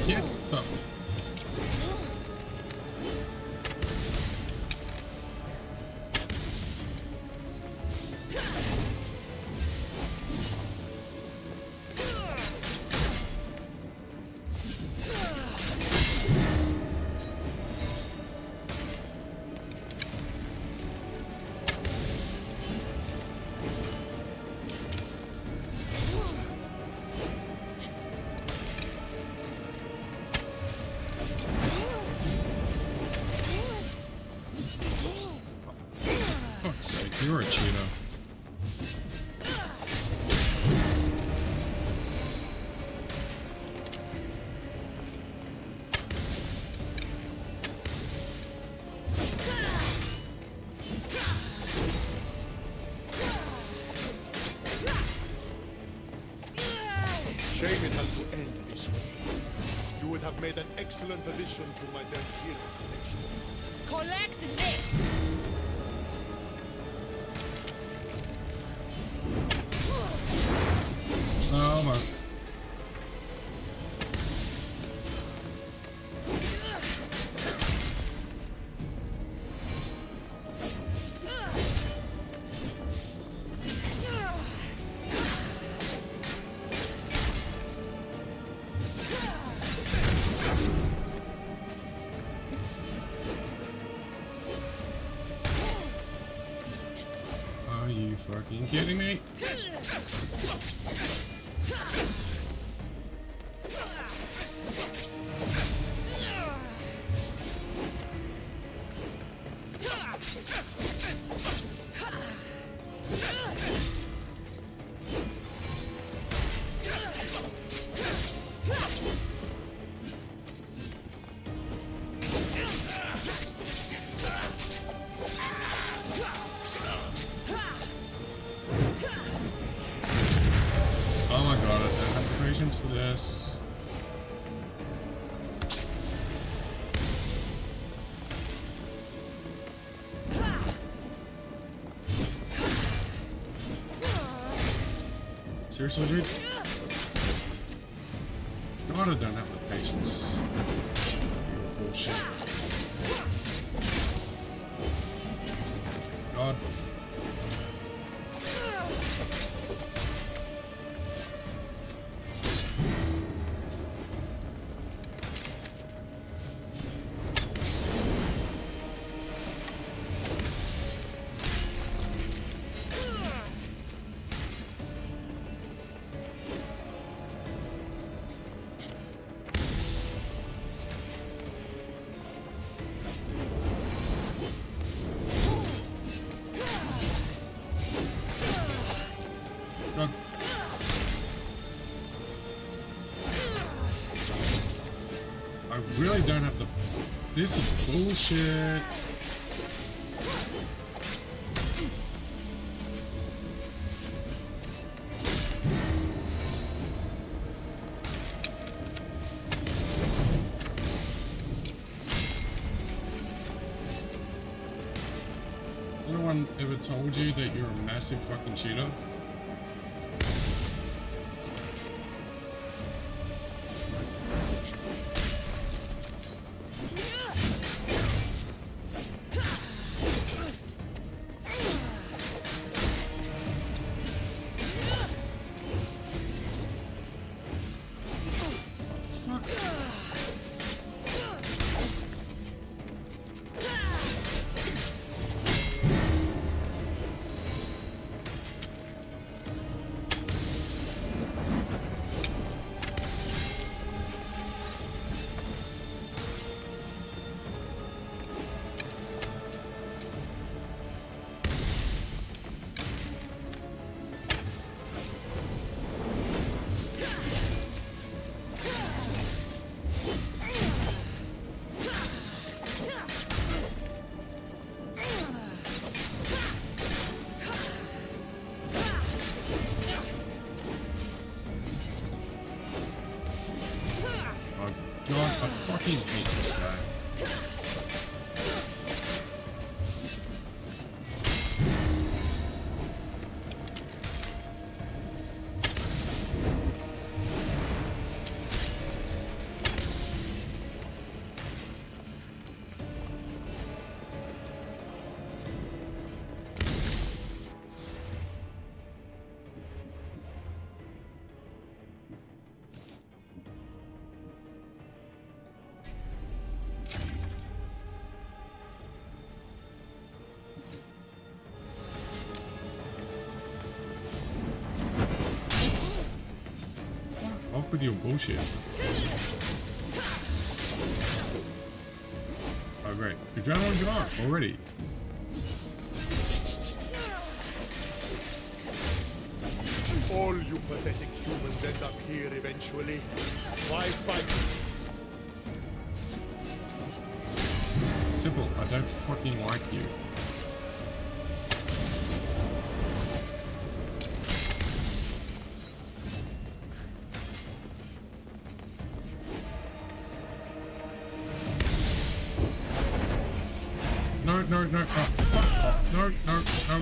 [SPEAKER 5] Get the... Fuck's sake, you're a cheetah.
[SPEAKER 8] Shame it has to end this way. You would have made an excellent addition to my Dead Hero collection.
[SPEAKER 7] Collect this!
[SPEAKER 5] Oh my... Are you fucking kidding me? Oh my god, I don't have the patience for this. Seriously, dude? God, I don't have the patience. Bullshit. God. God. I really don't have the... This is bullshit. Anyone ever told you that you're a massive fucking cheater? God, I fucking hate this guy. Off with your bullshit. Oh great. Adrenaline gone already.
[SPEAKER 8] All you pathetic humans end up here eventually. Why fight?
[SPEAKER 5] Simple, I don't fucking like you. No, no, no, oh, no, no, no.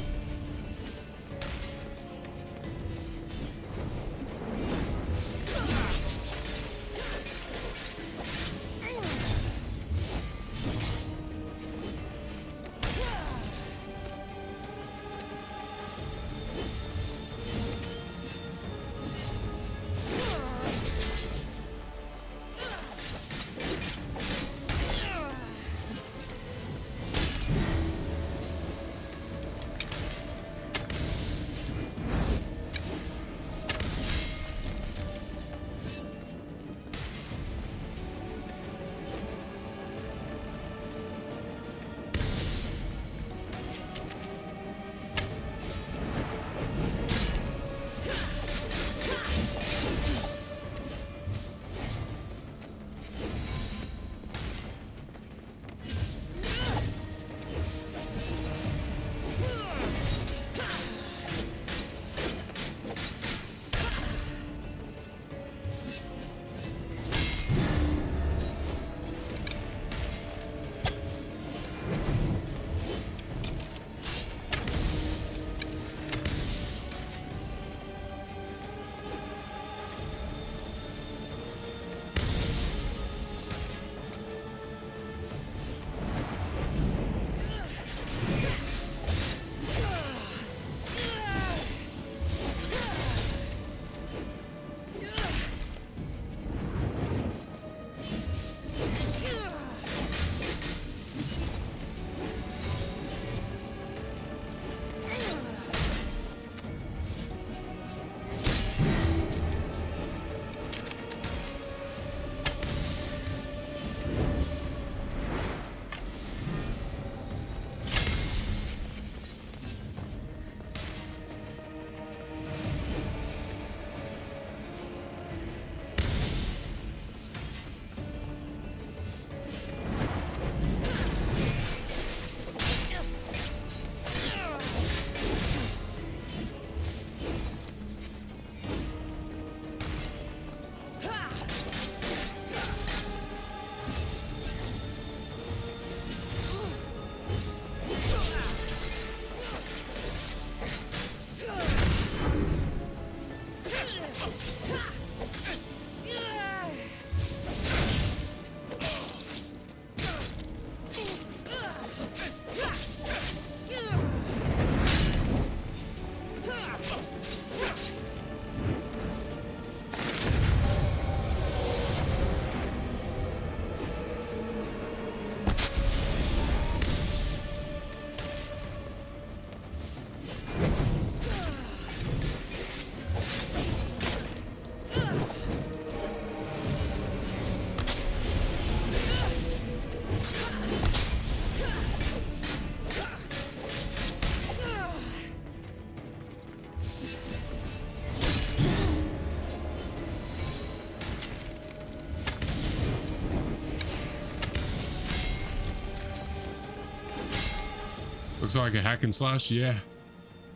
[SPEAKER 5] Looks like a hack and slash, yeah.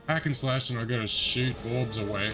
[SPEAKER 5] Hack and slash, and I gotta shoot orbs away.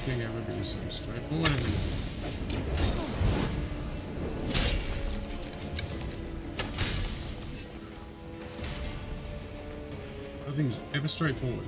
[SPEAKER 5] Ever be so straightforward anymore. Nothing's ever straightforward.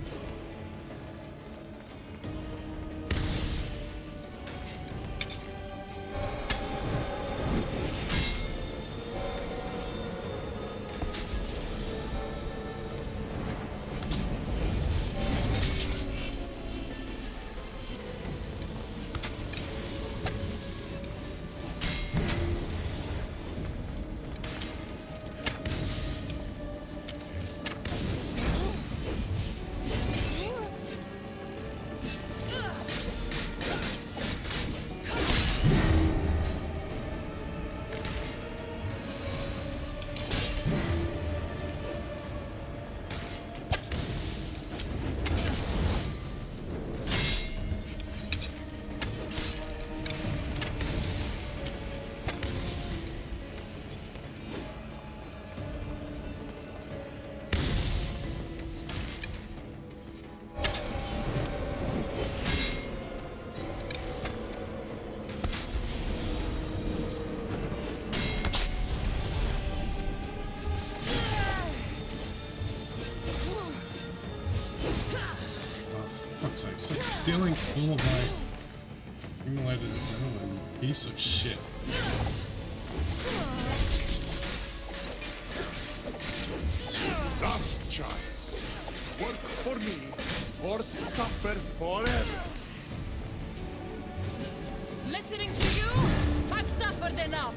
[SPEAKER 5] Stop stealing all of my accumulated adrenaline, piece of shit.
[SPEAKER 8] Thus, child, work for me or suffer forever.
[SPEAKER 7] Listening to you, I've suffered enough.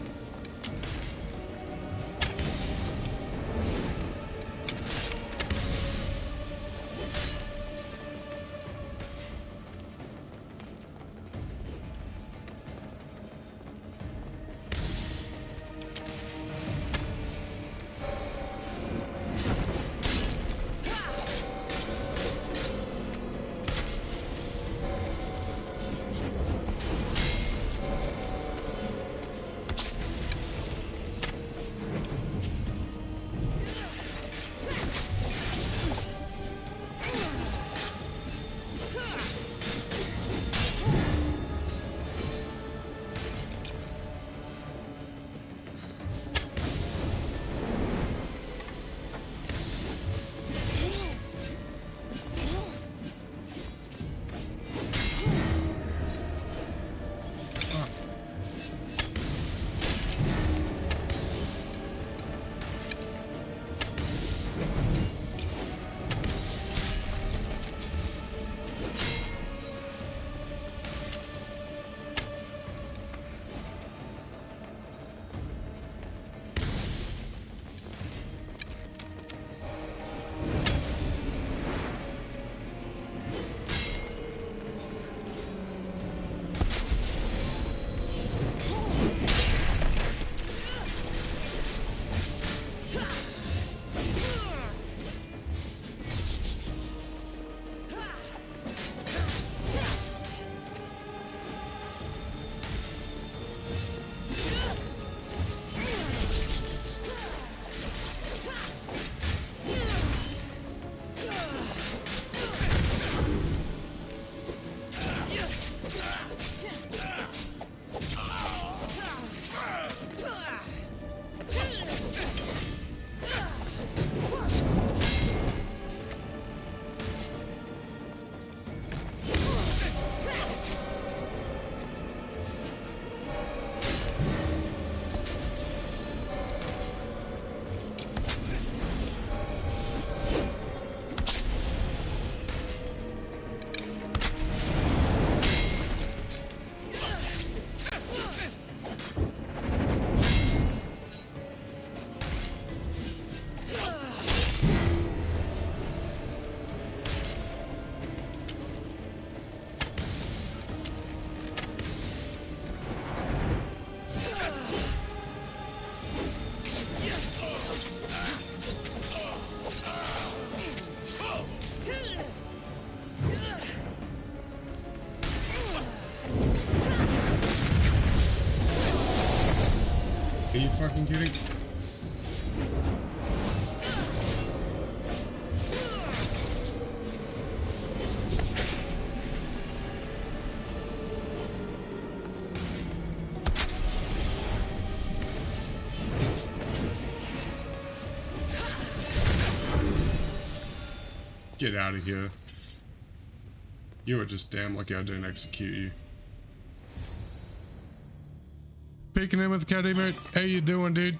[SPEAKER 5] you fucking kidding? Get out of here. You were just damn lucky I didn't execute you. Peeking in with the cat emote. How you doing, dude?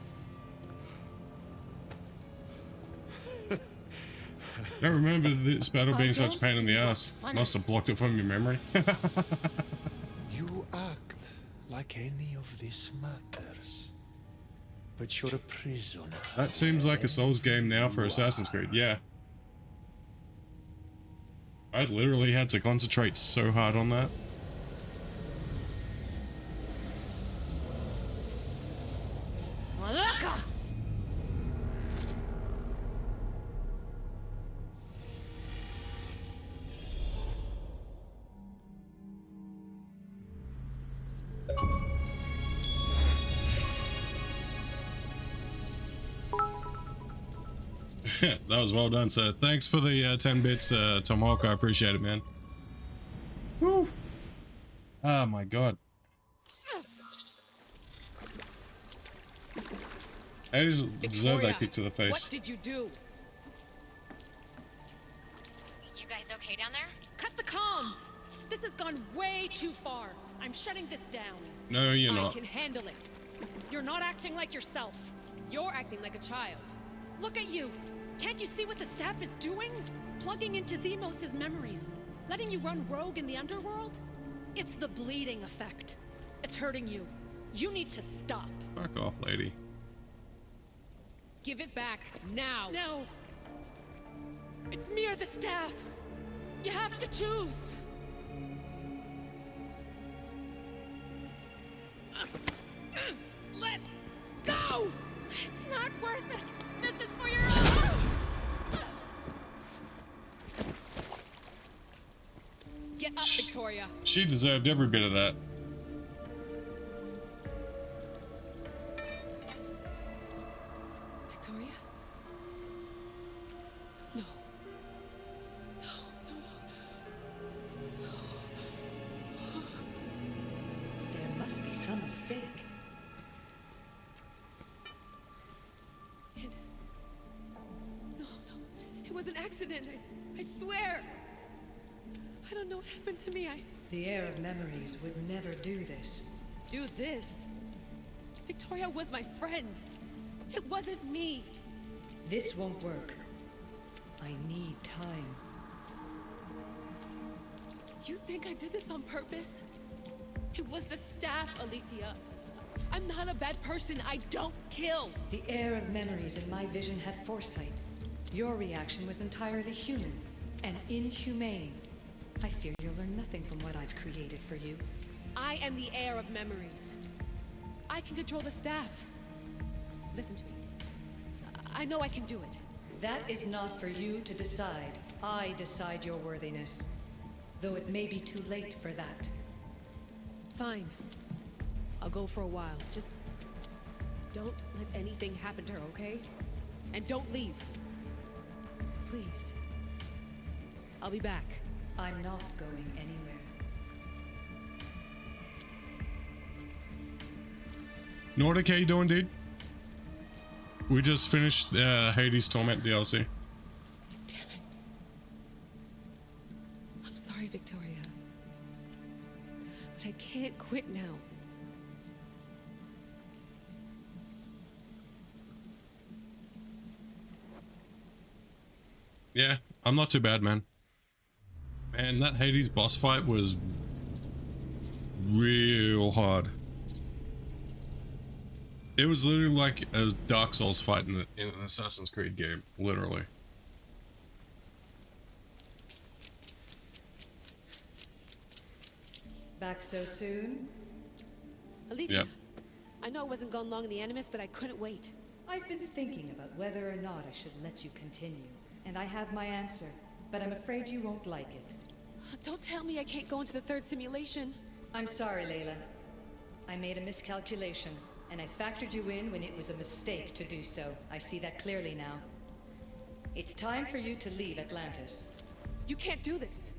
[SPEAKER 5] I remember this battle being such a pain in the ass. Must have blocked it from your memory.
[SPEAKER 8] You act like any of this matters, but you're a prisoner.
[SPEAKER 5] That seems like a Souls game now for Assassin's Creed, yeah. I literally had to concentrate so hard on that. That was well done, sir. Thanks for the 10 bits, Tomahawk. I appreciate it, man. Woo. Oh my god. I just deserve that kick to the face.
[SPEAKER 12] What did you do?
[SPEAKER 13] You guys okay down there?
[SPEAKER 12] Cut the comms! This has gone way too far. I'm shutting this down.
[SPEAKER 5] No, you're not.
[SPEAKER 12] I can handle it. You're not acting like yourself. You're acting like a child. Look at you. Can't you see what the staff is doing? Plugging into Themos' memories. Letting you run rogue in the underworld? It's the bleeding effect. It's hurting you. You need to stop.
[SPEAKER 5] Fuck off, lady.
[SPEAKER 12] Give it back, now. No. It's me or the staff. You have to choose. Let go! It's not worth it. This is for your own. Get up, Victoria.
[SPEAKER 5] She deserved every bit of that.
[SPEAKER 12] Victoria? No. No.
[SPEAKER 7] There must be some mistake.
[SPEAKER 12] No. It was an accident. I swear. I don't know what happened to me.
[SPEAKER 7] The heir of memories would never do this.
[SPEAKER 12] Do this? Victoria was my friend. It wasn't me.
[SPEAKER 7] This won't work. I need time.
[SPEAKER 12] You think I did this on purpose? It was the staff, Alethea. I'm not a bad person. I don't kill.
[SPEAKER 7] The heir of memories in my vision had foresight. Your reaction was entirely human and inhumane. I fear you'll learn nothing from what I've created for you.
[SPEAKER 12] I am the heir of memories. I can control the staff. Listen to me. I know I can do it.
[SPEAKER 7] That is not for you to decide. I decide your worthiness. Though it may be too late for that.
[SPEAKER 12] Fine. I'll go for a while. Just don't let anything happen to her, okay? And don't leave. Please. I'll be back.
[SPEAKER 7] I'm not going anywhere.
[SPEAKER 5] Nordic, how you doing, dude? We just finished Hades Torment DLC.
[SPEAKER 12] Damn it. I'm sorry, Victoria. But I can't quit now.
[SPEAKER 5] Yeah, I'm not too bad, man. Man, that Hades boss fight was real hard. It was literally like a Dark Souls fight in an Assassin's Creed game, literally.
[SPEAKER 7] Back so soon?
[SPEAKER 12] Alethea,
[SPEAKER 5] Yep.
[SPEAKER 12] I know I wasn't gone long in the Animus, but I couldn't wait.
[SPEAKER 7] I've been thinking about whether or not I should let you continue, and I have my answer, but I'm afraid you won't like it.
[SPEAKER 12] Don't tell me I can't go into the third simulation.
[SPEAKER 7] I'm sorry, Layla. I made a miscalculation. And I factored you in when it was a mistake to do so. I see that clearly now. It's time for you to leave Atlantis.
[SPEAKER 12] You can't do this.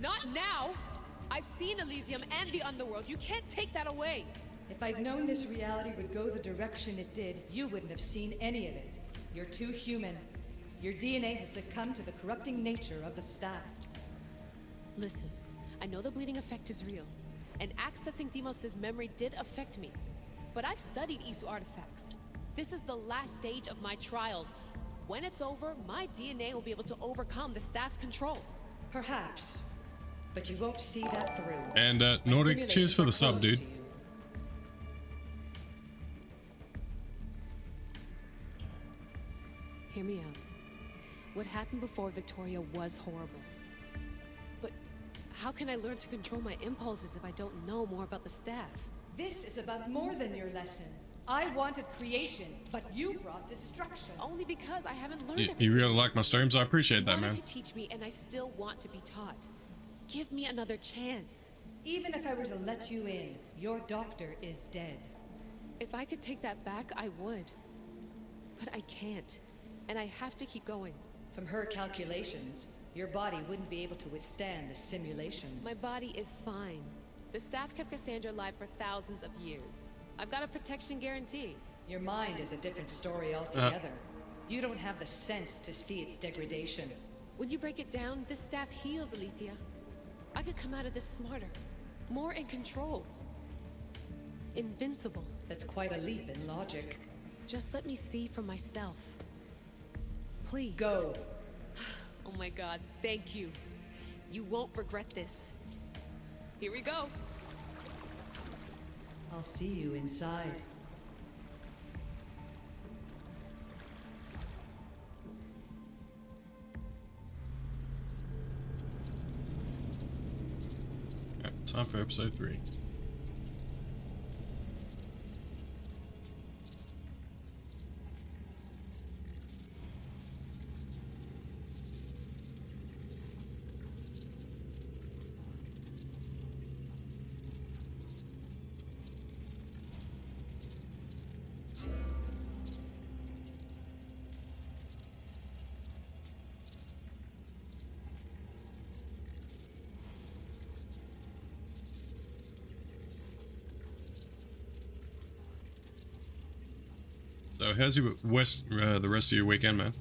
[SPEAKER 12] Not now! I've seen Elysium and the Underworld. You can't take that away!
[SPEAKER 7] If I'd known this reality would go the direction it did, you wouldn't have seen any of it. You're too human. Your DNA has succumbed to the corrupting nature of the staff.
[SPEAKER 12] Listen, I know the bleeding effect is real, and accessing Deimos' memory did affect me. But I've studied Isu artifacts. This is the last stage of my trials. When it's over, my DNA will be able to overcome the staff's control.
[SPEAKER 7] Perhaps. But you won't see that through.
[SPEAKER 5] And Nordic, cheers for the sub, dude.
[SPEAKER 12] Hear me out. What happened before Victoria was horrible. But how can I learn to control my impulses if I don't know more about the staff?
[SPEAKER 7] This is about more than your lesson. I wanted creation, but you brought destruction.
[SPEAKER 12] Only because I haven't learned everything.
[SPEAKER 5] You really like my streams? I appreciate that, man.
[SPEAKER 12] You wanted to teach me, and I still want to be taught. Give me another chance.
[SPEAKER 7] Even if I were to let you in, your doctor is dead.
[SPEAKER 12] If I could take that back, I would. But I can't. And I have to keep going.
[SPEAKER 7] From her calculations, your body wouldn't be able to withstand the simulations.
[SPEAKER 12] My body is fine. The staff kept Cassandra alive for thousands of years. I've got a protection guarantee.
[SPEAKER 7] Your mind is a different story altogether. You don't have the sense to see its degradation.
[SPEAKER 12] When you break it down, this staff heals, Alethea. I could come out of this smarter, more in control. Invincible.
[SPEAKER 7] That's quite a leap in logic.
[SPEAKER 12] Just let me see for myself. Please.
[SPEAKER 7] Go.
[SPEAKER 12] Oh my god, thank you. You won't regret this. Here we go.
[SPEAKER 7] I'll see you inside.
[SPEAKER 5] Time for episode 3. So how's your the rest of your weekend, man?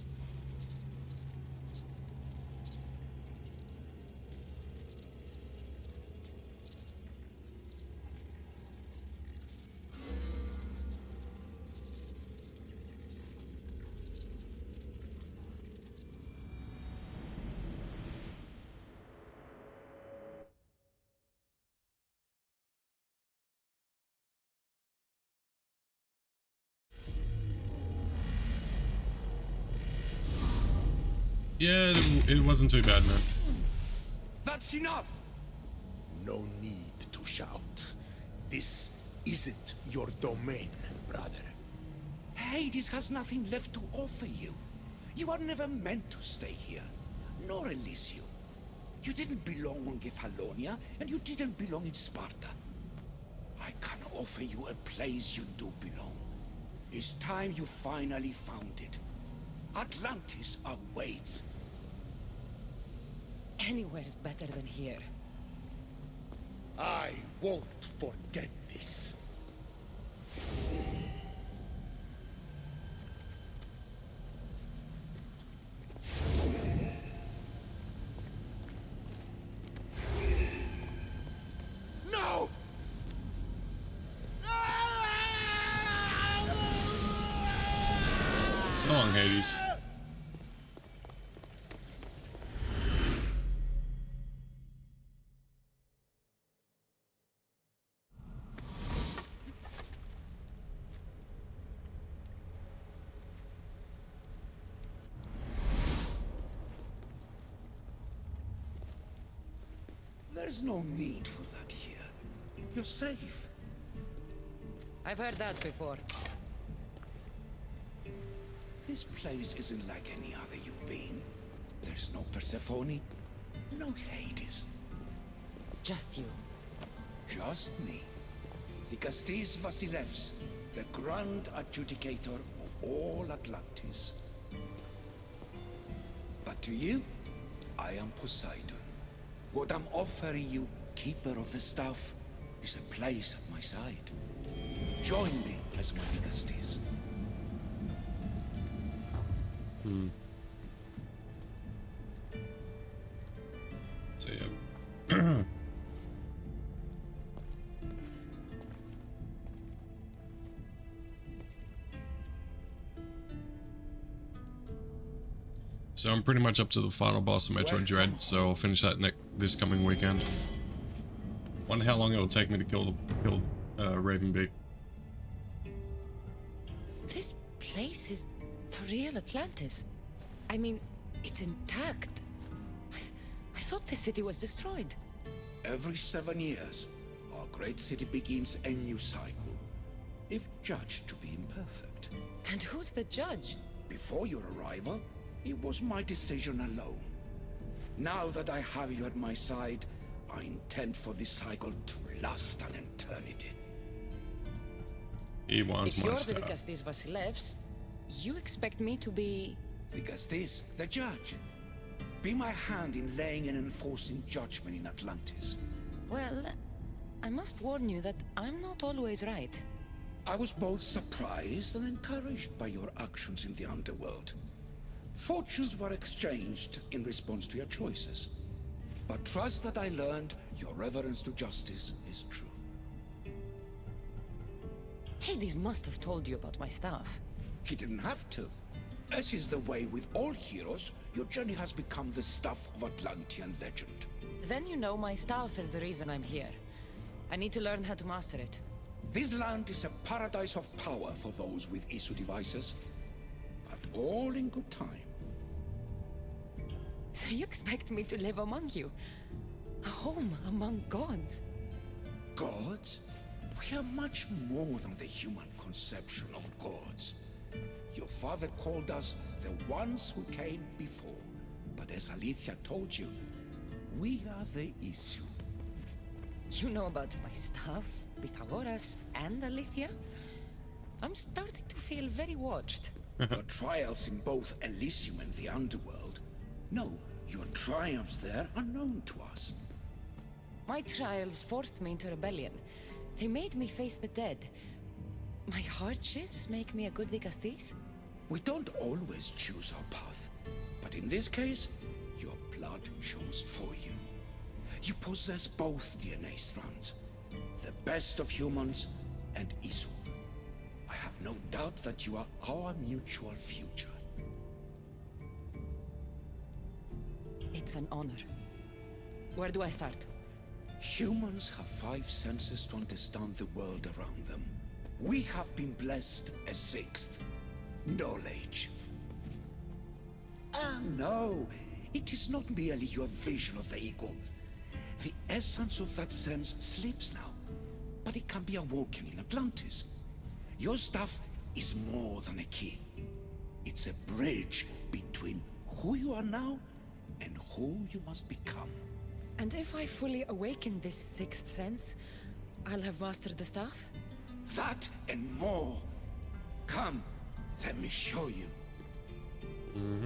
[SPEAKER 5] Yeah, it wasn't too bad, man.
[SPEAKER 10] That's enough!
[SPEAKER 8] No need to shout. This isn't your domain, brother.
[SPEAKER 10] Hades has nothing left to offer you. You are never meant to stay here, nor Elysium. You didn't belong on Kefalonia, and you didn't belong in Sparta. I can offer you a place you do belong. It's time you finally found it. Atlantis awaits.
[SPEAKER 7] Anywhere is better than here.
[SPEAKER 8] I won't forget this. No!
[SPEAKER 5] So long, Hades.
[SPEAKER 10] There's no need for that here. You're safe.
[SPEAKER 7] I've heard that before.
[SPEAKER 10] This place isn't like any other you've been. There's no Persephone, no Hades.
[SPEAKER 7] Just you.
[SPEAKER 10] Just me. The Castis Vasilevs. the grand adjudicator of all Atlantis. But to you, I am Poseidon. What I'm offering you, Keeper of the Staff, is a place at my side. Join me as my Megastes.
[SPEAKER 5] So yeah. So I'm pretty much up to the final boss of Metroid Dread, so I'll finish that this coming weekend. Wonder how long it will take me to kill Ravenbeak.
[SPEAKER 14] This place is the real Atlantis. I mean, it's intact. I thought the city was destroyed.
[SPEAKER 10] Every 7 years, our great city begins a new cycle, if judged to be imperfect.
[SPEAKER 14] And who's the judge?
[SPEAKER 10] Before your arrival, it was my decision alone. Now that I have you at my side, I intend for this cycle to last an eternity.
[SPEAKER 5] He wants my stuff.
[SPEAKER 14] If you're the Vigastis Vasilevs, you expect me to be...
[SPEAKER 10] Vigastis, the judge. Be my hand in laying and enforcing judgment in Atlantis.
[SPEAKER 14] Well, I must warn you that I'm not always right.
[SPEAKER 10] I was both surprised and encouraged by your actions in the underworld. Fortunes were exchanged in response to your choices. But trust that I learned your reverence to justice is true.
[SPEAKER 14] Hades must have told you about my staff.
[SPEAKER 10] He didn't have to. As is the way with all heroes, your journey has become the stuff of Atlantean legend.
[SPEAKER 14] Then you know my staff is the reason I'm here. I need to learn how to master it.
[SPEAKER 10] This land is a paradise of power for those with issue devices, but all in good time.
[SPEAKER 14] So you expect me to live among you? A home among gods?
[SPEAKER 10] Gods? We are much more than the human conception of gods. Your father called us the ones who came before. But as Alethea told you, we are the issue.
[SPEAKER 14] You know about my staff, Pythagoras, and Alethea? I'm starting to feel very watched.
[SPEAKER 10] Your trials in both Elysium and the Underworld. No, your triumphs there are known to us.
[SPEAKER 14] My trials forced me into rebellion. They made me face the dead. My hardships make me a good Vigastis?
[SPEAKER 10] We don't always choose our path, but in this case, your blood shows for you. You possess both DNA strands, the best of humans and Isu. I have no doubt that you are our mutual future.
[SPEAKER 14] It's an honor. Where do I start?
[SPEAKER 10] Humans have 5 senses to understand the world around them. We have been blessed a 6th. Knowledge. Ah, no. It is not merely your vision of the ego. The essence of that sense slips now, but it can be awoken in Atlantis. Your stuff is more than a key. It's a bridge between who you are now and who you must become.
[SPEAKER 14] And if I fully awaken this 6th sense, I'll have mastered the staff?
[SPEAKER 10] That and more. Come, let me show you.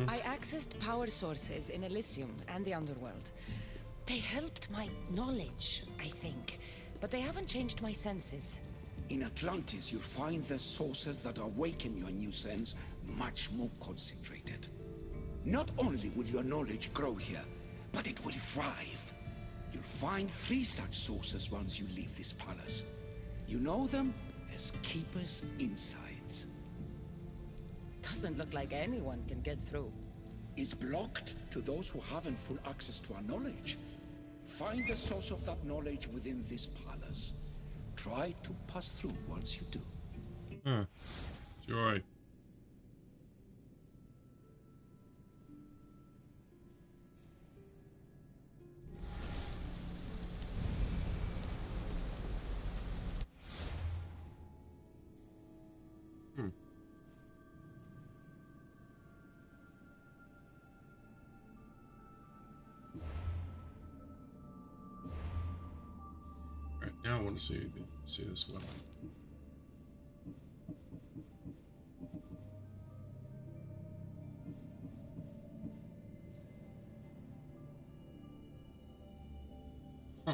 [SPEAKER 14] I accessed power sources in Elysium and the Underworld. They helped my knowledge, I think, but they haven't changed my senses.
[SPEAKER 10] In Atlantis, you'll find the sources that awaken your new sense much more concentrated. Not only will your knowledge grow here, but it will thrive. You'll find 3 such sources once you leave this palace. You know them as Keeper's Insights.
[SPEAKER 14] Doesn't look like anyone can get through.
[SPEAKER 10] It's blocked to those who haven't full access to our knowledge. Find the source of that knowledge within this palace. Try to pass through once you do.
[SPEAKER 5] Huh. Joy. Right, now I want to see this weapon. Huh.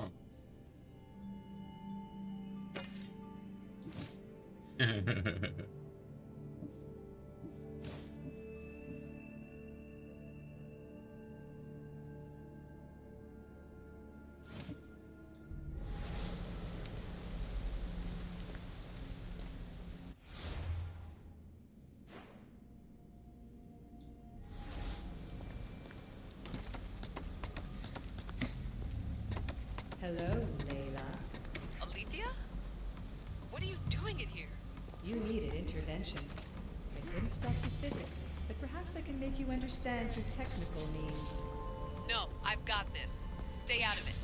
[SPEAKER 7] Hello, Layla.
[SPEAKER 15] Alethea? What are you doing in here?
[SPEAKER 7] You needed intervention. I couldn't stop you physically, but perhaps I can make you understand through technical means.
[SPEAKER 15] No, I've got this. Stay out of it.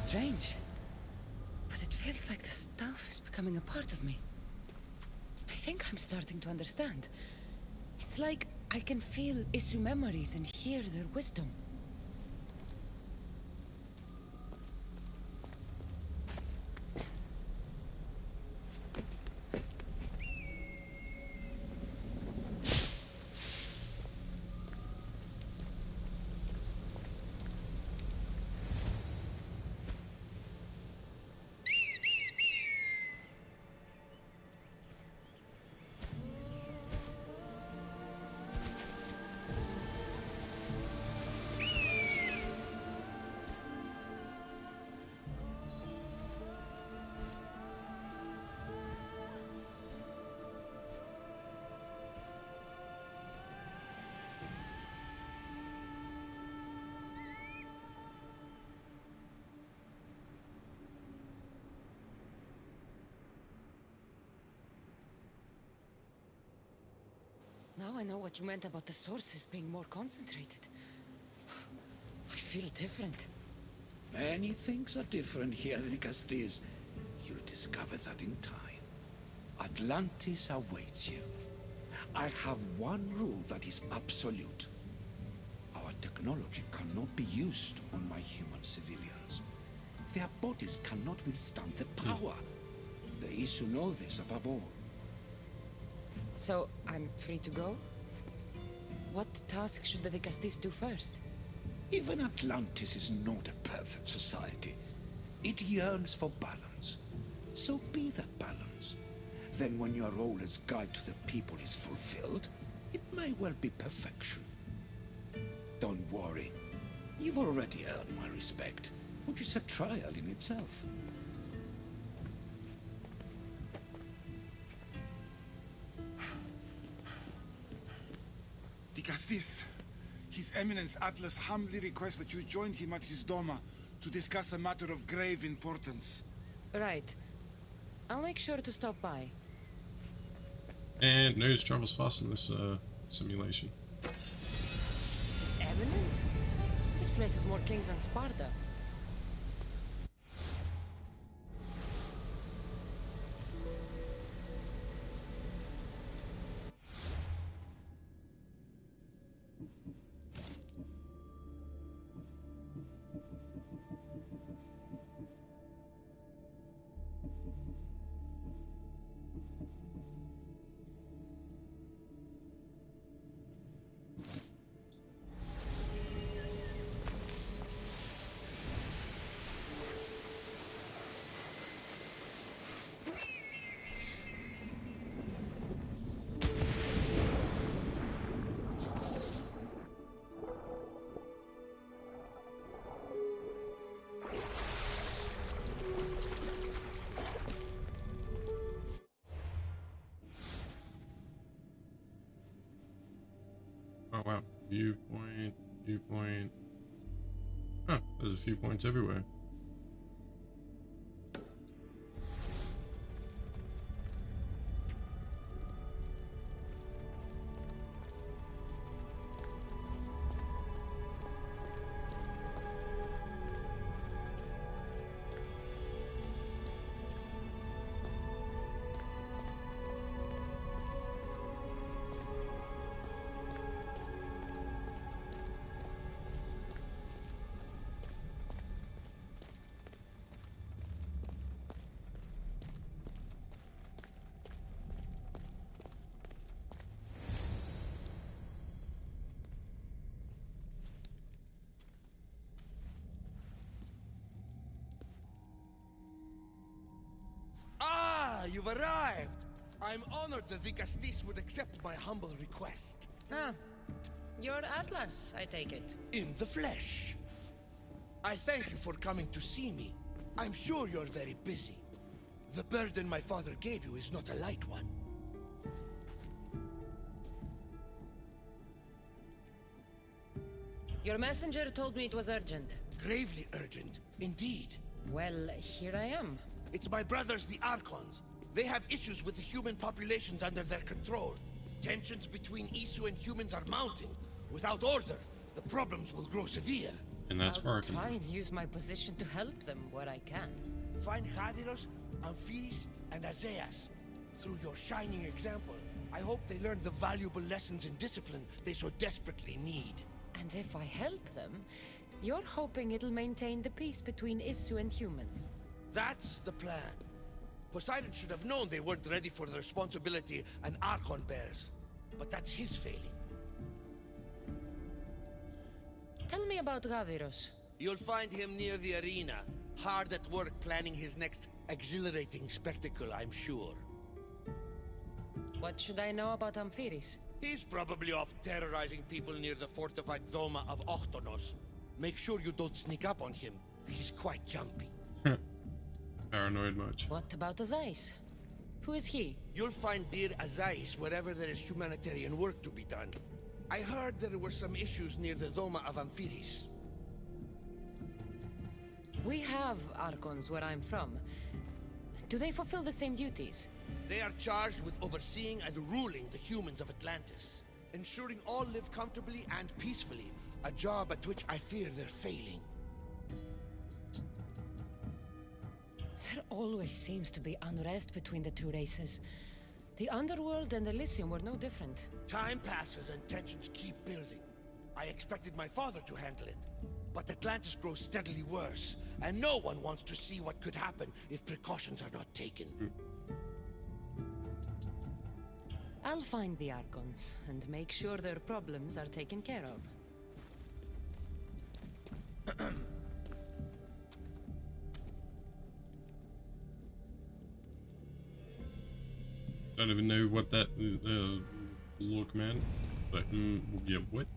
[SPEAKER 14] Strange. But it feels like the stuff is becoming a part of me. I think I'm starting to understand. It's like I can feel Isu memories and hear their wisdom. Now I know what you meant about the sources being more concentrated. I feel different.
[SPEAKER 10] Many things are different here, Dicastis. You'll discover that in time. Atlantis awaits you. I have one rule that is absolute. Our technology cannot be used on my human civilians. Their bodies cannot withstand the power. The Isu know this above all.
[SPEAKER 14] So, I'm free to go? What task should the Dicastis do first?
[SPEAKER 10] Even Atlantis is not a perfect society. It yearns for balance. So be that balance. Then when your role as guide to the people is fulfilled, it may well be perfection. Don't worry. You've already earned my respect, which is a trial in itself.
[SPEAKER 16] Dicastis, His Eminence Atlas humbly requests that you join him at his Doma to discuss a matter of grave importance.
[SPEAKER 14] Right. I'll make sure to stop by.
[SPEAKER 5] And news travels fast in this simulation.
[SPEAKER 14] His Eminence? This place has more kings than Sparta.
[SPEAKER 5] Viewpoint, viewpoint. Huh, there's a few points everywhere.
[SPEAKER 17] Ah, you've arrived! I'm honored the Vicastis would accept my humble request.
[SPEAKER 14] Ah, you're Atlas, I take it.
[SPEAKER 17] In the flesh. I thank you for coming to see me. I'm sure you're very busy. The burden my father gave you is not a light one.
[SPEAKER 14] Your messenger told me it was urgent.
[SPEAKER 17] Gravely urgent, indeed.
[SPEAKER 14] Well, here I am.
[SPEAKER 17] It's my brothers, the Archons. They have issues with the human populations under their control. Tensions between Isu and humans are mounting. Without order, the problems will grow severe.
[SPEAKER 5] And that's working.
[SPEAKER 14] I'll try and use my position to help them where I can.
[SPEAKER 17] Find Hadiros, Amphiris, and Azeas. Through your shining example, I hope they learn the valuable lessons in discipline they so desperately need.
[SPEAKER 14] And if I help them, you're hoping it'll maintain the peace between Isu and humans.
[SPEAKER 17] That's the plan. Poseidon should have known they weren't ready for the responsibility an Archon bears. But that's his failing.
[SPEAKER 14] Tell me about Gaviros.
[SPEAKER 17] You'll find him near the arena, hard at work planning his next exhilarating spectacle, I'm sure.
[SPEAKER 14] What should I know about Amphiris?
[SPEAKER 17] He's probably off terrorizing people near the fortified Doma of Ochtonos. Make sure you don't sneak up on him. He's quite jumpy.
[SPEAKER 5] Paranoid much.
[SPEAKER 14] What about Azais? Who is he?
[SPEAKER 17] You'll find dear Azais wherever there is humanitarian work to be done. I heard there were some issues near the Doma of Amphiris.
[SPEAKER 14] We have Archons where I'm from. Do they fulfill the same duties?
[SPEAKER 17] They are charged with overseeing and ruling the humans of Atlantis, ensuring all live comfortably and peacefully, a job at which I fear they're failing.
[SPEAKER 14] There always seems to be unrest between the two races. The Underworld and Elysium were no different.
[SPEAKER 17] Time passes and tensions keep building. I expected my father to handle it, but Atlantis grows steadily worse, and no one wants to see what could happen if precautions are not taken.
[SPEAKER 14] I'll find the Archons and make sure their problems are taken care of.
[SPEAKER 5] Don't even know what that look, man. But yeah, what?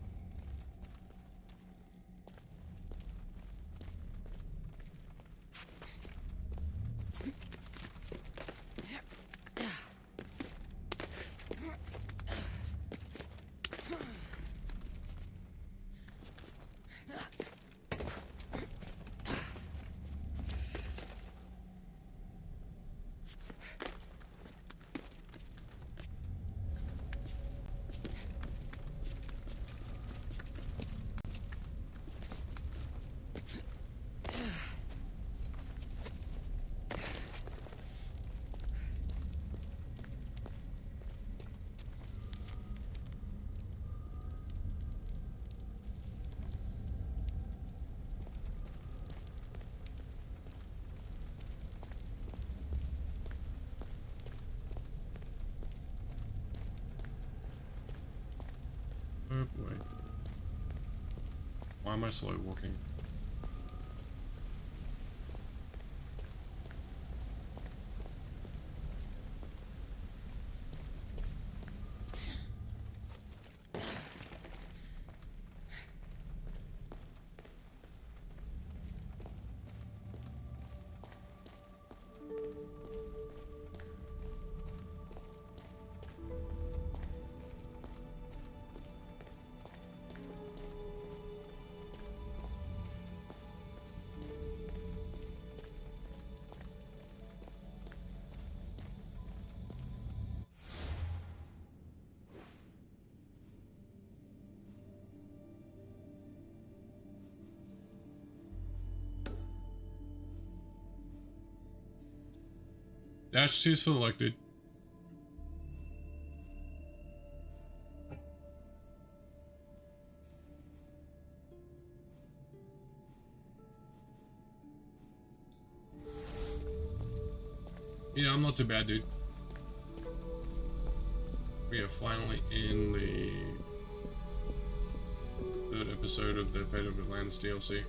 [SPEAKER 5] Oh boy. Why am I slow walking? Dash 2 is for the luck, dude. Yeah, I'm not too bad, dude. We are finally in the third episode of the Fate of Atlantis DLC.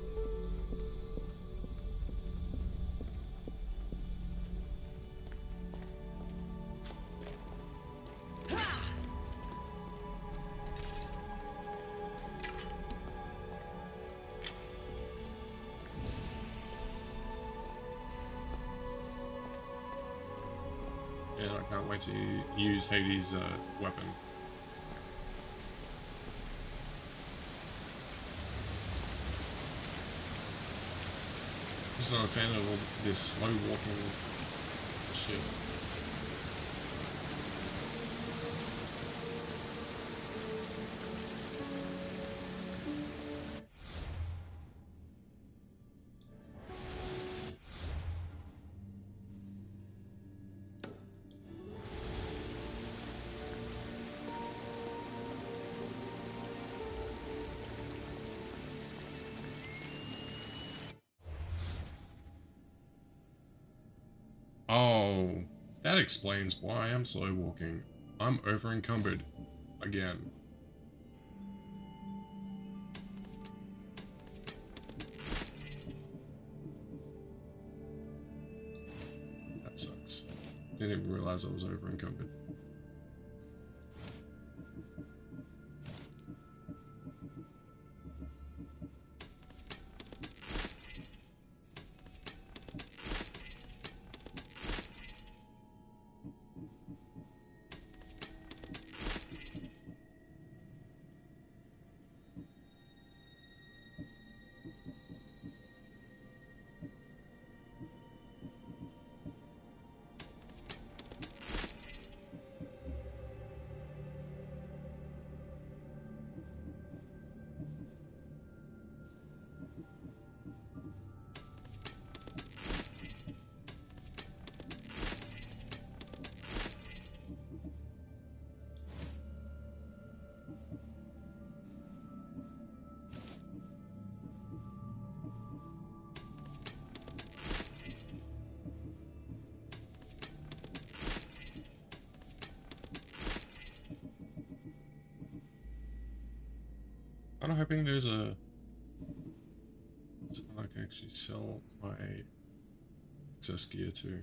[SPEAKER 5] And I can't wait to use Hades' weapon. Just not a fan of all this slow walking shit. Oh, that explains why I'm slow walking. I'm over encumbered. Again. That sucks. Didn't even realize I was over encumbered. I'm hoping there's a... I can actually sell my excess gear too.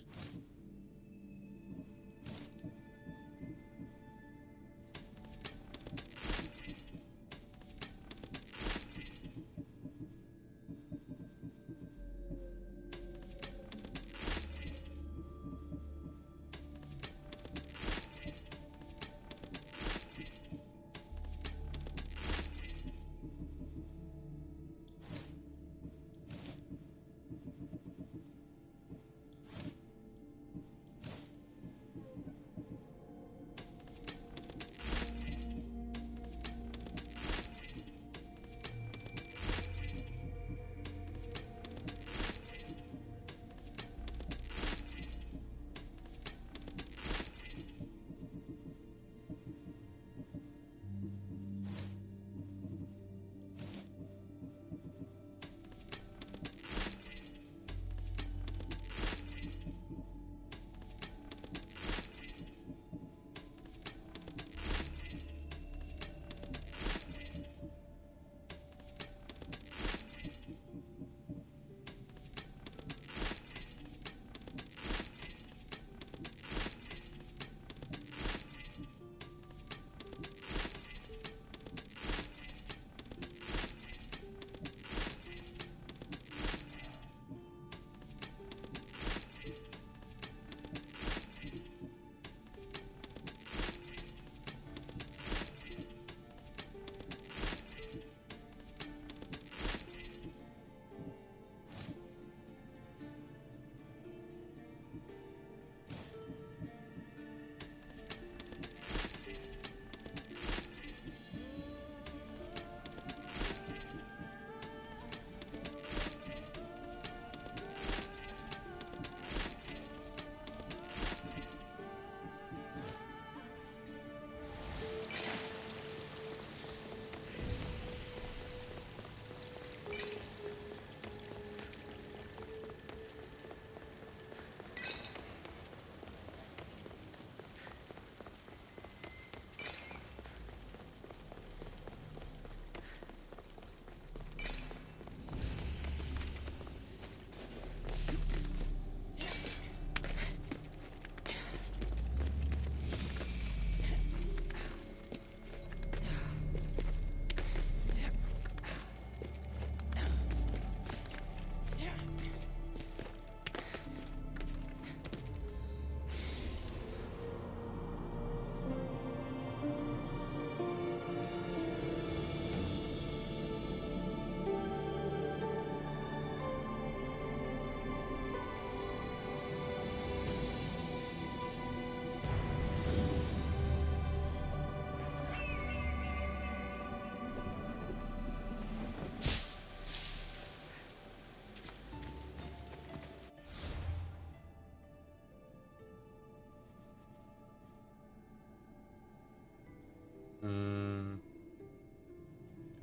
[SPEAKER 5] Guess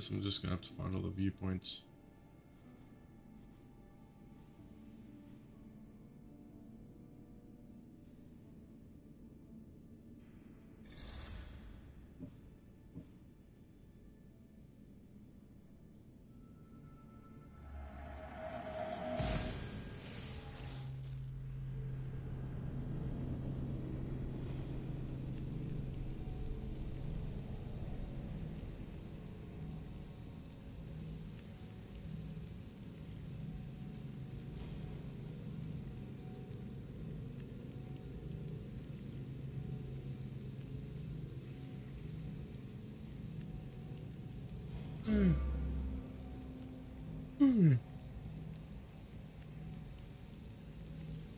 [SPEAKER 5] I'm just gonna have to find all the viewpoints.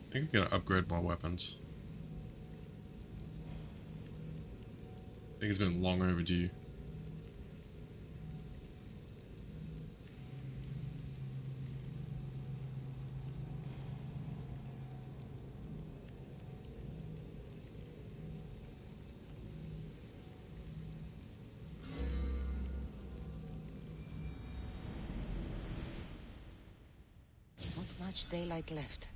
[SPEAKER 5] I think I'm gonna upgrade my weapons. I think it's been long overdue.
[SPEAKER 14] Not much daylight left.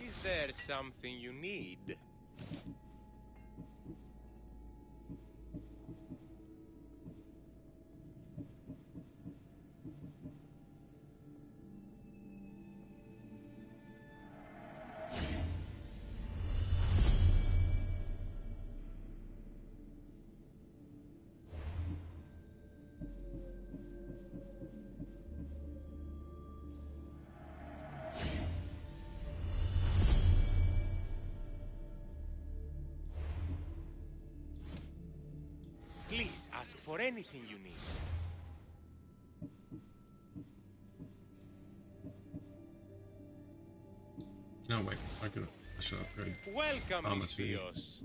[SPEAKER 18] Is there something you need? Please ask for anything you need.
[SPEAKER 5] No, wait, I should upgrade.
[SPEAKER 18] Welcome,
[SPEAKER 5] armor
[SPEAKER 18] Miss
[SPEAKER 5] to you.
[SPEAKER 18] Theos.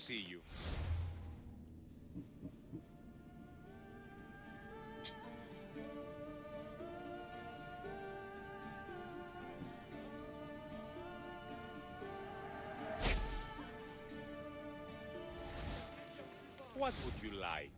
[SPEAKER 18] see you. What would you like?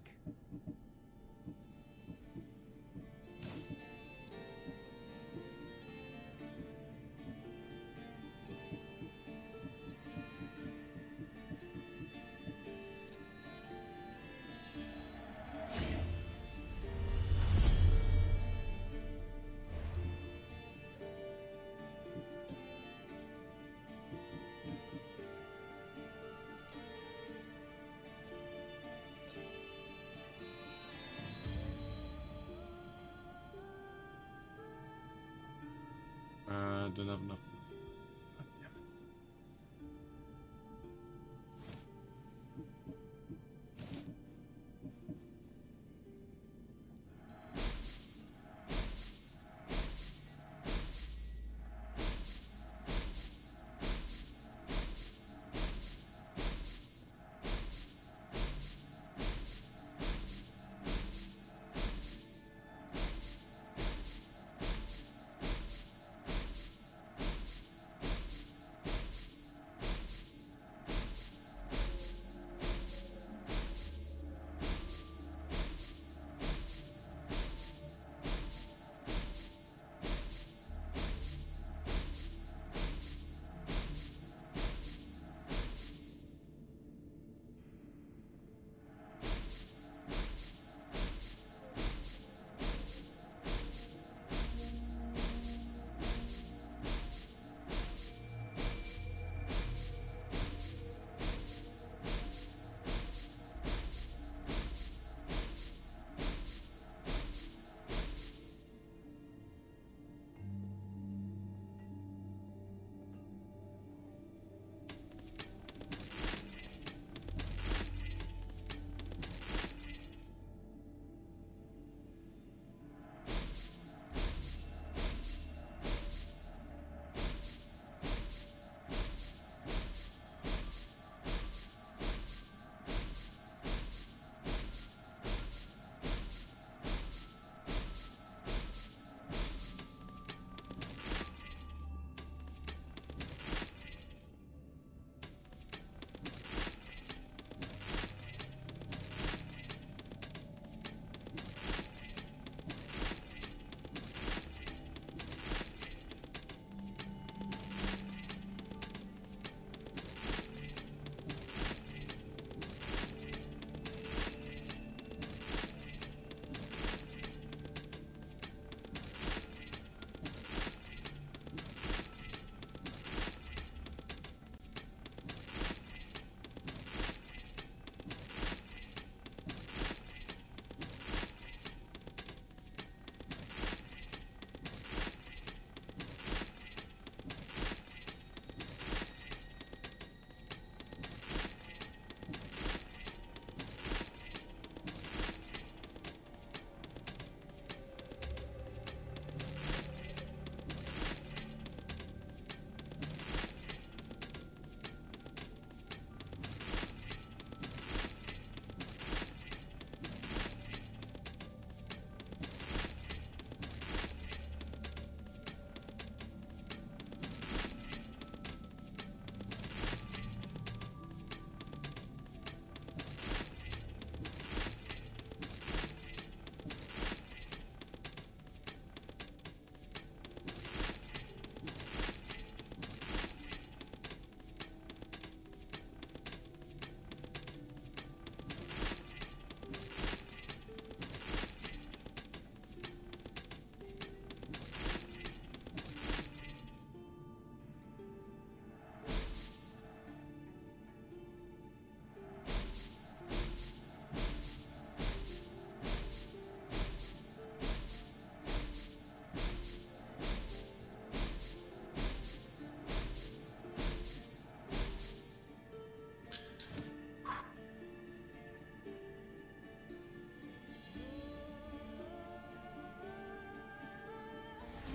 [SPEAKER 5] Don't have enough. God damn it.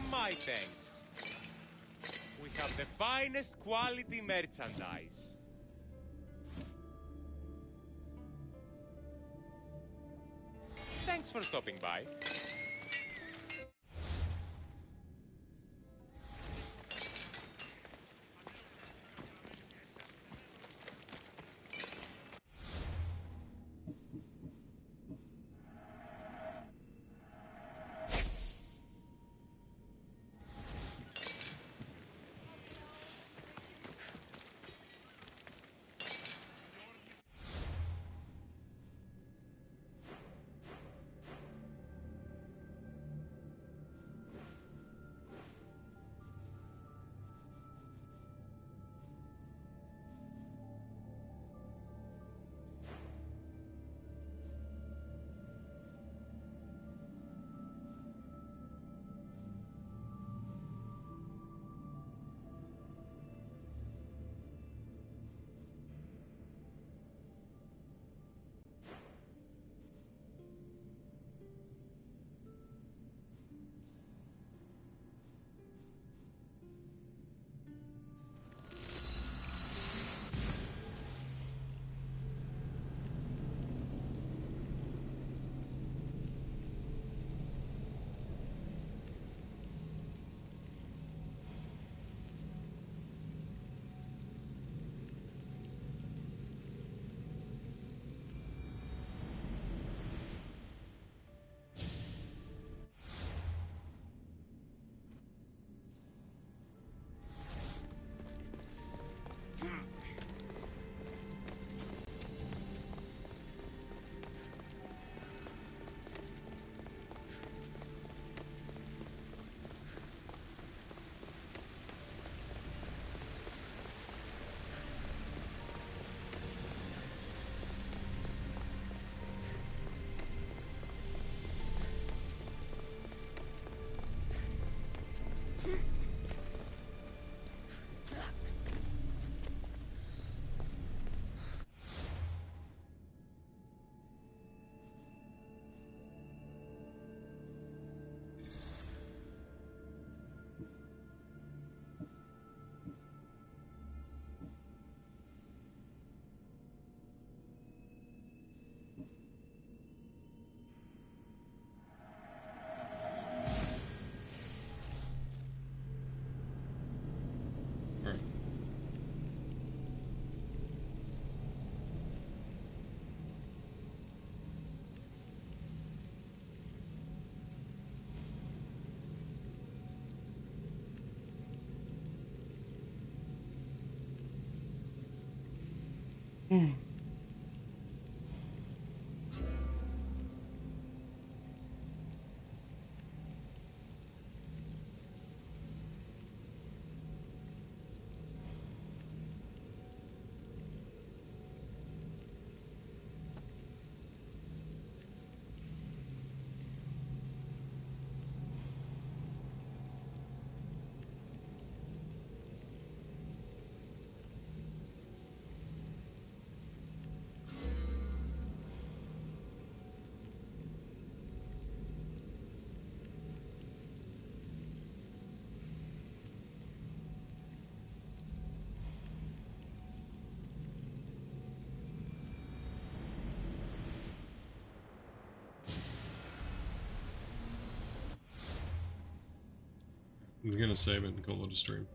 [SPEAKER 18] My thanks. We have the finest quality merchandise. Thanks for stopping by.
[SPEAKER 5] I'm gonna save it and call it a stream.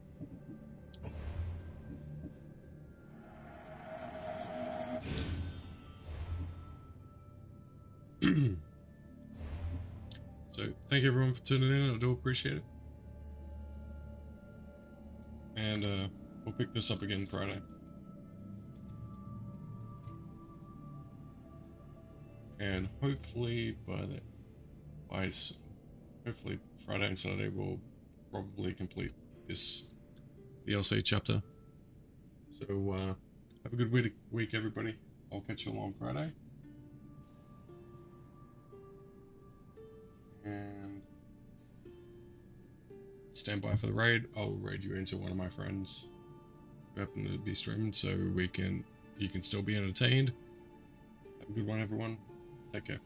[SPEAKER 5] So, thank you everyone for tuning in. I do appreciate it. And we'll pick this up again Friday. And hopefully hopefully Friday and Saturday we'll probably complete this DLC chapter. So have a good week everybody. I'll catch you all on Friday. And stand by for the raid. I'll raid you into one of my friends who happen to be streaming, so you can still be entertained. Have a good one everyone. Take care.